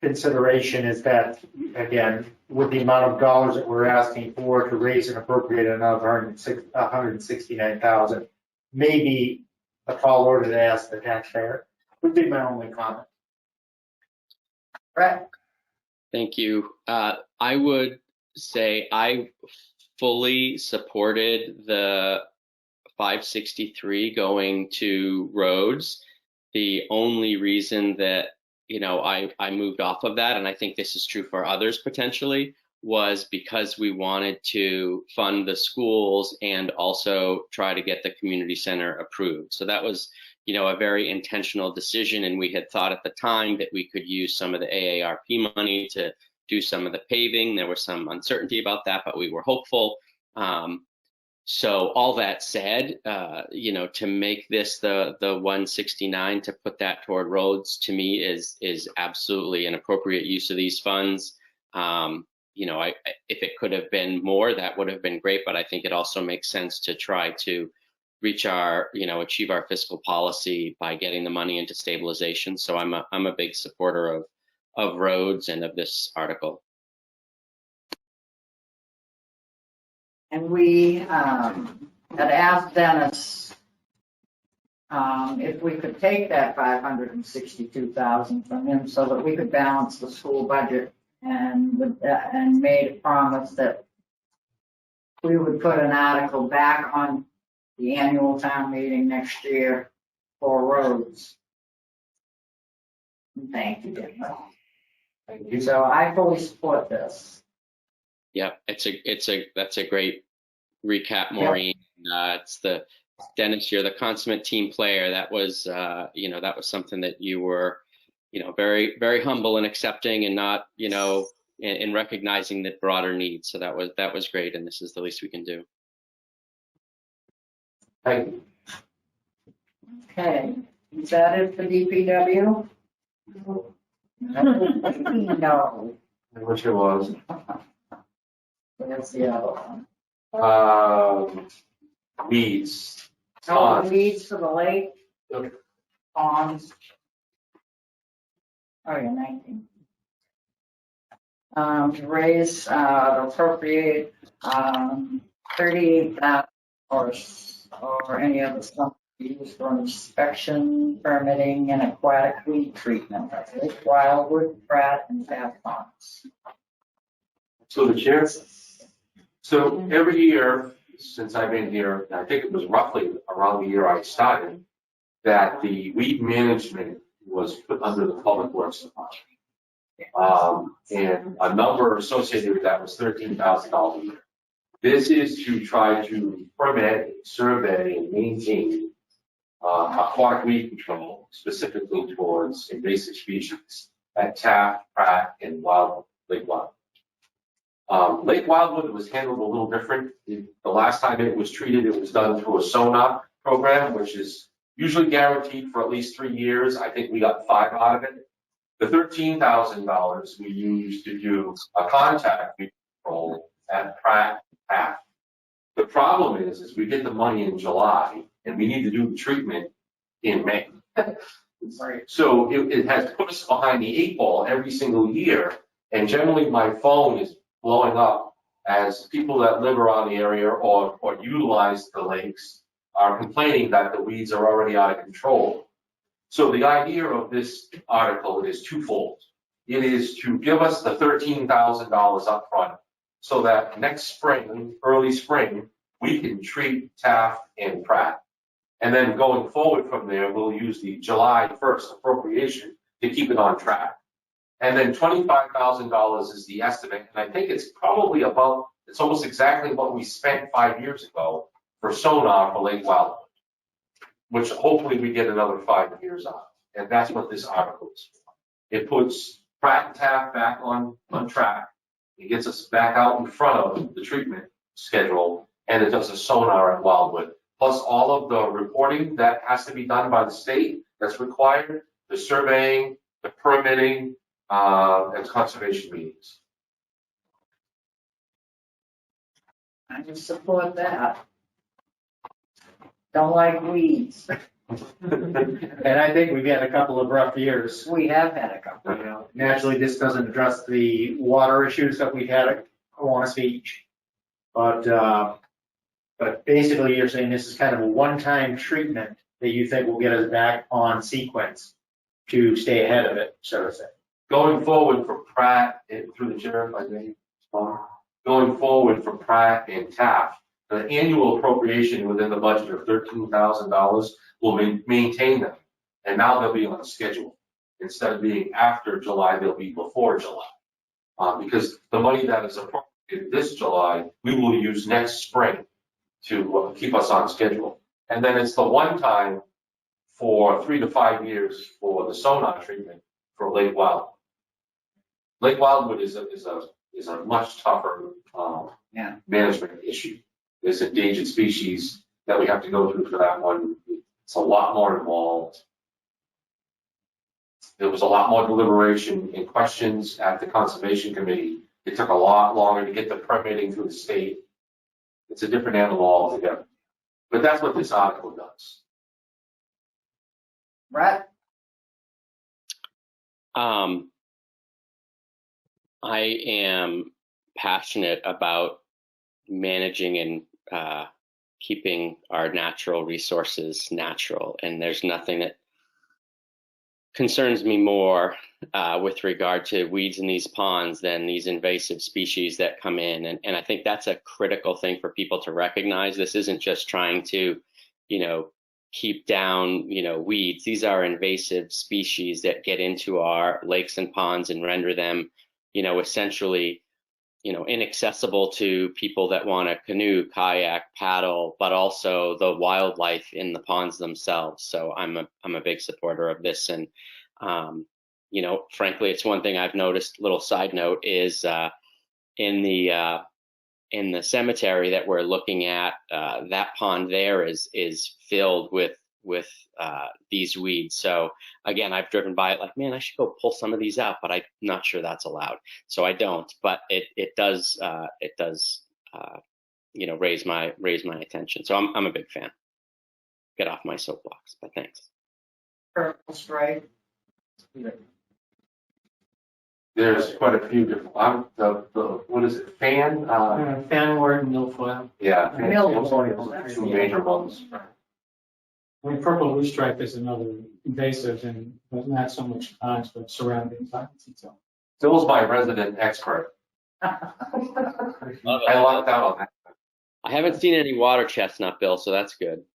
consideration, is that, again, with the amount of dollars that we're asking for to raise and appropriate another 169,000, maybe a tall order to ask the taxpayer would be my only comment. Brett? Thank you. I would say I fully supported the 563 going to roads. The only reason that, I moved off of that, and I think this is true for others potentially, was because we wanted to fund the schools and also try to get the community center approved. So that was, a very intentional decision, and we had thought at the time that we could use some of the AARP money to do some of the paving. There was some uncertainty about that, but we were hopeful. So all that said, to make this the 169, to put that toward roads, to me is absolutely an appropriate use of these funds. If it could have been more, that would have been great, but I think it also makes sense to try to reach our, achieve our fiscal policy by getting the money into stabilization. So I'm a big supporter of roads and of this article. And we had asked Dennis if we could take that $562,000 from him so that we could balance the school budget, and made a promise that we would put an article back on the annual town meeting next year for roads. Thank you, Dennis. Thank you. So I fully support this. Yeah, that's a great recap, Maureen. It's Dennis, you're the consummate team player. That was, that was something that you were, very, very humble in accepting, and not, in recognizing the broader needs. So that was great, and this is the least we can do. Thank you. Okay, is that it for DPW? No. I wish it was. That's the other one. Weeds. Oh, weeds for the lake, Okay. ponds. Oh, yeah, 19. To raise, appropriate, $38,000 or any other sum used for inspection, permitting, and aquatic weed treatment. That's Lake Wildwood, Pratt, and Bath Ponds. So the chair, so every year since I've been here, I think it was roughly around the year I started, that the weed management was put under the Public Works Department. And a number associated with that was $13,000 a year. This is to try to permit, survey, and maintain aquatic weed control, specifically towards invasive species at Taft, Pratt, and Lake Wildwood. Lake Wildwood was handled a little different. The last time it was treated, it was done through a SONA program, which is usually guaranteed for at least 3 years. I think we got 5 out of it. The $13,000 we used to do a contact weed control at Pratt, Taft. The problem is we get the money in July, and we need to do the treatment in May. So it has put us behind the 8 ball every single year And generally, my phone is blowing up as people that live around the area or utilize the lakes are complaining that the weeds are already out of control. So the idea of this article is twofold. It is to give us the $13,000 up front so that next spring, early spring, we can treat Taft and Pratt. And then going forward from there, we'll use the July 1st appropriation to keep it on track. And then $25,000 is the estimate. And I think it's probably it's almost exactly what we spent 5 years ago for sonar for Lake Wildwood, which hopefully we get another 5 years on. And that's what this article is for. It puts Pratt and Taft back on track. It gets us back out in front of the treatment schedule, and it does a sonar at Wildwood. Plus all of the reporting that has to be done by the state that's required, the surveying, the permitting, and conservation meetings. I can support that. Don't like weeds. And I think we've had a couple of rough years. We have had a couple. You know, naturally, this doesn't address the water issues that we've had at Kiwanis Beach. But basically, you're saying this is kind of a one-time treatment that you think will get us back on sequence to stay ahead of it, so to say. Going forward for Pratt, through the chair, if I may, going forward for Pratt and Taft, the annual appropriation within the budget of $13,000 will maintain them. And now they'll be on schedule. Instead of being after July, they'll be before July. Because the money that is appropriated this July, we will use next spring to keep us on schedule. And then it's the one time for 3 to 5 years for the sonar treatment for Lake Wildwood. Lake Wildwood is a much tougher management issue. There's endangered species that we have to go through for that one. It's a lot more involved. There was a lot more deliberation and questions at the Conservation Committee. It took a lot longer to get the permitting through the state. It's a different animal altogether. But that's what this article does. Brett? I am passionate about managing and keeping our natural resources natural. And there's nothing that concerns me more with regard to weeds in these ponds than these invasive species that come in. And I think that's a critical thing for people to recognize. This isn't just trying to, keep down, weeds. These are invasive species that get into our lakes and ponds and render them, essentially, inaccessible to people that want to canoe, kayak, paddle, but also the wildlife in the ponds themselves. So I'm a big supporter of this. And, frankly, it's one thing I've noticed, little side note, is in the cemetery that we're looking at, that pond there is filled with these weeds. So again, I've driven by it like, man, I should go pull some of these out, but I'm not sure that's allowed. So I don't, but it does raise my attention. So I'm a big fan. Get off my soapbox, but thanks. Purple stripe. There's quite a few different, what is it, fan? Fanwort and milfoil. Yeah. Milfoil. Those are two major ones. I mean, purple loosestrife is another invasive and not so much ponds, but surrounding ponds and so. Phil's my resident expert. Love it. I lucked out on that. I haven't seen any water chestnut, Bill, so that's good.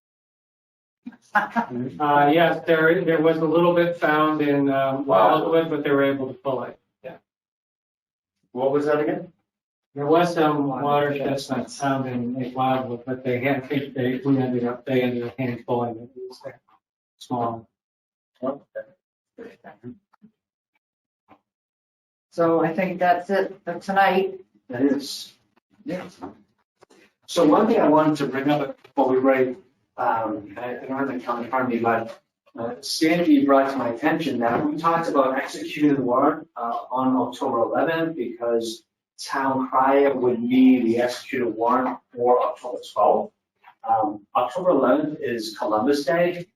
Yes, there was a little bit found in Wildwood, but they were able to pull it. Yeah. What was that again? There was some water chestnut found in Lake Wildwood, but they ended up hand pulling it. It was small. So I think that's it for tonight. That is. Yeah. So one thing I wanted to bring up before we break, I don't have the calendar in front of me, but Sandy brought to my attention that we talked about executing the warrant on October 11th because town crier would be the executed warrant for October 12th. October 11th is Columbus Day,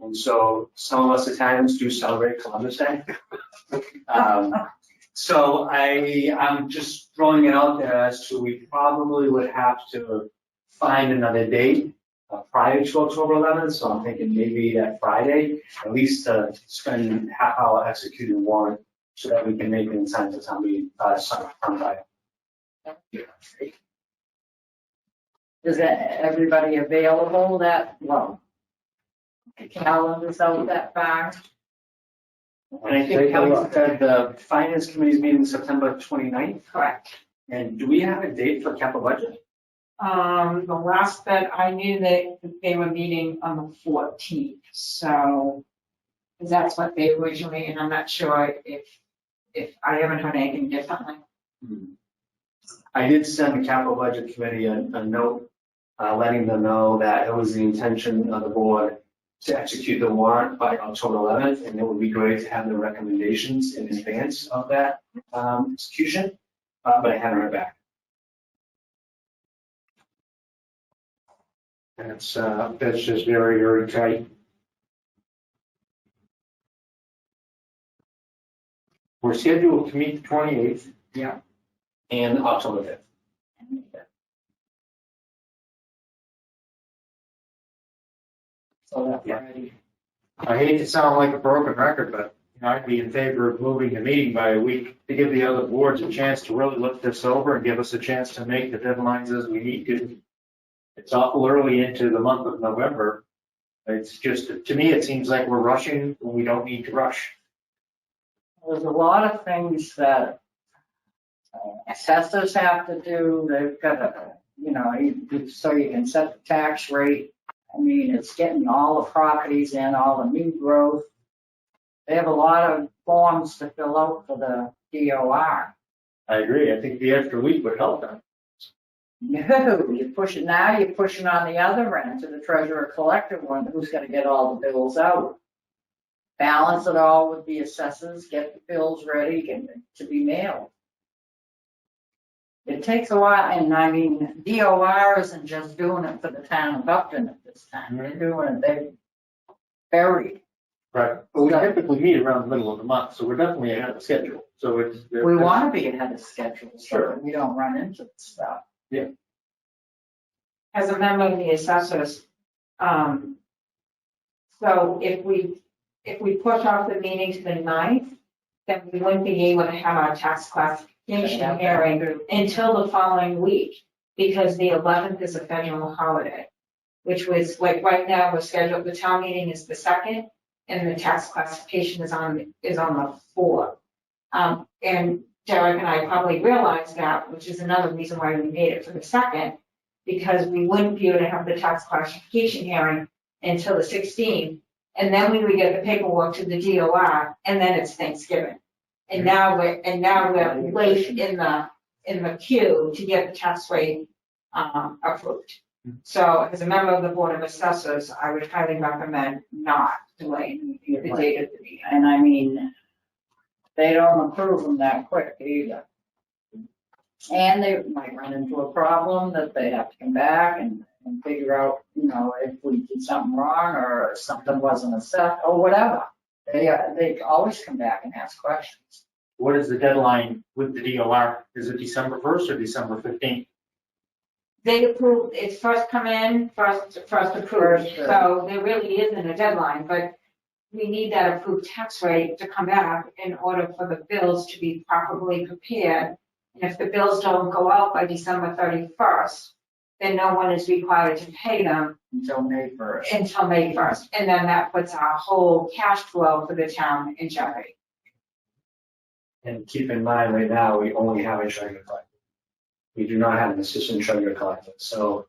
and so some of us Italians do celebrate Columbus Day. So I'm just throwing it out there as to we probably would have to find another date prior to October 11th. So I'm thinking maybe that Friday, at least spend half hour executing warrant so that we can make it in time to town meeting, Friday. Is everybody available that, well, the calendar's out that far? And I think Kelly said the finance committee's meeting September 29th. Correct. And do we have a date for capital budget? The last that I knew that they were meeting on the 14th, so 'cause that's what they originally, and I'm not sure if I haven't heard anything differently. I did send the capital budget committee a note letting them know that it was the intention of the board to execute the warrant by October 11th, and it would be great to have the recommendations in advance of that execution, but I haven't heard back. That's just very, very tight. We're scheduled to meet the 28th. Yeah. And October 5th. So that's Friday. I hate to sound like a broken record, but I'd be in favor of moving the meeting by a week to give the other boards a chance to really look this over and give us a chance to make the deadlines as we need to. It's awful early into the month of November. It's just, to me, it seems like we're rushing when we don't need to rush. There's a lot of things that assessors have to do. They've got to, so you can set the tax rate. I mean, it's getting all the properties in, all the new growth. They have a lot of forms to fill out for the DOR. I agree. I think the extra week would help them. No, you're pushing on the other end to the treasurer collector one, who's going to get all the bills out. Balance it all with the assessors, get the bills ready to be mailed. It takes a while, and I mean, DOR isn't just doing it for the town of Upton at this time. They're doing it, they're buried. Right. But we typically meet around the middle of the month, so we're definitely ahead of schedule. So it's. We want to be ahead of schedule, so Sure. that we don't run into this stuff. Yeah. As a member of the assessors, so if we push off the meeting to the 9th, then we wouldn't be able to have our tax classification hearing until the following week, because the 11th is a federal holiday, which was like right now we're scheduled, the town meeting is the 2nd, and the tax classification is on the 4th. And Derek and I probably realized that, which is another reason why we made it for the 2nd, because we wouldn't be able to have the tax classification hearing until the 16th. And then we would get the paperwork to the DOR, and then it's Thanksgiving. And now we're late in the queue to get the tax rate approved. So as a member of the Board of Assessors, I would highly recommend not delaying the date of the meeting. And I mean, they don't approve them that quick either. And they might run into a problem that they have to come back and figure out, if we did something wrong or something wasn't assessed or whatever. They always come back and ask questions. What is the deadline with the DOR? Is it December 1st or December 15th? They approve, it's first come in, first approved. So there really isn't a deadline, but we need that approved tax rate to come back in order for the bills to be properly prepared. And if the bills don't go out by December 31st, then no one is required to pay them Until May 1st. And then that puts our whole cash flow for the town in jeopardy. And keep in mind, right now, we only have a treasurer collector. We do not have an assistant treasurer collector. So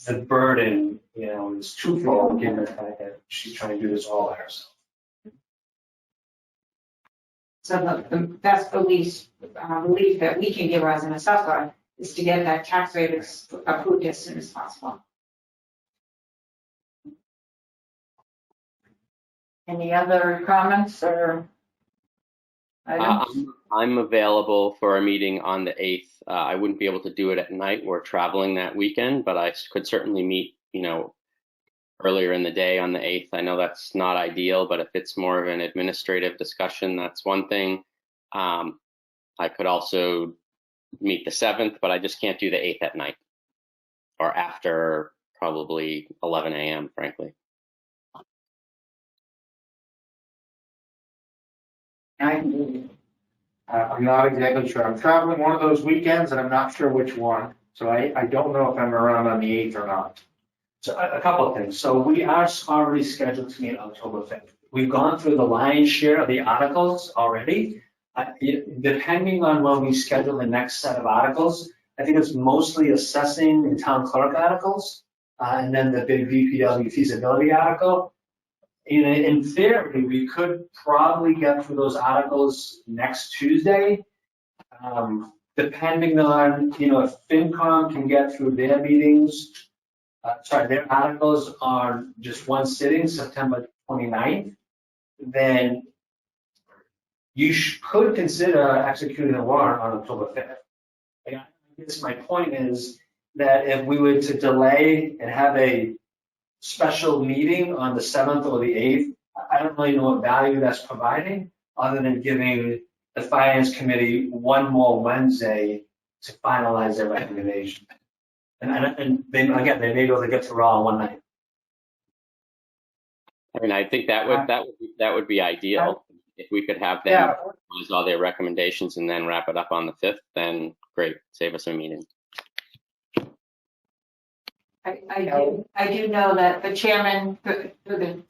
the burden, is twofold, given the fact that she's trying to do this all by herself. So the best relief that we can give her as an assessor is to get that tax rate approved as soon as possible. Any other comments or items? I'm available for a meeting on the 8th. I wouldn't be able to do it at night. We're traveling that weekend, but I could certainly meet, earlier in the day on the 8th. I know that's not ideal, but if it's more of an administrative discussion, that's one thing. I could also meet the 7th, but I just can't do the 8th at night or after probably 11 a.m., frankly. I can do it. I'm not exactly sure. I'm traveling one of those weekends and I'm not sure which one. So I don't know if I'm around on the 8th or not. So a couple of things. So we are already scheduled to meet October 5th. We've gone through the lion's share of the articles already. Depending on when we schedule the next set of articles, I think it's mostly assessing and town clerk articles, and then the big DPW feasibility article. In theory, we could probably get through those articles next Tuesday, depending on, if FinCom can get through their meetings, their articles on just one sitting, September 29th, then you could consider executing a warrant on October 5th. I guess my point is that if we were to delay and have a special meeting on the 7th or the 8th, I don't really know what value that's providing, other than giving the Finance Committee one more Wednesday to finalize their recommendation. And then, again, they may be able to get to Raw one night. I mean, I think that would be ideal. If we could have them use all their recommendations and then wrap it up on the 5th, then great, save us a meeting. I do know that the chairman, the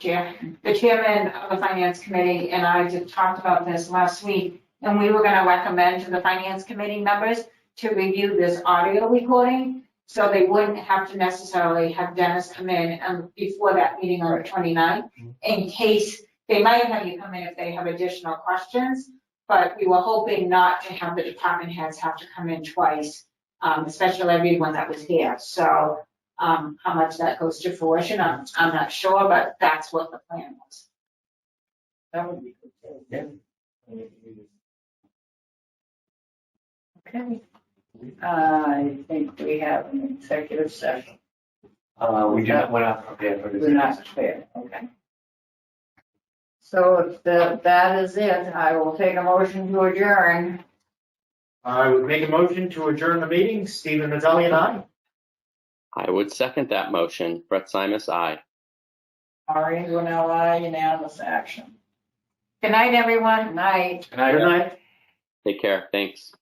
chairman of the Finance Committee and I just talked about this last week, and we were gonna recommend to the Finance Committee members to review this audio recording, so they wouldn't have to necessarily have Dennis come in before that meeting on the 29th, in case they might have you come in if they have additional questions, but we were hoping not to have the department heads have to come in twice, especially everyone that was here. So how much that goes to fruition, I'm not sure, but that's what the plan was. That would be good. Yeah. Okay. I think we have an executive session. We're not prepared for this. We're not prepared, okay. So if that is it, I will take a motion to adjourn. I would make a motion to adjourn the meeting. Stephen Mazzelli and I. I would second that motion. Brett Simus, aye. Ari, Winell, aye, unanimous action. Good night, everyone. Night. Good night. Take care. Thanks.